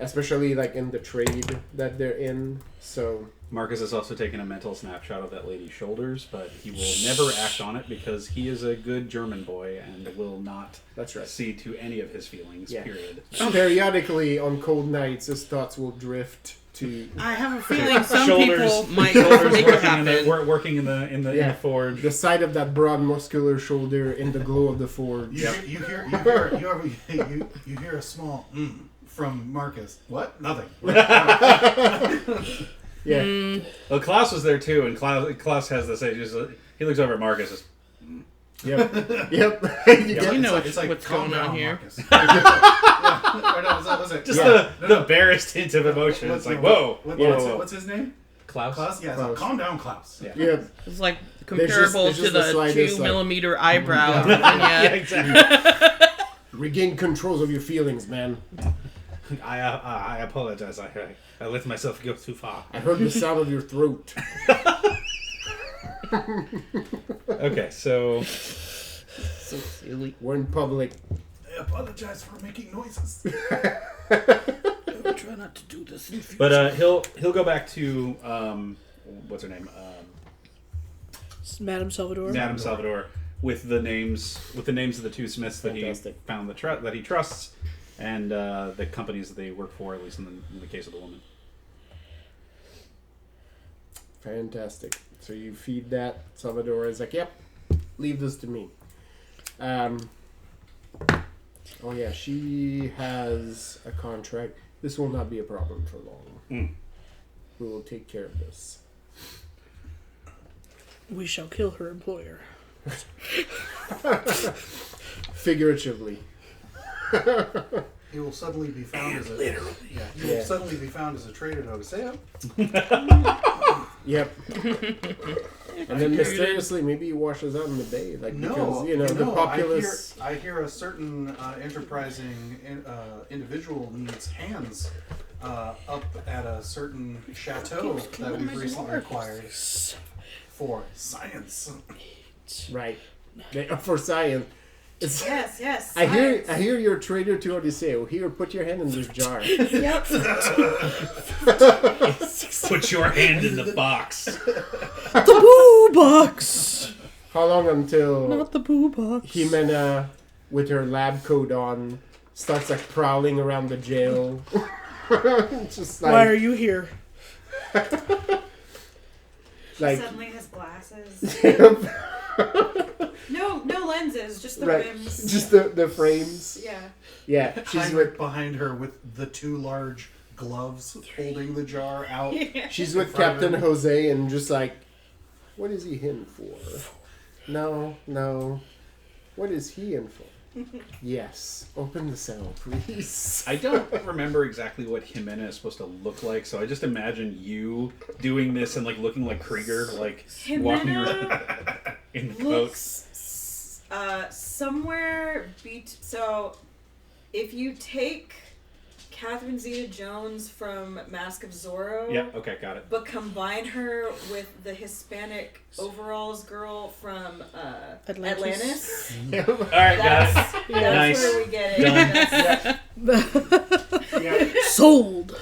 especially in the trade that they're in. So Marcus has also taken a mental snapshot of that lady's shoulders, but he will never act on it because he is a good German boy and will not that's right. see to any of his feelings. Yeah. Period. Periodically, on cold nights, his thoughts will drift to I have a feeling some Shoulders- people might Shoulders make it working happen. working in the forge. the sight of that broad, muscular shoulder in the glow of the forge. You hear a small from Marcus. What? Nothing. Yeah. Well, Klaus was there too, and Klaus has this. He looks over at Marcus. Just, Yep. Yep. You know it's like, what's calm going on down, here. Marcus. Or no, was it? just Yeah. the barest hint of emotion. It's like, whoa, What's his name? Klaus. Klaus? Yeah, it's like, Klaus. calm down, Klaus. Yeah. Yeah. It's like There's comparable just to the the slightest, 2mm eyebrow. of Yeah, Virginia. exactly. Regain control of your feelings, man. I apologize. I let myself go too far. I heard the sound of your throat. Okay, so So silly. We're in public. I apologize for making noises. I'll try not to do this in future. but he'll go back to what's her name? Madame Salvador. Madame Salvador with the names of the two smiths that Fantastic. he found that he trusts, and the companies that they work for, at least in the case of the woman. Fantastic. So you feed that. Salvador is like, yep, leave this to me. Oh yeah, she has a contract. This will not be a problem for long. We will take care of this. We shall kill her employer. Figuratively. He will suddenly be found as a he will suddenly be found as a traitor to Hosea. Yep. And then mysteriously, maybe he washes out in the bay, like because the populace. I hear a certain enterprising individual needs hands up at a certain chateau that we've recently acquired for science. Right. For science. Yes. I hear you're a traitor to Odisseo. Here, put your hand in this jar. Yep. Put your hand in the box. The boo box! How long until Not the boo box. Ximena, with her lab coat on, starts like prowling around the jail? Just like, Why are you here? like Suddenly has glasses. No lenses, just the right, rims. just the frames. Yeah. She's Heinrich behind her with the two large gloves holding the jar out. She's with Captain Jose and just like, what is he in for? No. What is he in for? Yes. Open the cell, please. I don't remember exactly what Ximena is supposed to look like, so I just imagine you doing this and like looking like Krieger, like walking around in the coat. Somewhere so if you take Catherine Zeta-Jones from Mask of Zorro, Yeah, okay, got it. but combine her with the Hispanic overalls girl from Atlantis. All right, got it. That's Nice. where we get it. That's- Sold!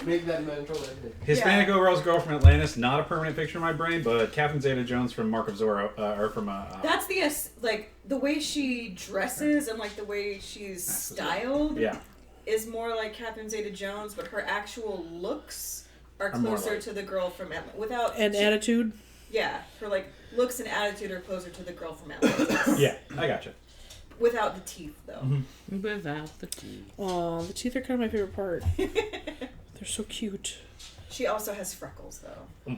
Make that mental edit. Hispanic overalls girl from Atlantis, not a permanent picture in my brain, but Catherine Zeta-Jones from Mark of Zorro, or from That's the way she dresses and like the way she's styled. yeah. Is more like Catherine Zeta-Jones, but her actual looks are Are more closer like- to the girl from Atlantis. Attitude? Yeah, her like looks and attitude are closer to the girl from Atlantis. Yeah, I gotcha. Without the teeth, though. Without the teeth. Aw, the teeth are kind of my favorite part. They're so cute. She also has freckles, though.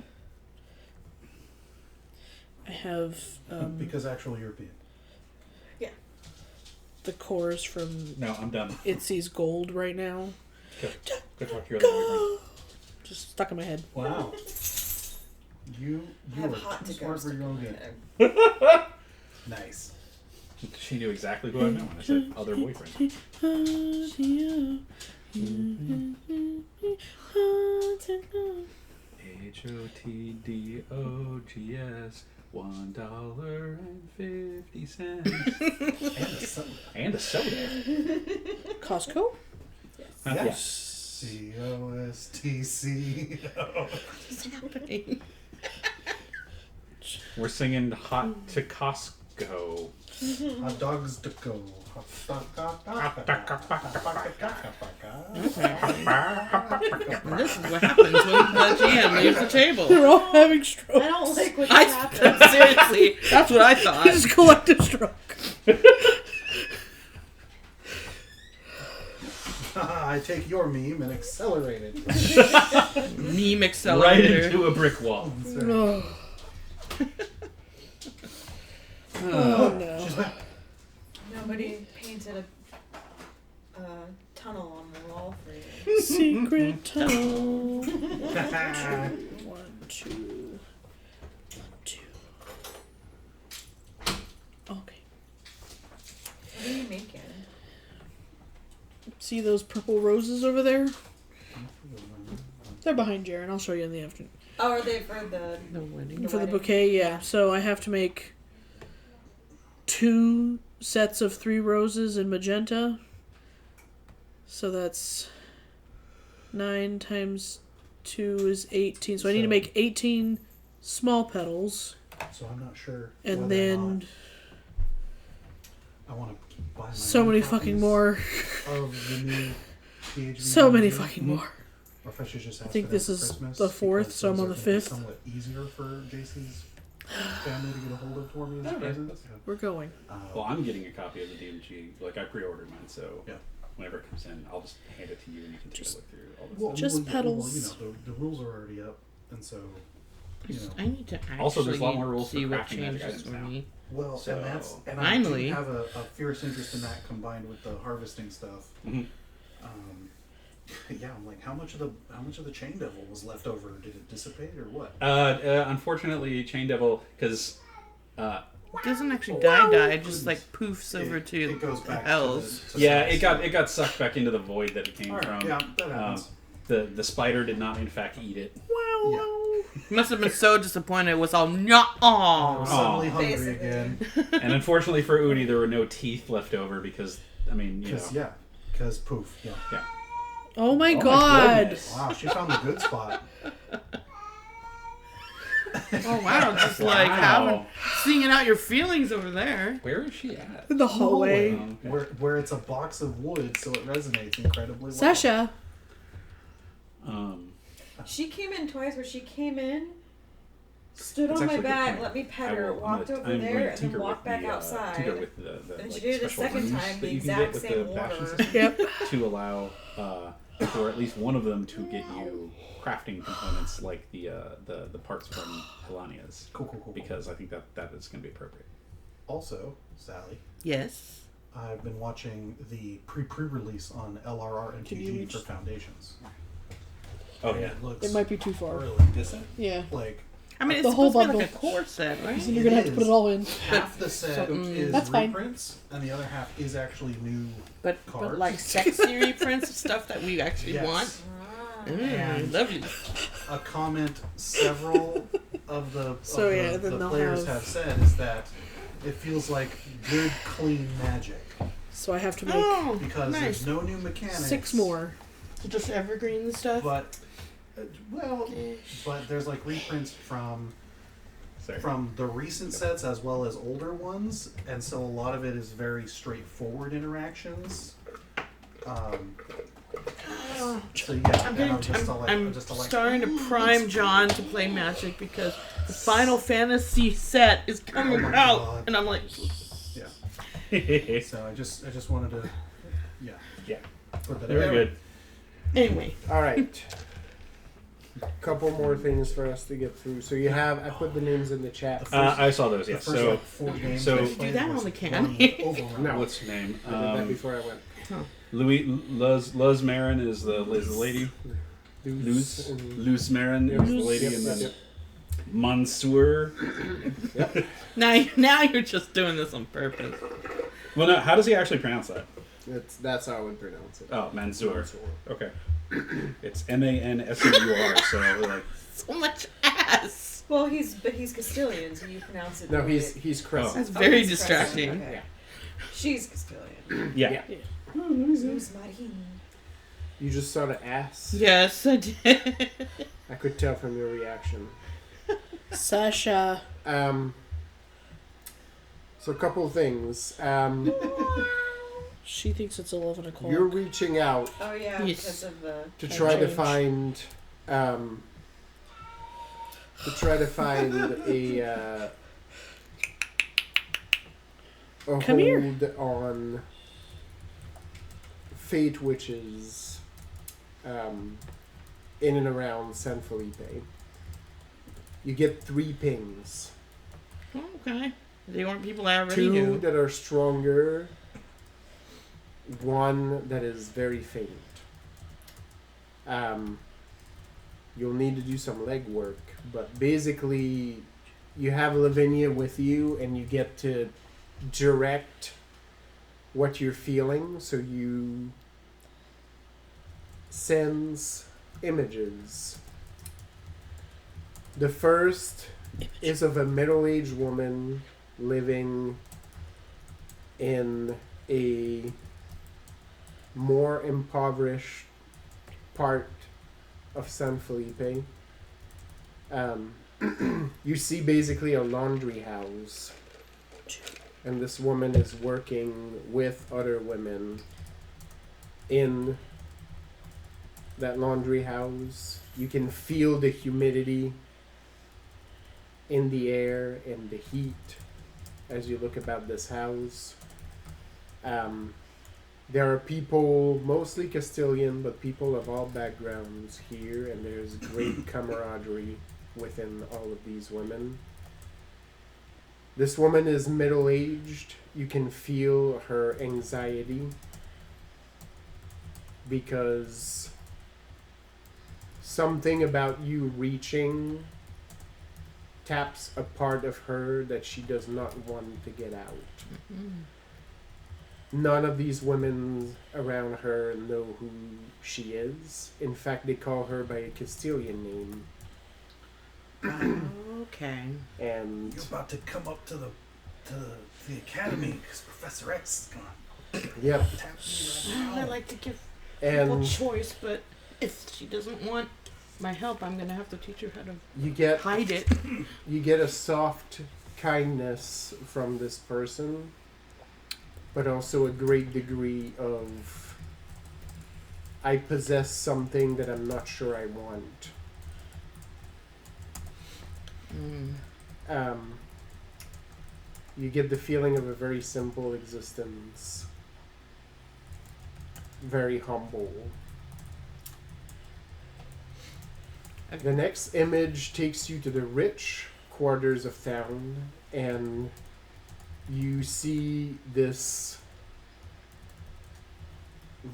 I have Because actual European. the chorus from No, I'm done. Itzy's Gold right now. Go talk to your other boyfriend. Just stuck in my head. Wow. You I have are hot too to smart go. for your own good. Nice. She knew exactly who I meant when I said other boyfriend. HOTDOGS, $1.50. And a soda. Costco? Yes. COSTC. We're singing Hot to Costco. Hot dogs to go. And this is what happens when the GM leaves the table. They're all having strokes. I don't like what I happened. seriously, that's what I thought. This is collective stroke. I take your meme and accelerate it. Meme Right accelerator. into a brick wall. Oh, oh no. Nobody painted a tunnel on the wall for you. Secret tunnel. 1, 2. 2. Okay. What are you making? See those purple roses over there? They're behind Jaren. I'll show you in the afternoon. Oh, are they for the wedding. For the wedding? bouquet, yeah. So I have to make 2 sets of 3 roses in magenta. So that's 9 times 2 is 18. So I need to make 18 small petals. So I'm not sure. And whether or then not I want to buy my So own many copies fucking more. of the new PHB. So many magazine. fucking more. Or if I should just ask I think for this that is for Christmas, the 4th, because so I'm those on are the gonna be 5th. Somewhat easier for JC's family to get a hold of for me as a Okay. present. We're going. Well, I'm getting a copy of the DMG. Like, I pre-ordered mine, so Yeah. whenever it comes in, I'll just hand it to you and you can take a look through all this Well, stuff. Just well, pedals. you know, the rules are already up, and so you know. I need to actually Also, there's a lot more rules see for what crafting magic changes items for now. me. Well, So, and finally. I do have a fierce interest in that combined with the harvesting stuff. Mhm. Yeah, I'm like, how much of the Chain Devil was left over? Did it dissipate or what? Unfortunately, Chain Devil, because It doesn't actually die. It just like poofs over to it goes back hells. to yeah, South. it got sucked back into the void that it came All right, from. yeah, that happens. The spider did not, in fact, eat it. Must have been so disappointed. It was all no. I was Aw. suddenly hungry Basically. again. And unfortunately for Udi, there were no teeth left over because, I mean, you know. Because poof, yeah. Oh my Oh god. goodness. Wow, she found the good spot. Oh wow! Just like having singing out your feelings over there. Where is she at? In the hallway. Oh, okay. Where it's a box of wood, so it resonates incredibly well. Sasha. She came in twice where she came in, stood It's on my actually a good back, point. let me pet I her, will- walked I'm over going there, to and tinker then walked with back the, outside. tinker with the And like, she did it a special second ruse time, that the you can exact get with same the fashion order. system Yep. to allow for at least one of them to get you crafting components like the parts from Helania's. Cool. Because I think that is going to be appropriate. Also, Sally, Yes. I've been watching the pre-release on LRR and Can you TG reach- for Foundations. Oh And yeah. it looks It might be too far. really Distant? Yeah. like I mean, it's The whole supposed to be bundle. like a core set, right? So you're gonna have to put it all in. half the set is That's fine. reprints, and the other half is actually new. But Cards. like sexy reprints of stuff that we actually Yes. want. And Lovely. a comment several of the So, yeah, then the they'll players have- have said is that it feels like good, clean magic So I have to make Oh, because nice. there's no new mechanics. 6 more. Just evergreen stuff. But but there's like reprints from Sorry. the recent sets as well as older ones, and so a lot of it is very straightforward interactions. So yeah, I'm, and I'm just to like, starting to prime John to play Magic because the Final Fantasy set is coming Oh my out, God. and I'm like, yeah. So I just wanted to, yeah, Yeah. put that Very out. good. anyway. All right. Couple more things for us to get through. So you have, I put the names in the chat. I saw those. The Yeah. first So like 4 games so- I You do played that was on the can. one overwhelming. No. what's her name? I did that before I went. Louis Luz Marin is the lady. Luz Marin is the lady, Yep, and then yep. Mansour. Now you're just doing this on purpose. Well, no. How does he actually pronounce that? That's how I would pronounce it. Oh, Mansour. Okay. It's Mansour. So like. So much ass. Well, he's Castilian, so you pronounce it. No, the way he's it- Crescent. That's Oh, very he's distracting. Crescent, okay. She's Castilian. Yeah. Zeus Marin. You just saw the ass. Yes, I did. I could tell from your reaction. Sasha. So a couple of things. She thinks it's 11 o'clock. You're reaching out Oh yeah, Yes. because of the. to Can try to change. find a Come here. hold on Fate Witches in and around San Felipe. You get 3 pings. Okay. They weren't people I already 2 knew. that are stronger, 1 that is very faint. You'll need to do some legwork, but basically you have Lavinia with you and you get to direct what you're feeling, so you sends images. The first is of a middle-aged woman living in a more impoverished part of San Felipe. You see basically a laundry house and this woman is working with other women in that laundry house. You can feel the humidity in the air and the heat as you look about this house. There are people, mostly Castilian, but people of all backgrounds here, and there's great camaraderie within all of these women. This woman is middle-aged. You can feel her anxiety because something about you reaching taps a part of her that she does not want to get out. Mm-hmm. None of these women around her know who she is. In fact, they call her by a Castilian name. Okay. And You're about to come up to the academy because Professor X is gonna yep. tap you right I now. like to give people And choice, but if she doesn't want my help, I'm gonna have to teach her how to you get hide it. you get a soft kindness from this person, but also a great degree of I possess something that I'm not sure I want. You get the feeling of a very simple existence, very humble. The next image takes you to the rich quarters of town, and you see this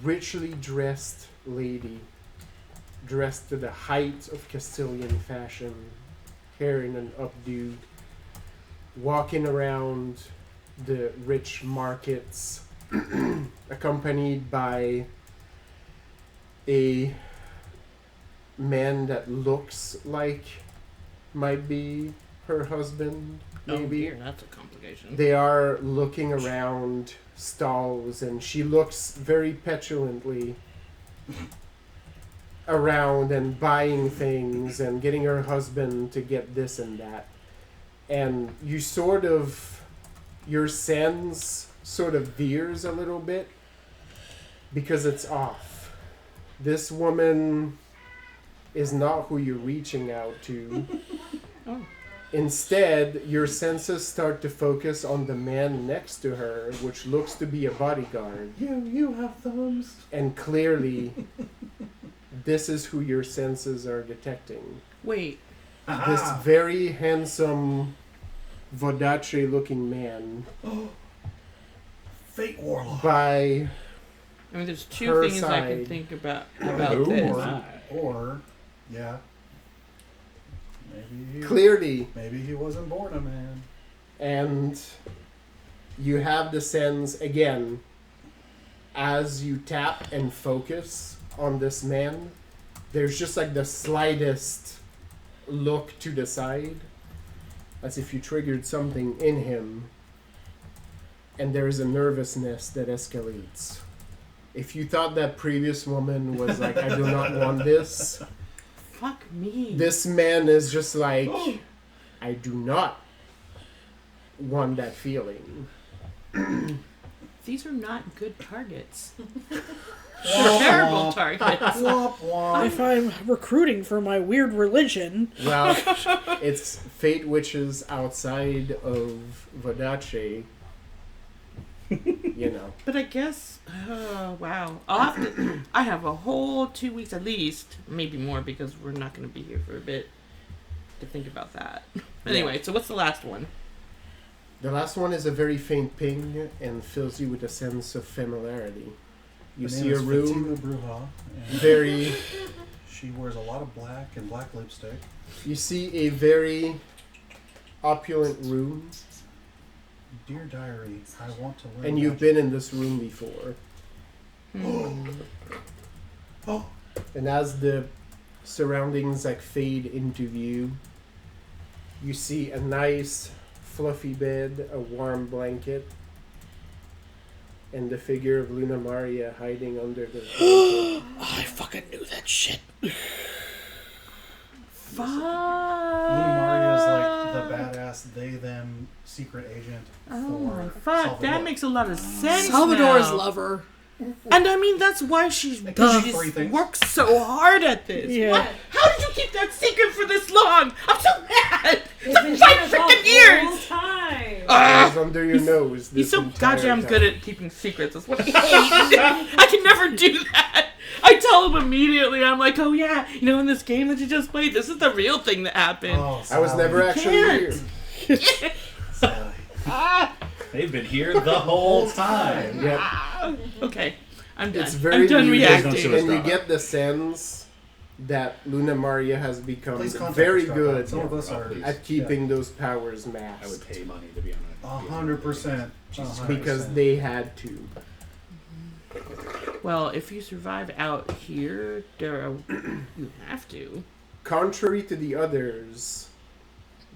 richly dressed lady, dressed to the height of Castilian fashion, hair in an updo, walking around the rich markets, accompanied by a man that looks like might be her husband, Oh maybe. dear, that's a complication. They are looking around stalls, and she looks very petulantly around and buying things and getting her husband to get this and that. And you sort of, your sense sort of veers a little bit because it's off. This woman is not who you're reaching out to. Oh. Instead, your senses start to focus on the man next to her, which looks to be a bodyguard. You have thumbs. And clearly, this is who your senses are detecting. Wait, This very handsome, Vodace-looking man Fate Warlock. by I mean, there's two Her things I can side. think about Ooh. this. Or, yeah. clearly, Maybe he wasn't born a man. and you have the sense, again, as you tap and focus on this man, there's just like the slightest look to the side, as if you triggered something in him, and there is a nervousness that escalates. If you thought that previous woman was like, I do not want this, Fuck me. this man is just like, I do not want that feeling. These are not good targets. They're terrible targets. Womp womp. If I'm recruiting for my weird religion, Well, it's fate witches outside of Vodace. You know. But I guess, oh wow, I have a whole 2 weeks at least, maybe more because we're not going to be here for a bit to think about that. Anyway, so what's the last one? The last one is a very faint ping and fills you with a sense of familiarity. You Her see name a is room Fatima Bruja, and very. she wears a lot of black and black lipstick. You see a very opulent room, Dear diary, I want to learn. and you've magic. been in this room before. Oh, And as the surroundings like fade into view, you see a nice fluffy bed, a warm blanket, and the figure of Luna Maria hiding under the blanket. I fucking knew that shit. Fuck. Luna Maria was like the badass they them secret agent Oh, for fuck, Salvador. that makes a lot of sense. Salvador's now. lover. And I mean, that's why she They can do three she's things. works so hard at this. Yeah. What? How did you keep that secret for this long? I'm so mad. It's It's been 5 the freaking years. whole time. It was under your He's- nose. He's this so entire goddamn time. good at keeping secrets. That's what I hate. I can never do that. I tell him immediately. I'm like, oh yeah, you know, in this game that you just played, this is the real thing that happened. Oh, I was Sally. never actually can't. here. Sally. They've been here the whole time. Yep. Okay, I'm done. It's very I'm done weird. Don't reacting. show us And you drama. get the sense that Luna Maria has become Please contact very us, Scott. good Some of us Yeah, are please. at keeping those powers masked. I would pay money to be on it. 100%. Jesus 100%. Because they had to. Well, if you survive out here, you have to. Contrary to the others,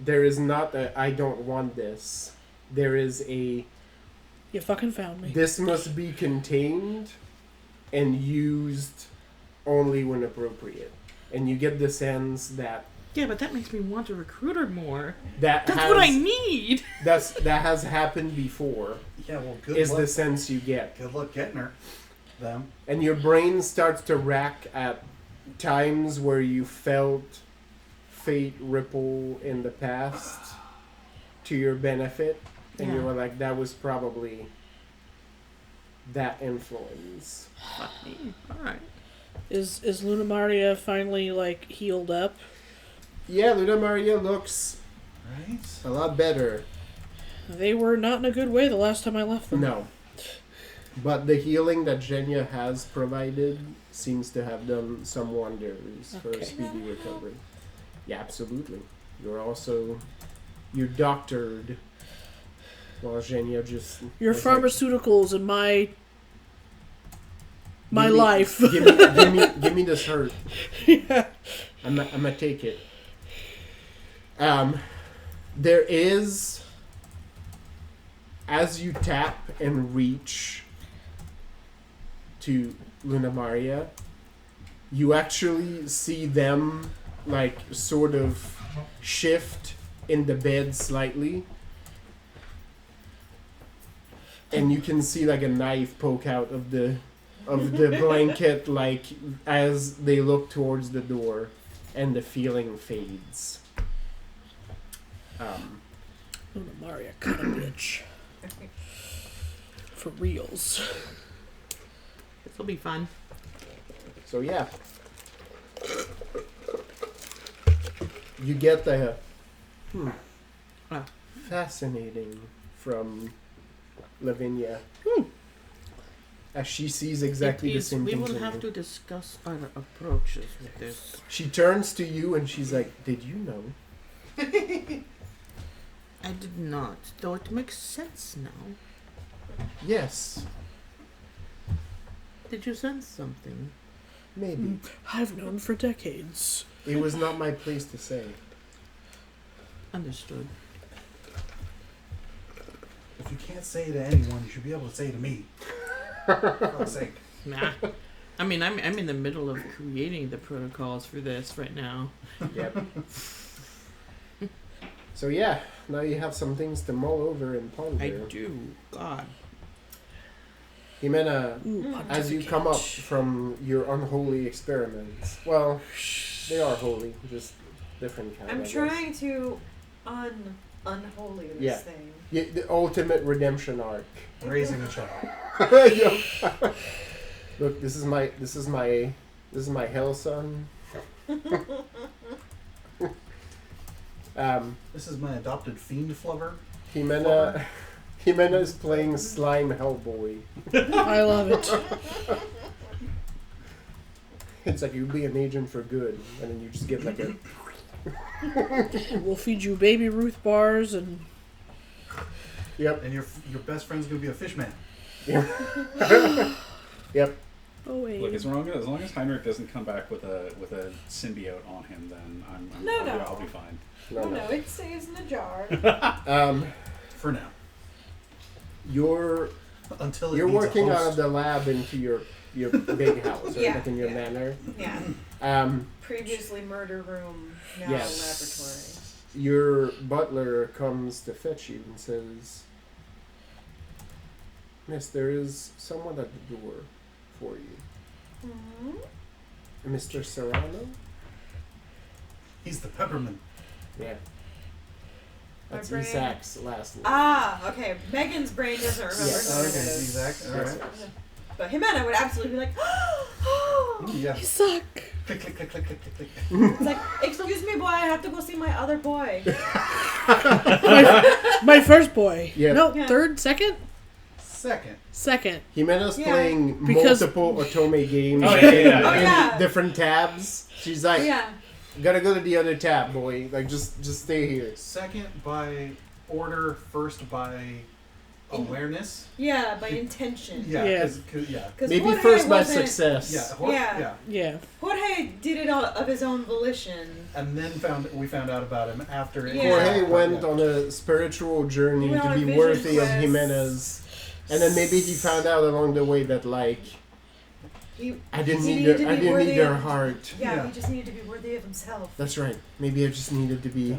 there is not a I don't want this. There is a You fucking found me. this must be contained and used only when appropriate. And you get the sense that Yeah, but that makes me want to recruit her more. that That's has, what I need. that has happened before. Yeah, well, good Is luck. the sense you get. Good luck getting her. Them. And your brain starts to rack at times where you felt fate ripple in the past to your benefit, and you Yeah. were like, that was probably that influence. Fuck me. All right. Is Luna Maria finally like healed up? Yeah, Luna Maria looks Right? a lot better. They were not in a good way the last time I left them. No. But the healing that Genya has provided seems to have done some wonders for Okay. a speedy recovery. Yeah, absolutely. You're doctored. While Genya just... Your was like, pharmaceuticals and my "Give me- life. give me this hurt. Yeah. I'm gonna take it. There is, as you tap and reach to Luna Maria, you actually see them like sort of shift in the bed slightly. And you can see like a knife poke out of the blanket, like as they look towards the door, and the feeling fades. Luna Maria, kind of bitch. For reals. This'll be fun. So yeah, you get the Ah. fascinating from Lavinia, as she sees exactly the Please, same we things. will in have you. to discuss our approaches with this. She turns to you and she's like, "Did you know?" I did not, though it makes sense now. Yes, Did you sense something? maybe. I've known for decades. It was not my place to say. Understood. If you can't say it to anyone, you should be able to say it to me. For God's sake. Nah. I mean, I'm in the middle of creating the protocols for this right now. Yep. So yeah, now you have some things to mull over and ponder. I do. God. Ximena, Ooh, as you come up from your unholy experiments, well, they are holy, just different kind. I'm I guess. trying to unholy this Yeah. thing. Yeah, the ultimate redemption arc. Raising a child. Yep. Look, this is my hell son. This is my adopted fiend flubber. Ximena is playing Slime Hellboy. I love it. It's like you be an agent for good, and then you just get like a. We'll feed you baby Ruth bars and Yep. And your best friend's gonna be a fish man. Yep. oh wait. Look, as long as Heinrich doesn't come back with a symbiote on him, then I'll be fine. No, no. it stays in the jar. For now. You're Until it You're needs a working out host. of the lab into your big house, right? Yeah, Like in your yeah. manor. Yeah. Um, Previously murder room, now Yes. laboratory. your butler comes to fetch you and says, "Miss, there is someone at the door for you. Mr. Serrano?" He's the peppermint. Yeah. That's brain- Isaac's last name. Ah, okay. Megan's brain doesn't remember Yes. who it Okay, is. Isaac. All right. But Ximena would absolutely be like, Ooh, yeah. You suck. Click, click, click, click, click, click, click. it's like, excuse me, boy, I have to go see my other boy. My first boy. Yeah. No, Yeah. third, second? Second. Second. Jimena's Yeah. playing Because- multiple Otome games Oh, yeah, yeah. Oh, in yeah. different tabs. She's like, Yeah. gotta go to the other tab, boy. Like, just stay here. Second by order. First by awareness. Yeah, by intention. Yeah. Yeah. 'cause yeah. Because Maybe Jorge first by wasn't- success. Yeah. Yeah. Yeah. Yeah. Jorge did it all of his own volition. And then we found out about him after it. Yeah. Jorge went Yeah. on a spiritual journey He went to on a be vision worthy of quest. Jimena's. And then maybe he found out along the way that, like, He, I didn't he need needed her, to I be didn't worthy need her of- heart. Yeah, Yeah. he just needed to be worthy of himself. That's right. Maybe I just needed to be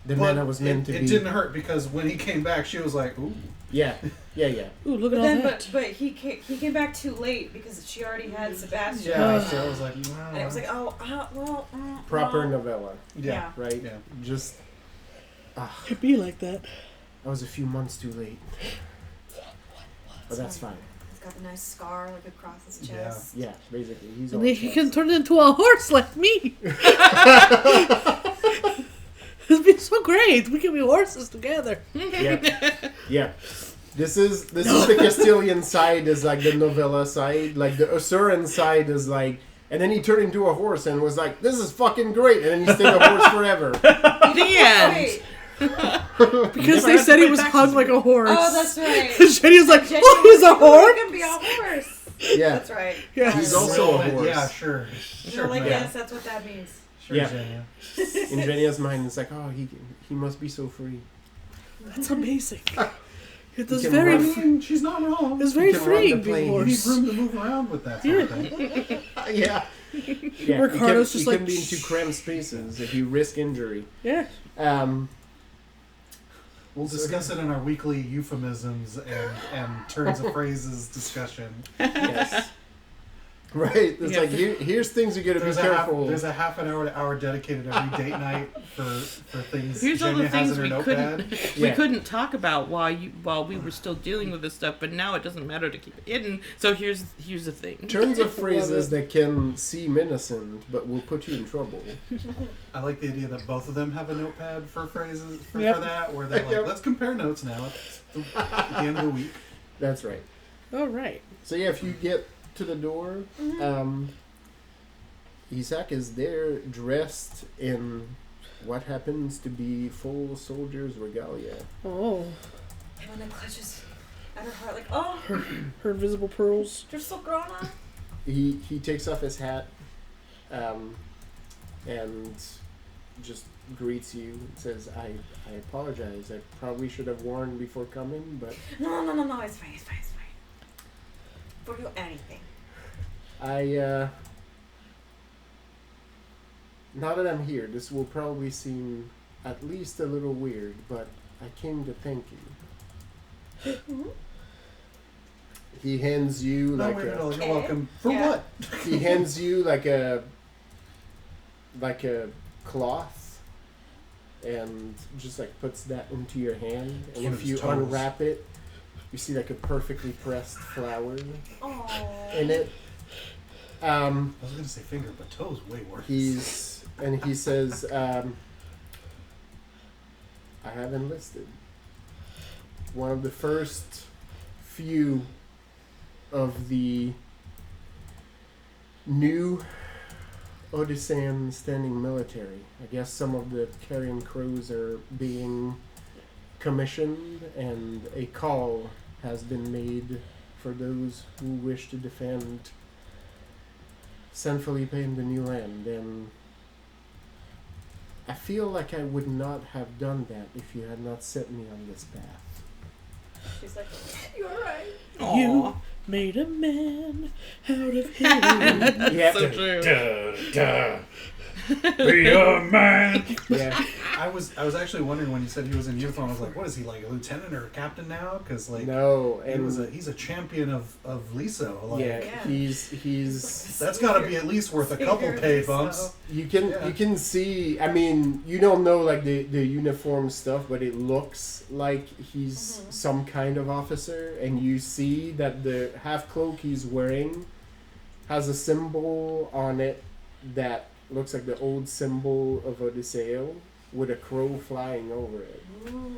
the man I was meant to it be. didn't hurt because when he came back, she was like, "Ooh." Yeah. Yeah. Ooh, look But at all then, that. but he came back too late because she already had Sebastian. Yeah. So I was like, "Wow." And it was like, oh, well, Proper well. novella, Yeah. right? Yeah. Just, It'd be like that. I was a few months too late. But that's fine. He's got the nice scar like across his Yeah. chest. Yeah, basically. He's all And then he set. can turn into a horse like me. It'd be so great. We can be horses together. Yeah. Yeah. This is the Castilian side is like the novella side. Like the Asuran side is like, and then he turned into a horse and was like, "This is fucking great," and then he stayed a horse forever. The end. Wait. Because Never they had to said he pay was taxes. hung like a horse. Oh, that's right. And Jenny was like, Jenny "Oh, was he's a like, horse." He can be a horse. Yeah. That's right. Yeah. He's also a horse. Yeah, sure. You're like, man. yes, that's what that means. Sure, Yeah. Jenny. In Jenia's mind, it's like, oh, he must be so free. That's amazing. It was He can very, run. She's not wrong. it was very He can run freeing the being a plane. You need horse. room to move around with that sort of thing. Yeah. Yeah. Ricardo's you just can like, be into cramped spaces if you risk injury. Yeah. We'll discuss it in our weekly euphemisms and turns of phrases discussion. Yes. Right. It's Yeah. like here's things you got to be There's careful. there's a half an hour dedicated every date night for things Here's all Jenny the has things in her we notepad. couldn't Yeah. we couldn't talk about while we were still dealing with this stuff, but now it doesn't matter to keep it hidden. So here's the thing. Turns of phrases that can seem innocent but will put you in trouble. I like the idea that both of them have a notepad for phrases for Yep. that, where they're like, Yep. let's compare notes now at the end of the week. That's right. All right. So yeah, if you get to the door, Isaac is there dressed in what happens to be full soldier's regalia. Oh, And then it clutches at her heart, like, oh, her invisible pearls. you're still growing up. He takes off his hat and just greets you and says, I apologize. I probably should have warned before coming, but No, it's fine. For you, anything. now that I'm here, this will probably seem at least a little weird, but I came to thank you. He hands you No, like wait, a, no, you're welcome. For Yeah. what? he hands you like a cloth and just like puts that into your hand, and One if of you his toes. unwrap it, you see like a perfectly pressed flower Oh. in it. I was gonna say finger, but toes way worse. He says, I have enlisted. One of the first few of the new Odyssean standing military. I guess some of the carrion crows are being commissioned, and a call has been made for those who wish to defend San Felipe in the new land, and I feel like I would not have done that if you had not set me on this path. She's like, you're right. You made a man out of him. Yeah. So true. The young man. Yeah. I was actually wondering when you said he was in uniform. I was like, what is he, like a lieutenant or a captain now? Because like No, he and was he's a champion of Liso. Like, yeah, Yeah. he's that's got to be at least worth a couple Figure pay this bumps. out. you can Yeah. you can see. I mean, you don't know like the uniform stuff, but it looks like he's some kind of officer, and you see that the half cloak he's wearing has a symbol on it that looks like the old symbol of Odiseo with a crow flying over it. Ooh.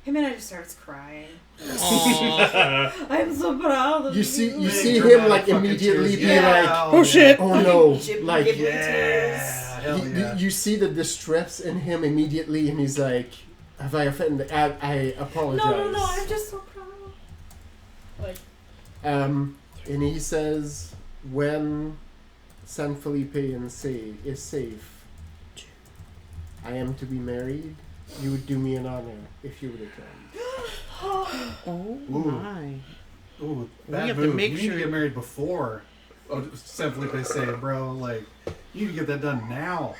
Ximena just starts crying. Aww. I'm so proud of You see Big him dramatic like fucking immediately tears. be Yeah, like, "Oh, shit." oh no, Give like me Yeah, tears. hell yeah. you see the distress in him immediately, and he's like, "Have I offended? I apologize." No, I'm just so proud. Like, And he says, "When San Felipe is safe, I am to be married. You would do me an honor if you would attend." Oh Ooh. my. Ooh, We bad have to move. make You need sure- to get married before. Oh, San Felipe say, bro, like, you need to get that done now.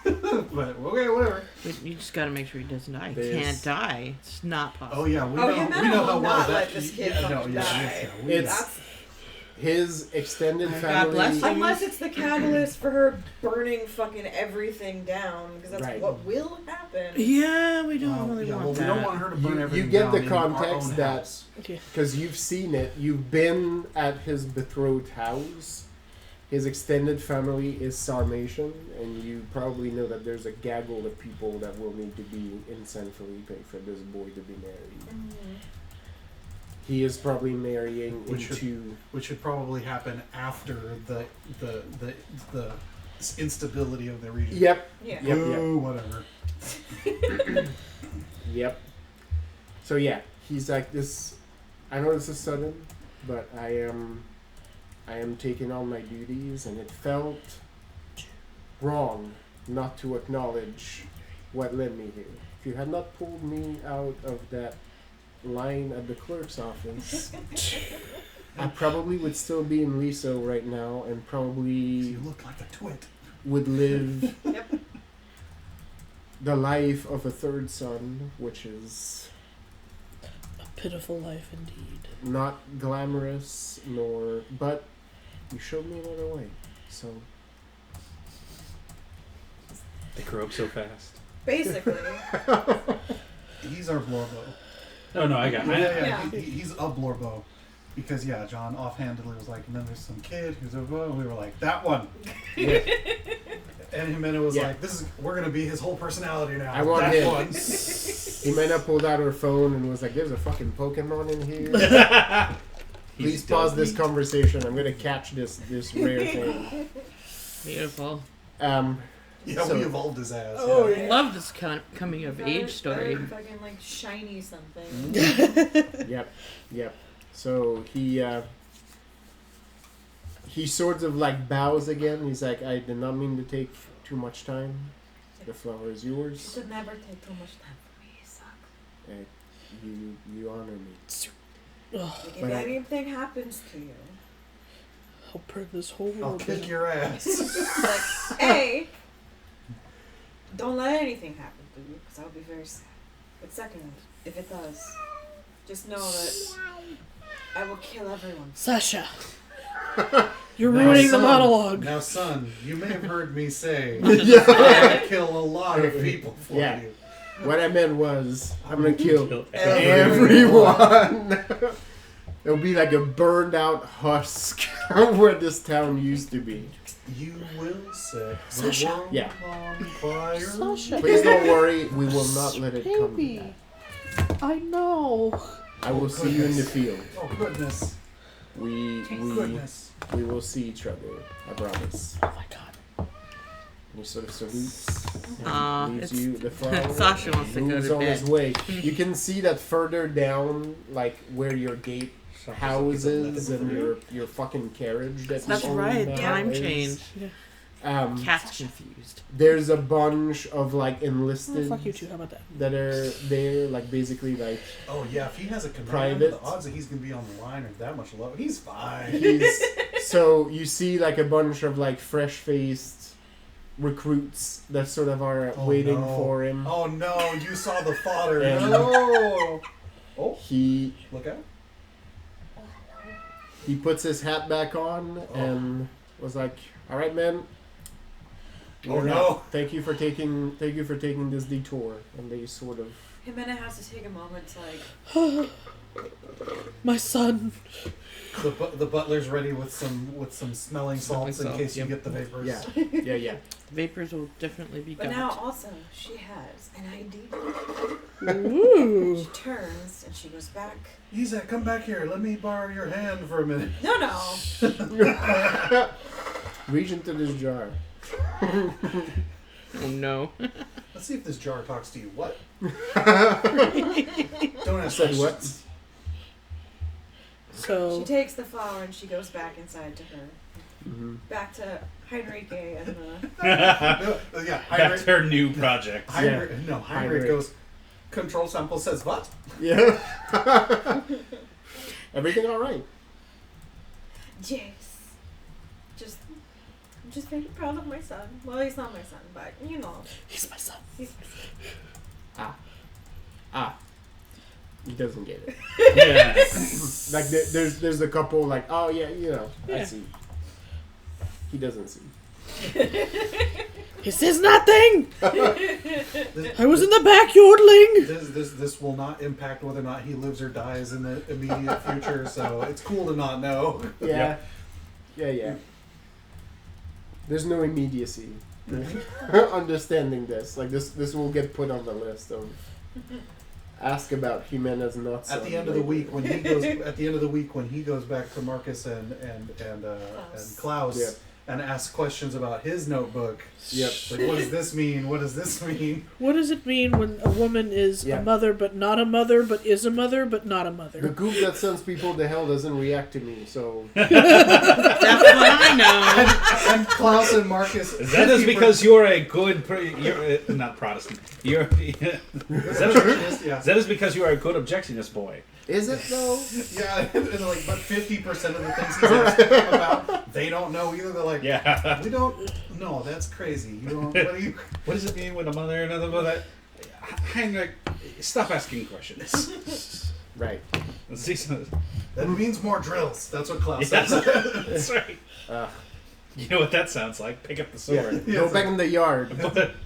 But okay, whatever. But you just gotta make sure he doesn't die. He There's- can't die. It's not possible. Oh yeah, we Oh, know Ximena we know how will well not that. let this kid fucking die. we It's- that's His extended God family. bless you. unless it's the catalyst for her burning fucking everything down, because that's Right. what will happen. Yeah, we don't really yeah, want well, that. we don't want her to burn You everything get down the in our context own that- house. Because you've seen it, you've been at his betrothed house. His extended family is Sarmatian, and you probably know that there's a gaggle of people that will need to be in San Felipe for this boy to be married. Mhm. He is probably marrying Which into. Which should probably happen after the instability of the region. Yep, Yeah. Yep, Ooh, whatever. yep. So yeah, he's like this. I know this is sudden, but I am taking on my duties, and it felt wrong not to acknowledge what led me here. If you had not pulled me out of that line at the clerk's office, I probably would still be in Liso right now, and probably You look like a twit. would live Yep. the life of a third son, which is A pitiful life indeed. not glamorous, but you showed me another way. So They grow up so fast. Basically. He's our Blorbo. Oh no, I got. Yeah. He's a Blorbo. Because yeah, John offhandedly was like, and then there's some kid who's a and we were like, that one. yeah, And Ximena was Yeah. like, we're gonna be his whole personality now. I want that him. one. Ximena pulled out her phone and was like, "There's a fucking Pokemon in here. Please pause this conversation. I'm gonna catch this rare thing." Beautiful. Yeah, So- we evolved his ass. Oh, yeah. I love this coming of age story. Fucking like shiny something. Yep. So he sort of like bows again. He's like, "I did not mean to take too much time. The flower is You yours. should never take too much time for me, suck. You honor me." Ugh, Like, if But I- anything happens to you, how pretty this whole I'll world kick is. your ass. like, A, don't let anything happen to you, because I would be very sad. But second, if it does, just know that I will kill everyone. Sasha, you're Now, ruining the son- monologue. Now, son, you may have heard me say, Yeah. I'm gonna kill a lot of people for Yeah. you. What I meant was, I'm gonna kill Kill everyone. It'll be like a burned out husk where this town used to be. You will set the Sasha. world Yeah. on fire. Sasha, Please don't worry, we will not let it come to baby. that. I know. I will see you in the field. Oh, goodness. We Goodness. will see each other. I promise. Oh my god. And he sort of salutes. Leaves It's you the flower. Sasha wants to go moves to on his bed. way. You can see that further down, like where your gate houses and your fucking carriage. That's you own right. now Time is. change. Cat's confused. There's a bunch of like Oh, enlisted fuck you too. How about that? that are there, like basically like Oh, yeah, if he has a command, Private. the odds that he's going to be on the line are that much lower. He's fine. he's So you see like a bunch of like fresh-faced recruits that sort of are waiting no. for him. Oh no, you saw the fodder. And- No. Oh, He look out. he puts his hat back on and was like, "All right, man. Oh we're no. out. Thank you for taking this detour." And they sort of Ximena has to take a moment to like. My son. The butler's ready with some smelling salts in salt, case yep. you get the vapors. yeah. Vapors will definitely be But got. now also she has an ID. Ooh. She turns and she goes back. Isa, come back here. Let me borrow your hand for a minute. No. Reach into this jar. Oh no. Let's see if this jar talks to you. What? Don't ask Said what? questions. She So takes the flower and she goes back inside to her. Mm-hmm. Back to Heinrich and the. No, yeah, That's her new project. Heinrich Heinrich. goes, control sample says what? Yeah. Everything all right? Yes. I'm just very proud of my son. Well, he's not my son, but you know. he's my son. He's He doesn't get it. Yeah. Like there's a couple like, oh yeah, I Yeah. see. He doesn't see. He says nothing. This, I was in the back yodeling. this will not impact whether or not he lives or dies in the immediate future, so it's cool to not know. Yeah. Yeah. There's no immediacy. Understanding this. Like this will get put on the list of ask about Ximena's nuts. At the end of the week when he goes back to Marcus and Klaus Yeah. and asks questions about his notebook. Yep. Like, what does this mean? What does this mean? What does it mean when a woman is Yeah. a mother but not a mother but is a mother but not a The mother? goop that sends people to hell doesn't react to me, so That's what I know. And Klaus and Marcus. That is because you're a good. You're not Protestant. You're. Yeah. That is because you are a good objectionist boy. is it though? Yeah, and like, but 50% of the things he's asking them about, they don't know either. They're like, Yeah. we don't. No, that's crazy. You don't. What do you? What does it mean when a mother and another mother? Heinrich, stop asking questions. Right. See some- That means more drills. That's what Klaus Yes, says. that's right. You know what that sounds like? Pick up the sword. Yeah. Go back in the yard.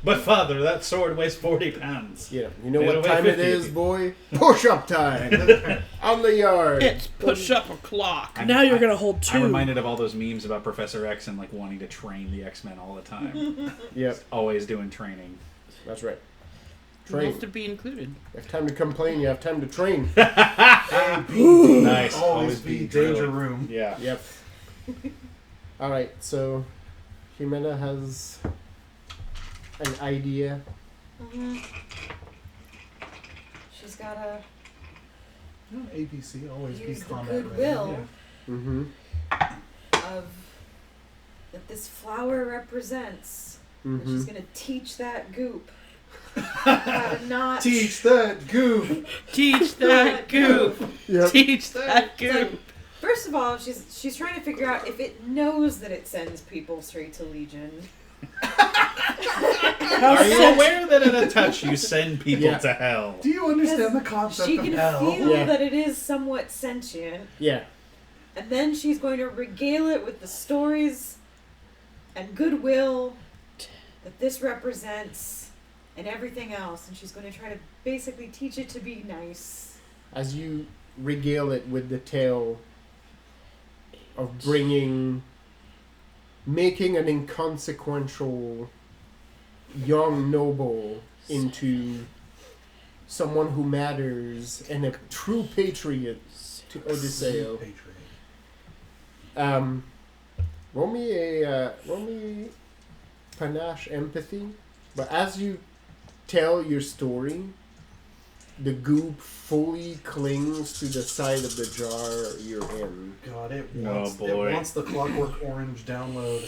But father, that sword weighs 40 pounds. Yeah. You know It'll what weigh time it 50. is, boy? Push-up time. On the yard. It's push up o'clock. Now you're gonna hold two. I'm reminded of all those memes about Professor X and like wanting to train the X-Men all the time. Yep. Always doing training. That's right. Who wants Train. to be included? You have time to complain. You have time to train. Nice. Always be danger drilling. room. Yeah. Yep. All right. So, Ximena has an idea. She's got a ABC always be use the combat ready. goodwill Mm-hmm. of that this flower represents. And she's Mm-hmm. gonna teach that goop how to not Teach that goop. Teach that goop. Yep. Teach that It's like, goop. first of all, she's trying to figure out if it knows that it sends people straight to Legion. How Are you sen- aware that in a touch you send people Yeah. to hell? Do you understand the concept She of can hell? feel Yeah. that it is somewhat sentient, Yeah. and then she's going to regale it with the stories and goodwill that this represents and everything else, and she's going to try to basically teach it to be nice. As you regale it with the tale of making an inconsequential young noble into someone who matters and a true patriot to Odisseo. Roll me panache empathy, but as you tell your story, the goop fully clings to the side of the jar you're in. God, it Oh, wants, boy. it wants the Clockwork Orange download.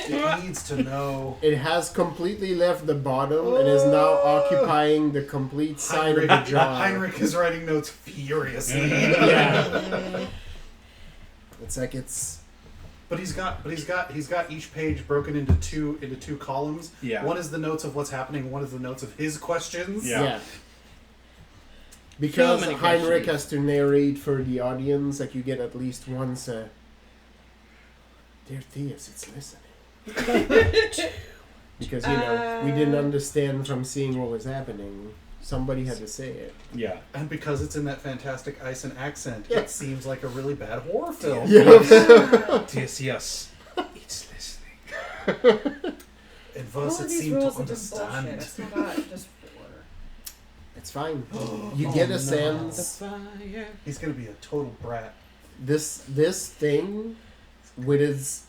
It needs to know. It has completely left the bottom and is now occupying the complete side of the jar. Heinrich is writing notes furiously. Yeah. It's like it's But he's got each page broken into two columns. Yeah. One is the notes of what's happening. One is the notes of his questions. Yeah. Because So many Heinrich questions. has to narrate for the audience, like you get at least once a "Dear Theus, it's listening." Because we didn't understand from seeing what was happening. Somebody had to say it. Yeah. And because it's in that fantastic Ison accent, it seems like a really bad horror film. Yes. It's listening. And All thus of it these seemed rules to are just bullshit. I understand. still got just 4. It's fine. You get a no. sense. The fire. He's gonna be a total brat. This thing, with its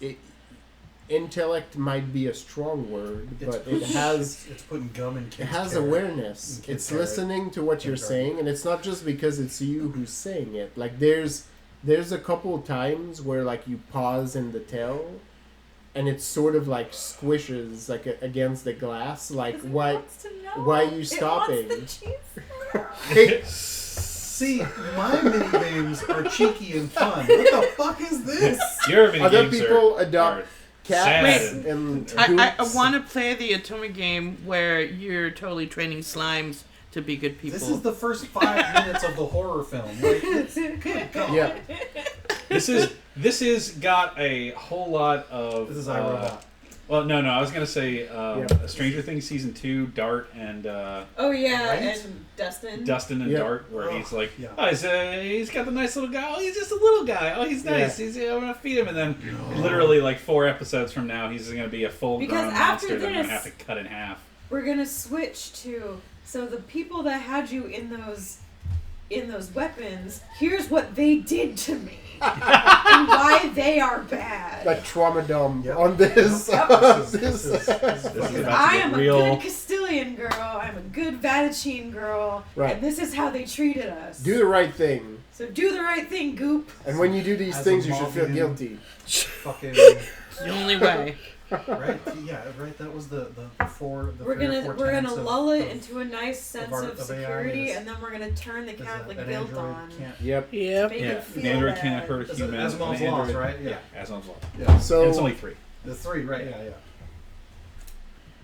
intellect, might be a strong word, but it has It's putting gum in kids' it has carrot. awareness. Kids It's carrot. listening to what you're saying, and it's not just because it's you who's saying it. Like there's a couple times where like you pause in the tell, and it sort of like squishes like against the glass. Like why are you stopping? Hey, see, my mini games are cheeky and fun. What the fuck is this? Your mini Other games people are adopt cats sad. and I goops. want to play the Atome game where you're totally training slimes to be good people. This is the first 5 minutes of the horror film. Like, it's, good God. Yeah. This is got a whole lot of. This is iRobot. Well, no, I was gonna say Stranger Things season 2, Dart and Oh yeah, Right? and Dustin. Dustin and Yeah. Dart, where he's like, Yeah. oh, he's got the nice little guy. Oh, he's just a little guy. Oh, he's nice. I'm gonna feed him, and then literally like 4 episodes from now, he's gonna be a full-grown Because after monster that I'm gonna this- have to cut in half. We're gonna switch to the people that had you in those weapons. Here's what they did to me, and why they are bad. Like trauma dumb Yep. on this. This is This is about to I get am real. a good Castilian girl. I'm a good Vadachine girl. Right. And this is how they treated us. Do the right thing, So do the right thing, Goop. and when you do these As a things, you should feel Maldian- guilty. Fucking the only way. right. Yeah, right. That was the four. The We're 3 or gonna 4 we're gonna tenets of- lull it of- into a nice sense our- of of AI security, is- and then we're gonna turn the is Catholic an guilt android on. can't- Yep. Yep. Make Yeah, it feel The android bad. can't hurt a Is it human. Asimov's An laws, android- right? Yeah, Yeah. Asimov's law. Yeah. So And it's only 3. The 3, right? Yeah.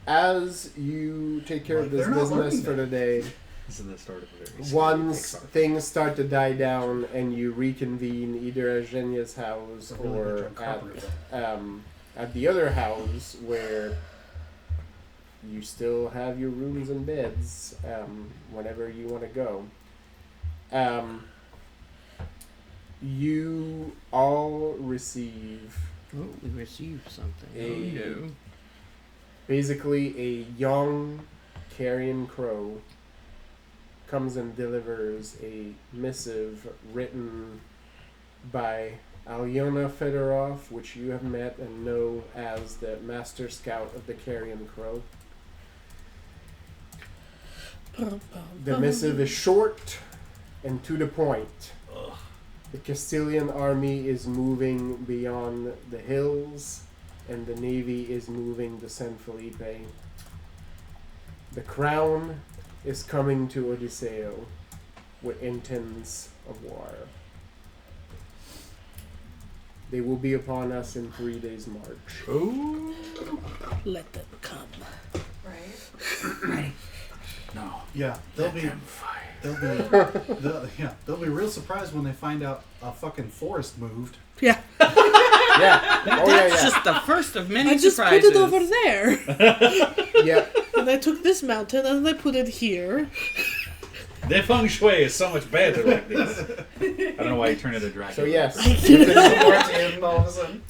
as you take care of Like, this they're not business learning for that. the day, This is the start of a very once things start to die down and you reconvene either at Genia's house It's a really good or John Carpenter film. at the other house where you still have your rooms and beds whenever you want to go. You all receive Oh, we received something. A- Oh, no. basically a young carrion crow comes and delivers a missive written by Alyona Fedorov, which you have met and know as the Master Scout of the Carrion Crow. The missive is short and to the point. The Castilian army is moving beyond the hills, and the navy is moving to San Felipe. The crown is coming to Odiseo with intents of war. They will be upon us in 3 days' march. Let them come. Right? No. Yeah, they'll be real surprised when they find out a fucking forest moved. Yeah. Yeah. Oh, That's yeah, just the first of many I just surprises. put it over there. yeah. Yeah. And I took this mountain and I put it here. Their feng shui is so much better like this. I don't know why you turned into Dracula. So, yes. And all of a sudden,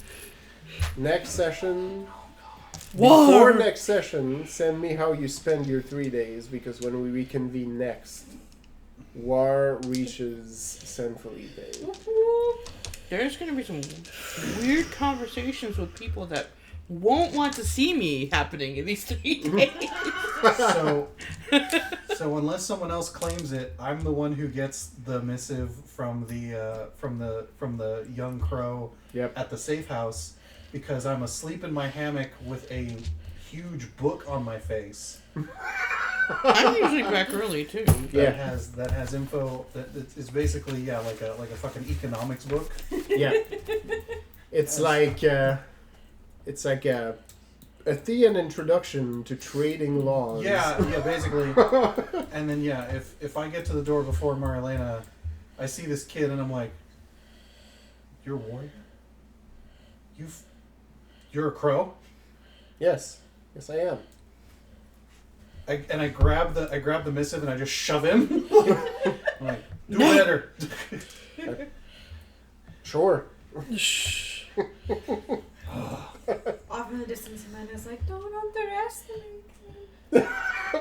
Next session. War. Before next session, send me how you spend your 3 days, because when we reconvene next, war reaches San Felipe. There's going to be some weird conversations with people that won't want to see me happening in these 3 days. so unless someone else claims it, I'm the one who gets the missive from the young crow Yep. at the safe house, because I'm asleep in my hammock with a huge book on my face I'm usually back early, too. Yeah. that has info that it's basically like a fucking economics book. Yeah. It's like a Thean introduction to trading laws. Yeah, basically. And then if I get to the door before Marilena, I see this kid and I'm like, "You're a warrior? You're a crow?" Yes, I am. I grab the missive and I just shove him. I'm like, do better. Sure. Shh. Off in the distance, Amanda's like, don't underestimate me.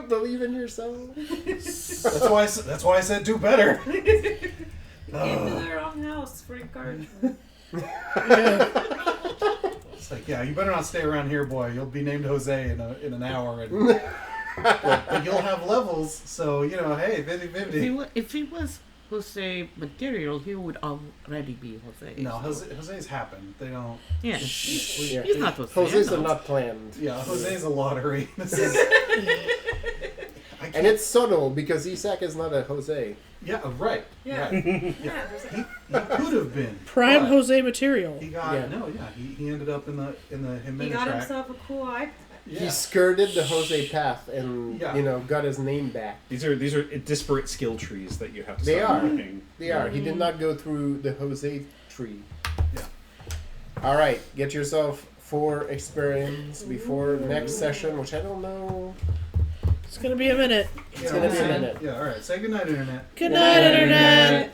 Believe in yourself. That's why I said do better. Into the wrong house for encouragement. It's like, you better not stay around here, boy. You'll be named Jose in an hour, and but you'll have levels. So hey, 50-50. If he was Jose material, he would already be Jose. No, Jose's happened. They don't. Yeah. Yeah. He's not Jose. Jose's no. are not planned. Yeah, Jose's a lottery. This is. And it's subtle because Isak is not a Jose. Yeah, right. Yeah. Right. Yeah, there's He could have been Prime but Jose material. He got He ended up in the Ximena he got track. himself a cool eye. Yeah. He skirted the Jose path and got his name back. These are disparate skill trees that you have to They start are. working. They are. He did not go through the Jose tree. Yeah. All right, get yourself 4 experience before next session, which I don't know. It's gonna be a minute. It's gonna be a minute. Yeah. All right. Say goodnight, internet. Good night, Internet.